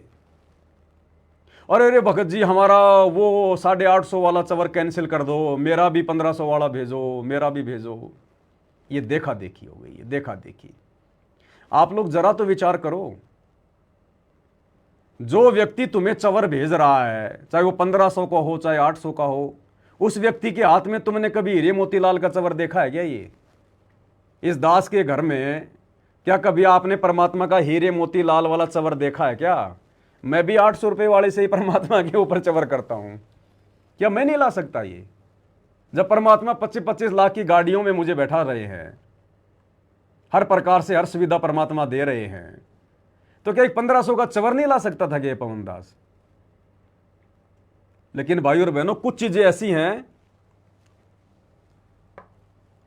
अरे भगत जी, हमारा वो 850 वाला चवर कैंसिल कर दो, मेरा भी 1500 वाला भेजो, मेरा भी भेजो। ये देखा देखी हो गई, ये देखा देखी। आप लोग जरा तो विचार करो, जो व्यक्ति तुम्हें चवर भेज रहा है, चाहे वो 1500 का हो चाहे 800 का हो, उस व्यक्ति के हाथ में तुमने कभी हीरे मोतीलाल का चवर देखा है क्या? ये इस दास के घर में क्या कभी आपने परमात्मा का हीरे मोतीलाल वाला चवर देखा है क्या? मैं भी 800 रुपये वाले से ही परमात्मा के ऊपर चवर करता हूं। क्या मैं नहीं ला सकता ये? जब परमात्मा 25-25 लाख की गाड़ियों में मुझे बैठा रहे हैं, हर प्रकार से हर सुविधा परमात्मा दे रहे हैं, तो क्या एक 1500 का चवर नहीं ला सकता था क्या पवन दास? लेकिन भाई और बहनों, कुछ चीजें ऐसी हैं,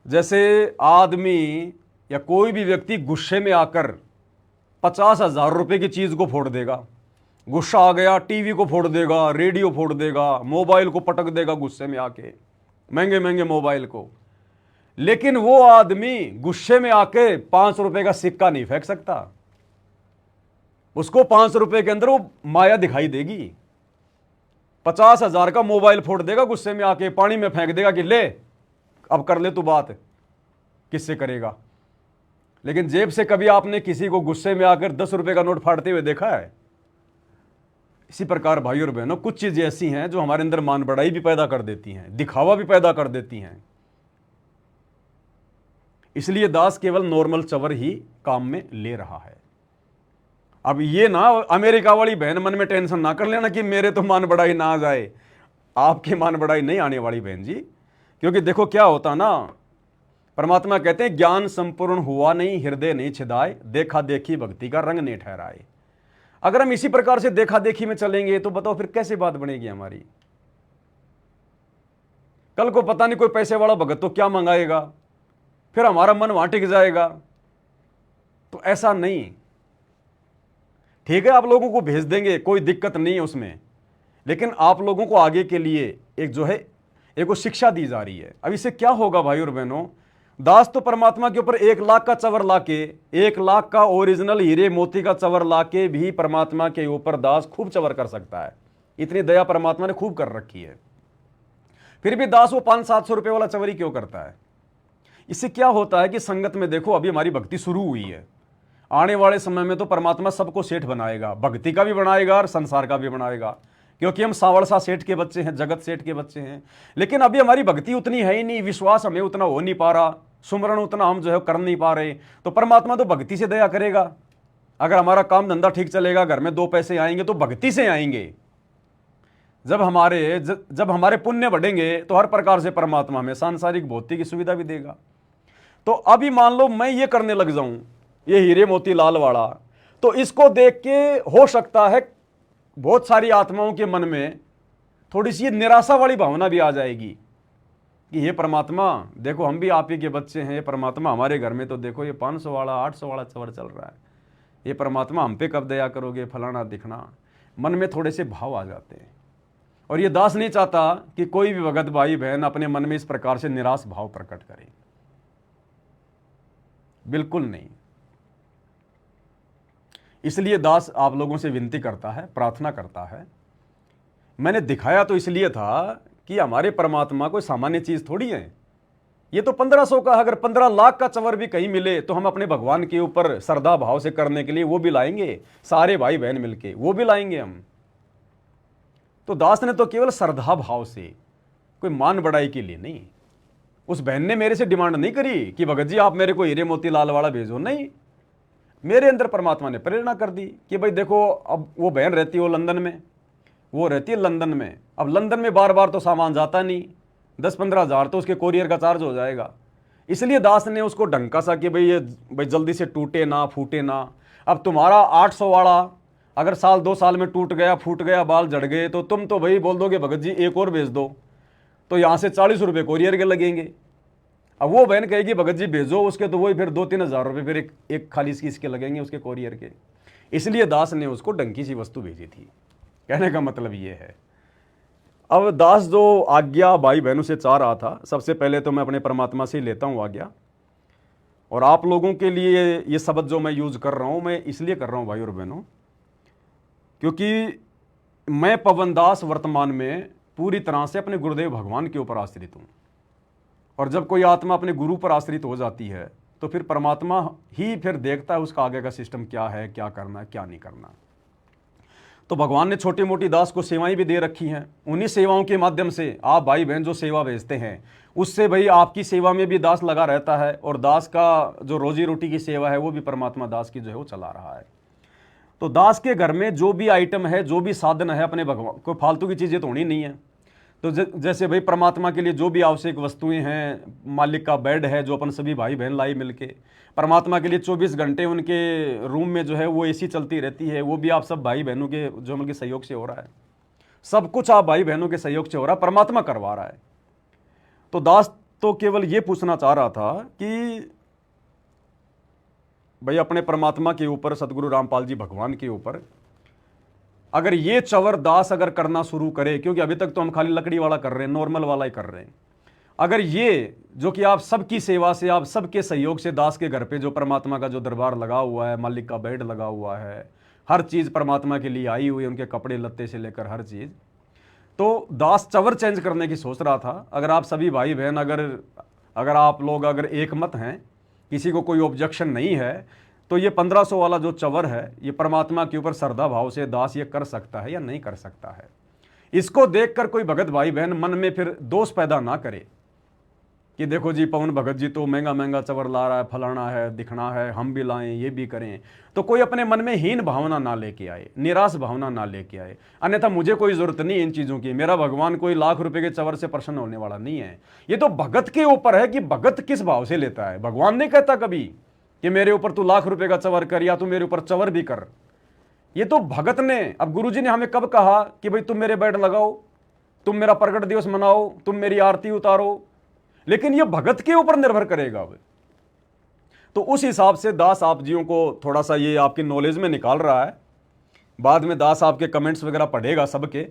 जैसे आदमी या कोई भी व्यक्ति गुस्से में आकर 50,000 रुपए की चीज को फोड़ देगा। गुस्सा आ गया, टीवी को फोड़ देगा, रेडियो फोड़ देगा, मोबाइल को पटक देगा गुस्से में आके, महंगे महंगे मोबाइल को। लेकिन वो आदमी गुस्से में आके 5 रुपए का सिक्का नहीं फेंक सकता। उसको 5 रुपए के अंदर वो माया दिखाई देगी। 50,000 का मोबाइल फोड़ देगा गुस्से में आके, पानी में फेंक देगा कि ले अब कर ले तू बात, किससे करेगा? लेकिन जेब से कभी आपने किसी को गुस्से में आकर 10 रुपए का नोट फाड़ते हुए देखा है? इसी प्रकार भाई और बहनों, कुछ चीजें ऐसी हैं जो हमारे अंदर मान बढ़ाई भी पैदा कर देती हैं, दिखावा भी पैदा कर देती हैं। इसलिए दास केवल नॉर्मल चवर ही काम में ले रहा है। अब ये ना अमेरिका वाली बहन मन में टेंशन ना कर लेना कि मेरे तो मान बढ़ाई ना आ जाए। आपकी मान बढ़ाई नहीं आने वाली बहन जी, क्योंकि देखो क्या होता ना, परमात्मा कहते हैं ज्ञान संपूर्ण हुआ नहीं, हृदय नहीं छिदाए, देखा देखी भक्ति का रंग नहीं ठहराए। अगर हम इसी प्रकार से देखा देखी में चलेंगे तो बताओ फिर कैसे बात बनेगी हमारी? कल को पता नहीं कोई पैसे वाला भगत तो क्या मंगाएगा, फिर हमारा मन वहां टिक जाएगा। तो ऐसा नहीं। ठीक है, आप लोगों को भेज देंगे, कोई दिक्कत नहीं है उसमें, लेकिन आप लोगों को आगे के लिए एक जो है एक वो शिक्षा दी जा रही है। अब इससे क्या होगा भाई और बहनों, दास तो परमात्मा के ऊपर 1 लाख का चवर लाके, 1 लाख का ओरिजिनल हीरे मोती का चवर लाके भी परमात्मा के ऊपर दास खूब चवर कर सकता है। इतनी दया परमात्मा ने खूब कर रखी है। फिर भी दास वो 500-700 रुपये वाला चवर ही क्यों करता है? इससे क्या होता है कि संगत में देखो, अभी हमारी भक्ति शुरू हुई है, आने वाले समय में तो परमात्मा सबको सेठ बनाएगा, भक्ति का भी बनाएगा और संसार का भी बनाएगा, क्योंकि हम सावड़सा सेठ के बच्चे हैं, जगत सेठ के बच्चे हैं। लेकिन अभी हमारी भक्ति उतनी है ही नहीं, विश्वास हमें उतना हो नहीं पा रहा, सुमरण उतना हम जो है कर नहीं पा रहे। तो परमात्मा तो भक्ति से दया करेगा। अगर हमारा काम धंधा ठीक चलेगा, घर में 2 पैसे आएंगे तो भक्ति से आएंगे। जब हमारे पुण्य बढ़ेंगे तो हर प्रकार से परमात्मा हमें सांसारिक भौतिक की सुविधा भी देगा। तो अभी मान लो मैं ये करने लग जाऊं, ये हीरे मोती लाल वाला, तो इसको देख के हो सकता है बहुत सारी आत्माओं के मन में थोड़ी सी निराशा वाली भावना भी आ जाएगी कि हे परमात्मा देखो, हम भी आप ही के बच्चे हैं, परमात्मा हमारे घर में तो देखो ये 500 वाला 800 वाला चवर चल रहा है, ये परमात्मा हम पे कब दया करोगे, फलाना दिखना, मन में थोड़े से भाव आ जाते हैं। और ये दास नहीं चाहता कि कोई भी भगत भाई बहन अपने मन में इस प्रकार से निराश भाव प्रकट करे, बिल्कुल नहीं। इसलिए दास आप लोगों से विनती करता है, प्रार्थना करता है। मैंने दिखाया तो इसलिए था कि हमारे परमात्मा कोई सामान्य चीज थोड़ी है। ये तो 1500 का, अगर 15 लाख का चवर भी कहीं मिले तो हम अपने भगवान के ऊपर श्रद्धा भाव से करने के लिए वो भी लाएंगे, सारे भाई बहन मिलके वो भी लाएंगे हम। तो दास ने तो केवल श्रद्धा भाव से, कोई मान बढ़ाई के लिए नहीं। उस बहन ने मेरे से डिमांड नहीं करी कि भगत जी आप मेरे को हीरे मोती लाल वाला भेजो, नहीं। मेरे अंदर परमात्मा ने प्रेरणा कर दी कि भाई देखो, अब वो बहन रहती है वो लंदन में, वो रहती है लंदन में। अब लंदन में बार बार तो सामान जाता नहीं, 10-15 हज़ार तो उसके कोरियर का चार्ज हो जाएगा। इसलिए दास ने उसको ढंका सा कि भाई जल्दी से टूटे ना, फूटे ना। अब तुम्हारा 800 वाला अगर साल 2 साल में टूट गया, फूट गया, बाल जड़ गए, तो तुम तो भाई बोल दोगे भगत जी एक और भेज दो, तो यहाँ से 40 रुपये कोरियर के लगेंगे। अब वो बहन कहेगी भगत जी भेजो, उसके तो वही फिर 2-3 हज़ार रुपये फिर एक खाली इसके लगेंगे उसके कोरियर के। इसलिए दास ने उसको डंकी सी वस्तु भेजी थी। कहने का मतलब ये है। अब दास जो आज्ञा भाई बहनों से चाह रहा था, सबसे पहले तो मैं अपने परमात्मा से ही लेता हूँ आज्ञा। और आप लोगों के लिए ये शब्द जो मैं यूज कर रहा हूँ, मैं इसलिए कर रहा हूँ भाई और बहनों, क्योंकि मैं पवन दास वर्तमान में पूरी तरह से अपने गुरुदेव भगवान के ऊपर आश्रित हूँ। और जब कोई आत्मा अपने गुरु पर आश्रित हो जाती है तो फिर परमात्मा ही फिर देखता है उसका आगे का सिस्टम क्या है, क्या करना है, क्या नहीं करना। तो भगवान ने छोटी मोटी दास को सेवाएं भी दे रखी हैं। उन्हीं सेवाओं के माध्यम से आप भाई बहन जो सेवा भेजते हैं, उससे भाई आपकी सेवा में भी दास लगा रहता है। और दास का जो रोजी रोटी की सेवा है वो भी परमात्मा दास की जो है वो चला रहा है। तो दास के घर में जो भी आइटम है, जो भी साधन है, अपने भगवान कोई फालतू की चीज़ें तो होनी नहीं है। तो जैसे भाई परमात्मा के लिए जो भी आवश्यक वस्तुएं हैं, मालिक का बेड है जो अपन सभी भाई बहन लाई मिलके, परमात्मा के लिए 24 घंटे उनके रूम में जो है वो एसी चलती रहती है, वो भी आप सब भाई बहनों के जो उनके सहयोग से हो रहा है। सब कुछ आप भाई बहनों के सहयोग से हो रहा है, परमात्मा करवा रहा है। तो दास तो केवल ये पूछना चाह रहा था कि भाई अपने परमात्मा के ऊपर, सदगुरु रामपाल जी भगवान के ऊपर अगर ये चवर दास अगर करना शुरू करे, क्योंकि अभी तक तो हम खाली लकड़ी वाला कर रहे हैं, नॉर्मल वाला ही कर रहे हैं। अगर ये जो कि आप सबकी सेवा से, आप सबके सहयोग से दास के घर पे जो परमात्मा का जो दरबार लगा हुआ है, मालिक का बेड लगा हुआ है, हर चीज़ परमात्मा के लिए आई हुई है, उनके कपड़े लत्ते से लेकर हर चीज़, तो दास चवर चेंज करने की सोच रहा था। अगर आप सभी भाई बहन अगर आप लोग अगर एक मत हैं, किसी को कोई ऑब्जेक्शन नहीं है, तो ये 1500 वाला जो चवर है, ये परमात्मा के ऊपर श्रद्धा भाव से दास ये कर सकता है या नहीं कर सकता है। इसको देखकर कोई भगत भाई बहन मन में फिर दोष पैदा ना करे कि देखो जी पवन भगत जी तो महंगा महंगा चवर ला रहा है, फलाना है, दिखना है, हम भी लाएं, ये भी करें। तो कोई अपने मन में हीन भावना ना लेके आए, निराश भावना ना लेके आए। अन्यथा मुझे कोई जरूरत नहीं इन चीज़ों की, मेरा भगवान कोई लाख रुपए के चवर से प्रसन्न होने वाला नहीं है। ये तो भगत के ऊपर है कि भगत किस भाव से लेता है। भगवान नहीं कहता कभी कि मेरे ऊपर तू लाख रुपए का चवर कर या तू मेरे ऊपर चवर भी कर। ये तो भगत ने, अब गुरुजी ने हमें कब कहा कि भाई तुम मेरे बेड लगाओ, तुम मेरा प्रकट दिवस मनाओ, तुम मेरी आरती उतारो, लेकिन ये भगत के ऊपर निर्भर करेगा। अब तो उस हिसाब से दास आप जियों को थोड़ा सा ये आपकी नॉलेज में निकाल रहा है। बाद में दास आपके कमेंट्स वगैरह पढ़ेगा सबके।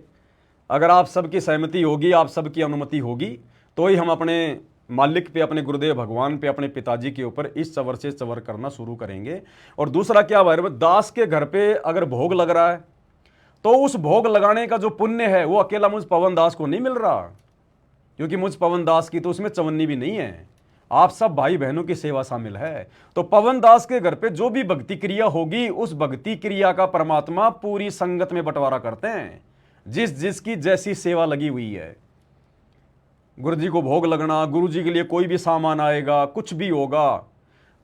अगर आप सबकी सहमति होगी, आप सबकी अनुमति होगी, तो ही हम अपने मालिक पे, अपने गुरुदेव भगवान पे, अपने पिताजी के ऊपर इस चवर से चवर करना शुरू करेंगे। और दूसरा क्या भाई, दास के घर पे अगर भोग लग रहा है तो उस भोग लगाने का जो पुण्य है वो अकेला मुझ पवन दास को नहीं मिल रहा, क्योंकि मुझ पवन दास की तो उसमें चवन्नी भी नहीं है, आप सब भाई बहनों की सेवा शामिल है। तो पवन दास के घर पे जो भी भक्ति क्रिया होगी, उस भक्ति क्रिया का परमात्मा पूरी संगत में बंटवारा करते हैं, जिस जिसकी जैसी सेवा लगी हुई है। गुरु जी को भोग लगना, गुरु जी के लिए कोई भी सामान आएगा, कुछ भी होगा,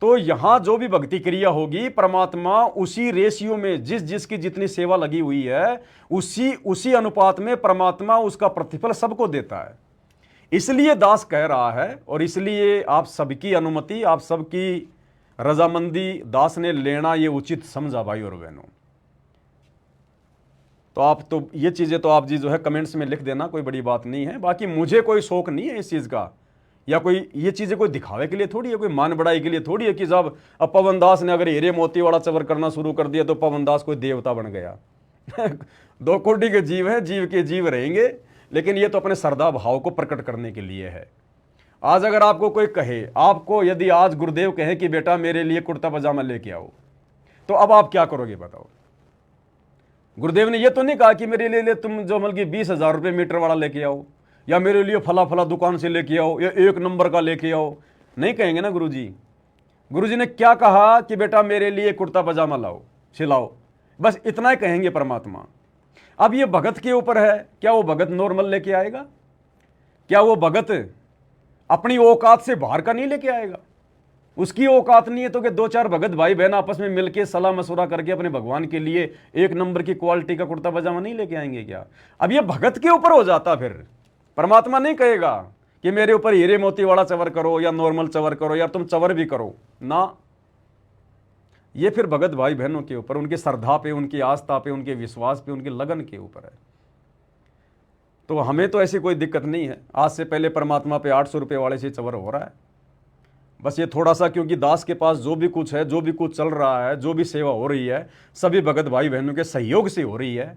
तो यहां जो भी भक्ति क्रिया होगी, परमात्मा उसी रेशियो में जिस जिसकी जितनी सेवा लगी हुई है, उसी अनुपात में परमात्मा उसका प्रतिफल सबको देता है। इसलिए दास कह रहा है, और इसलिए आप सबकी अनुमति, आप सबकी रजामंदी दास ने लेना ये उचित समझा भाई और बहनों। तो आप तो ये चीज़ें तो आप जी जो है कमेंट्स में लिख देना, कोई बड़ी बात नहीं है। बाकी मुझे कोई शौक नहीं है इस चीज़ का या कोई ये चीज़ें कोई दिखावे के लिए थोड़ी है, कोई मान बढ़ाई के लिए थोड़ी है कि साहब अब पवन दास ने अगर हीरे मोती वाला चवर करना शुरू कर दिया तो पवन दास कोई देवता बन गया। 2 कोटि के जीव हैं, जीव के जीव रहेंगे, लेकिन ये तो अपने श्रद्धा भाव को प्रकट करने के लिए है। आज अगर आपको कोई कहे, आपको यदि आज गुरुदेव कहे कि बेटा मेरे लिए कुर्ता पजामा लेके आओ, तो अब आप क्या करोगे बताओ? गुरुदेव ने ये तो नहीं कहा कि मेरे लिए तुम जो मतलब कि 20,000 रुपये मीटर वाला लेके आओ, या मेरे लिए फला फला दुकान से लेके आओ, या 1 नंबर का लेके आओ। नहीं कहेंगे ना गुरुजी। गुरुजी ने क्या कहा कि बेटा मेरे लिए कुर्ता पजामा लाओ, सिलाओ, बस इतना ही कहेंगे परमात्मा। अब ये भगत के ऊपर है, क्या वो भगत नॉर्मल लेके आएगा? क्या वो भगत अपनी औकात से बाहर का नहीं लेके आएगा? उसकी औकात नहीं है तो कि 2-4 भगत भाई बहन आपस में मिलके सलाह मशवरा करके अपने भगवान के लिए 1 नंबर की क्वालिटी का कुर्ता पजामा नहीं लेके आएंगे क्या? अब ये भगत के ऊपर हो जाता, फिर परमात्मा नहीं कहेगा कि मेरे ऊपर हीरे मोती वाला चवर करो या नॉर्मल चवर करो या तुम चवर भी करो ना। ये फिर भगत भाई बहनों के ऊपर, उनकी श्रद्धा पे, उनकी आस्था पे, उनके विश्वास पे, उनकी लगन के ऊपर है। तो हमें तो ऐसी कोई दिक्कत नहीं है। आज से पहले परमात्मा पे 800 रुपये वाले से चवर हो रहा है। बस ये थोड़ा सा, क्योंकि दास के पास जो भी कुछ है, जो भी कुछ चल रहा है, जो भी सेवा हो रही है, सभी भगत भाई बहनों के सहयोग से हो रही है,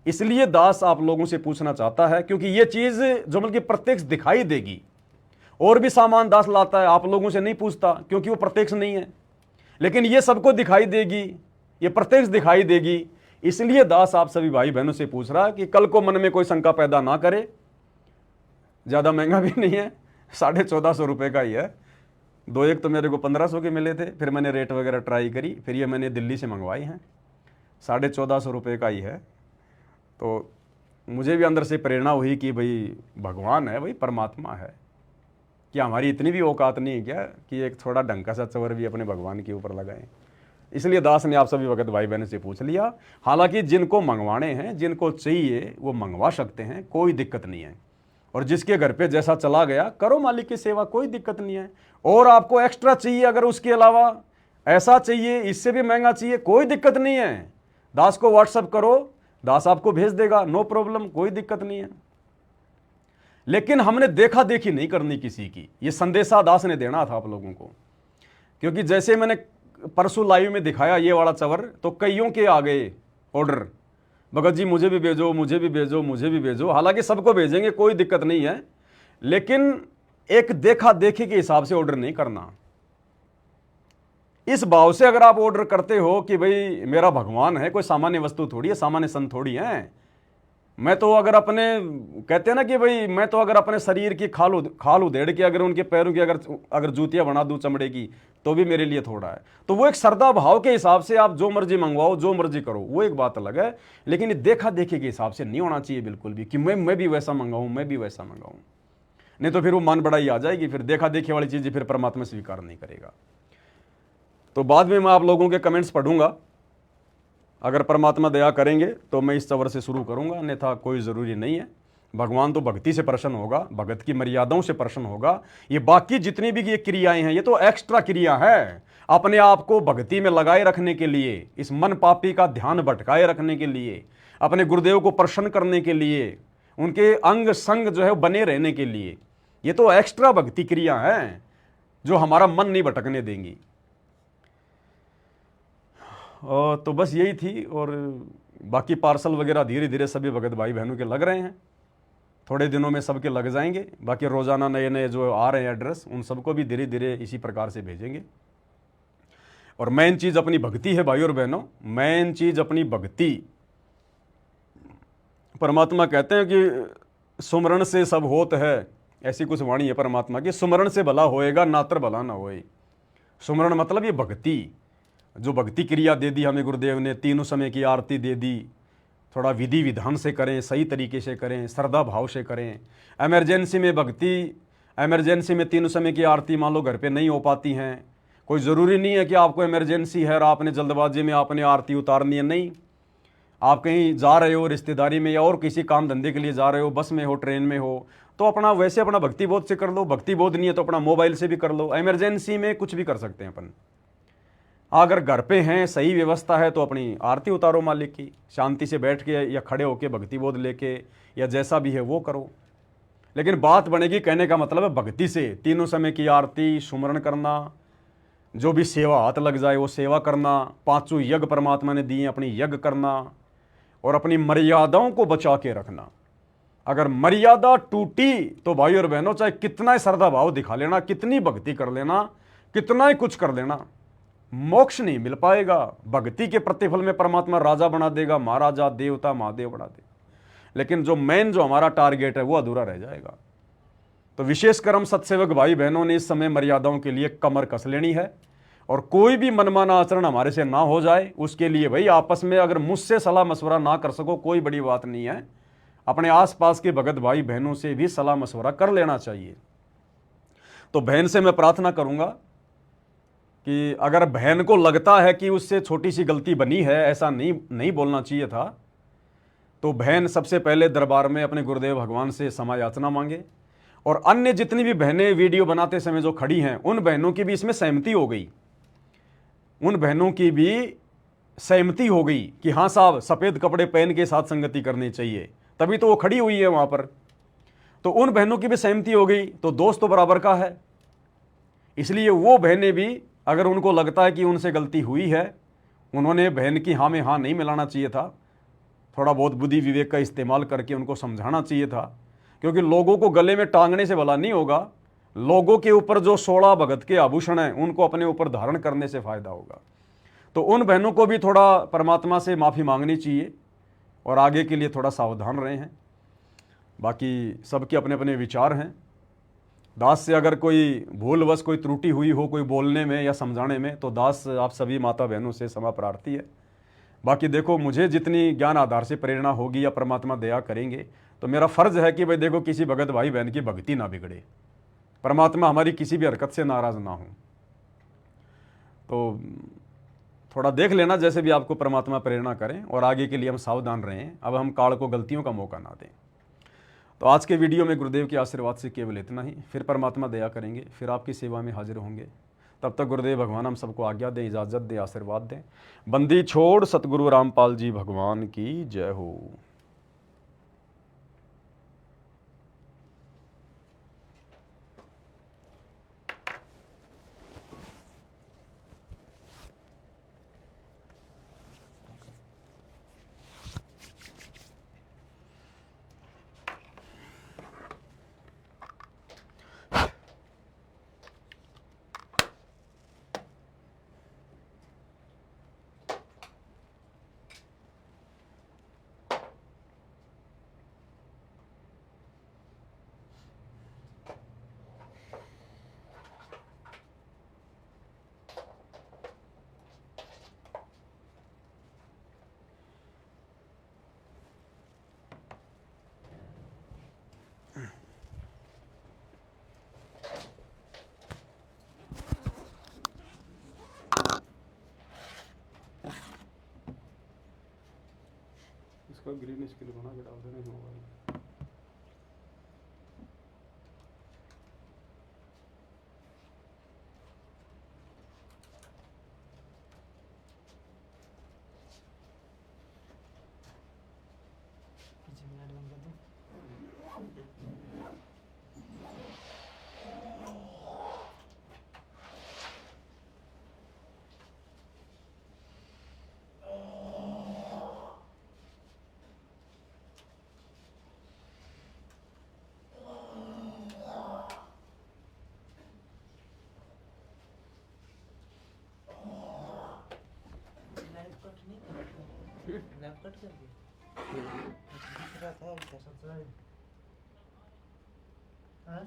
इसलिए दास आप लोगों से पूछना चाहता है, क्योंकि ये चीज़ जो बल्कि प्रत्यक्ष दिखाई देगी। और भी सामान दास लाता है, आप लोगों से नहीं पूछता क्योंकि वो प्रत्यक्ष नहीं है, लेकिन ये सबको दिखाई देगी, ये प्रत्यक्ष दिखाई देगी। इसलिए दास आप सभी भाई बहनों से पूछ रहा है कि कल को मन में कोई शंका पैदा ना करे। ज़्यादा महंगा भी नहीं है, 1450 रुपये का ही है। 2 तो मेरे को 1500 के मिले थे, फिर मैंने रेट वगैरह ट्राई करी, फिर ये मैंने दिल्ली से मंगवाई हैं, 1450 रुपये का ही है। तो मुझे भी अंदर से प्रेरणा हुई कि भाई भगवान है, भाई परमात्मा है, क्या हमारी इतनी भी औकात नहीं है क्या कि एक थोड़ा ढंग का सा चवर भी अपने भगवान के ऊपर लगाएं। इसलिए दास ने आप सभी भगत भाई बहनों से पूछ लिया। हालांकि जिनको मंगवाने हैं, जिनको चाहिए, वो मंगवा सकते हैं, कोई दिक्कत नहीं है। और जिसके घर पे जैसा चला गया, करो मालिक की सेवा, कोई दिक्कत नहीं है। और आपको एक्स्ट्रा चाहिए, अगर उसके अलावा ऐसा चाहिए, इससे भी महंगा चाहिए, कोई दिक्कत नहीं है। दास को व्हाट्सअप करो, दास आपको भेज देगा, नो प्रॉब्लम, कोई दिक्कत नहीं है। लेकिन हमने देखा देखी नहीं करनी किसी की, ये संदेशा दास ने देना था आप लोगों को। क्योंकि जैसे मैंने परसों लाइव में दिखाया ये वाला चवर, तो कईयों के आ गए ऑर्डर, भगत जी मुझे भी भेजो, मुझे भी भेजो, मुझे भी भेजो। हालांकि सबको भेजेंगे, कोई दिक्कत नहीं है, लेकिन एक देखा देखी के हिसाब से ऑर्डर नहीं करना। इस भाव से अगर आप ऑर्डर करते हो कि भाई मेरा भगवान है, कोई सामान्य वस्तु थोड़ी है, सामान्य संत थोड़ी है। मैं तो अगर अपने, कहते हैं ना कि भाई मैं तो अगर अपने शरीर की खाल उधेड़ के अगर उनके पैरों की अगर जूतियां बना दूं चमड़े की, तो भी मेरे लिए थोड़ा है। तो वो एक श्रद्धा भाव के हिसाब से आप जो मर्जी मंगवाओ, जो मर्जी करो, वो एक बात अलग है। लेकिन ये देखा देखी के हिसाब से नहीं होना चाहिए बिल्कुल भी कि मैं भी वैसा मंगाऊं, मैं भी वैसा मंगाऊं। नहीं तो फिर वो मन बढ़ाई आ जाएगी, फिर देखा देखी वाली चीज़ फिर परमात्मा स्वीकार नहीं करेगा। तो बाद में मैं आप लोगों के कमेंट्स पढ़ूंगा, अगर परमात्मा दया करेंगे तो मैं इस चवर से शुरू करूंगा, अन्यथा कोई ज़रूरी नहीं है। भगवान तो भक्ति से प्रसन्न होगा, भगत की मर्यादाओं से प्रसन्न होगा। ये बाकी जितनी भी ये क्रियाएं हैं, ये तो एक्स्ट्रा क्रिया है, अपने आप को भक्ति में लगाए रखने के लिए, इस मन पापी का ध्यान भटकाए रखने के लिए, अपने गुरुदेव को प्रसन्न करने के लिए, उनके अंग संग जो है बने रहने के लिए। ये तो एक्स्ट्रा भक्ति क्रिया है जो हमारा मन नहीं भटकने देंगी। तो बस यही थी। और बाकी पार्सल वगैरह धीरे धीरे सभी भगत भाई बहनों के लग रहे हैं, थोड़े दिनों में सबके लग जाएंगे। बाकी रोज़ाना नए नए जो आ रहे हैं एड्रेस, उन सबको भी धीरे धीरे इसी प्रकार से भेजेंगे। और मेन चीज़ अपनी भक्ति है भाई और बहनों, मेन चीज़ अपनी भक्ति। परमात्मा कहते हैं कि सुमरण से सब होत है, ऐसी कुछ वाणी है परमात्मा की, सुमरण से भला होएगा, नात्र भला ना होए। सुमरण मतलब ये भक्ति, जो भक्ति क्रिया दे दी हमें गुरुदेव ने, तीनों समय की आरती दे दी, थोड़ा विधि विधान से करें, सही तरीके से करें, श्रद्धा भाव से करें। एमरजेंसी में भक्ति, एमरजेंसी में तीनों समय की आरती मान लो घर पे नहीं हो पाती हैं, कोई ज़रूरी नहीं है कि आपको इमरजेंसी है और आपने जल्दबाजी में आपने आरती उतारनी है। नहीं, आप कहीं जा रहे हो रिश्तेदारी में या और किसी काम धंधे के लिए जा रहे हो, बस में हो, ट्रेन में हो, तो अपना वैसे अपना भक्ति बोध से कर लो। भक्ति बोध नहीं है तो अपना मोबाइल से भी कर लो। इमरजेंसी में कुछ भी कर सकते हैं अपन। अगर घर पे हैं, सही व्यवस्था है, तो अपनी आरती उतारो मालिक की, शांति से बैठ के या खड़े होके भक्ति बोध लेके या जैसा भी है वो करो। लेकिन बात बनेगी, कहने का मतलब है भक्ति से, तीनों समय की आरती सुमरण करना, जो भी सेवा हाथ लग जाए वो सेवा करना, पांचों यज्ञ परमात्मा ने दिए अपनी यज्ञ करना, और अपनी मर्यादाओं को बचा के रखना। अगर मर्यादा टूटी तो भाई और बहनों, चाहे कितना ही श्रद्धा भाव दिखा लेना, कितनी भक्ति कर लेना, कितना ही कुछ कर लेना, मोक्ष नहीं मिल पाएगा। भक्ति के प्रतिफल में परमात्मा राजा बना देगा, महाराजा, देवता, महादेव बना देगा, लेकिन जो मेन जो हमारा टारगेट है वो अधूरा रह जाएगा। तो विशेषकर हम सत्सेवक भाई बहनों ने इस समय मर्यादाओं के लिए कमर कस लेनी है, और कोई भी मनमाना आचरण हमारे से ना हो जाए उसके लिए भाई आपस में अगर मुझसे सलाह मशवरा ना कर सको कोई बड़ी बात नहीं है, अपने आसपास के भगत भाई बहनों से भी सलाह मशवरा कर लेना चाहिए। तो बहन से मैं प्रार्थना करूंगा कि अगर बहन को लगता है कि उससे छोटी सी गलती बनी है, ऐसा नहीं बोलना चाहिए था, तो बहन सबसे पहले दरबार में अपने गुरुदेव भगवान से क्षमा याचना मांगे। और अन्य जितनी भी बहनें वीडियो बनाते समय जो खड़ी हैं, उन बहनों की भी इसमें सहमति हो गई, उन बहनों की भी सहमति हो गई कि हाँ साहब सफ़ेद कपड़े पहन के साथ संगति करनी चाहिए, तभी तो वो खड़ी हुई है वहाँ पर। तो उन बहनों की भी सहमति हो गई, तो दोस्त तो बराबर का है। इसलिए वो बहनें भी, अगर उनको लगता है कि उनसे गलती हुई है, उन्होंने बहन की हाँ में हाँ नहीं मिलाना चाहिए था, थोड़ा बहुत बुद्धि विवेक का इस्तेमाल करके उनको समझाना चाहिए था, क्योंकि लोगों को गले में टांगने से भला नहीं होगा, लोगों के ऊपर जो 16 भगत के आभूषण हैं उनको अपने ऊपर धारण करने से फायदा होगा। तो उन बहनों को भी थोड़ा परमात्मा से माफ़ी मांगनी चाहिए और आगे के लिए थोड़ा सावधान रहे हैं। बाकी सबके अपने अपने विचार हैं। दास से अगर कोई भूलवश कोई त्रुटि हुई हो कोई बोलने में या समझाने में, तो दास आप सभी माता बहनों से क्षमा प्रार्थी है। बाकी देखो, मुझे जितनी ज्ञान आधार से प्रेरणा होगी या परमात्मा दया करेंगे, तो मेरा फर्ज है कि भाई देखो किसी भगत भाई बहन की भक्ति ना बिगड़े, परमात्मा हमारी किसी भी हरकत से नाराज ना हो। तो थोड़ा देख लेना जैसे भी आपको परमात्मा प्रेरणा करें, और आगे के लिए हम सावधान रहें, अब हम काल को गलतियों का मौका ना दें। तो आज के वीडियो में गुरुदेव के आशीर्वाद से केवल इतना ही, फिर परमात्मा दया करेंगे, फिर आपकी सेवा में हाजिर होंगे। तब तक गुरुदेव भगवान हम सबको आज्ञा दें, इजाज़त दें, आशीर्वाद दें। बंदी छोड़ सतगुरु रामपाल जी भगवान की जय हो। इसका ग्रीन स्क्रीन बना के डाल देना मोबाइल। लैब कट कर दिया दिख रहा था क्या सबसे हाँ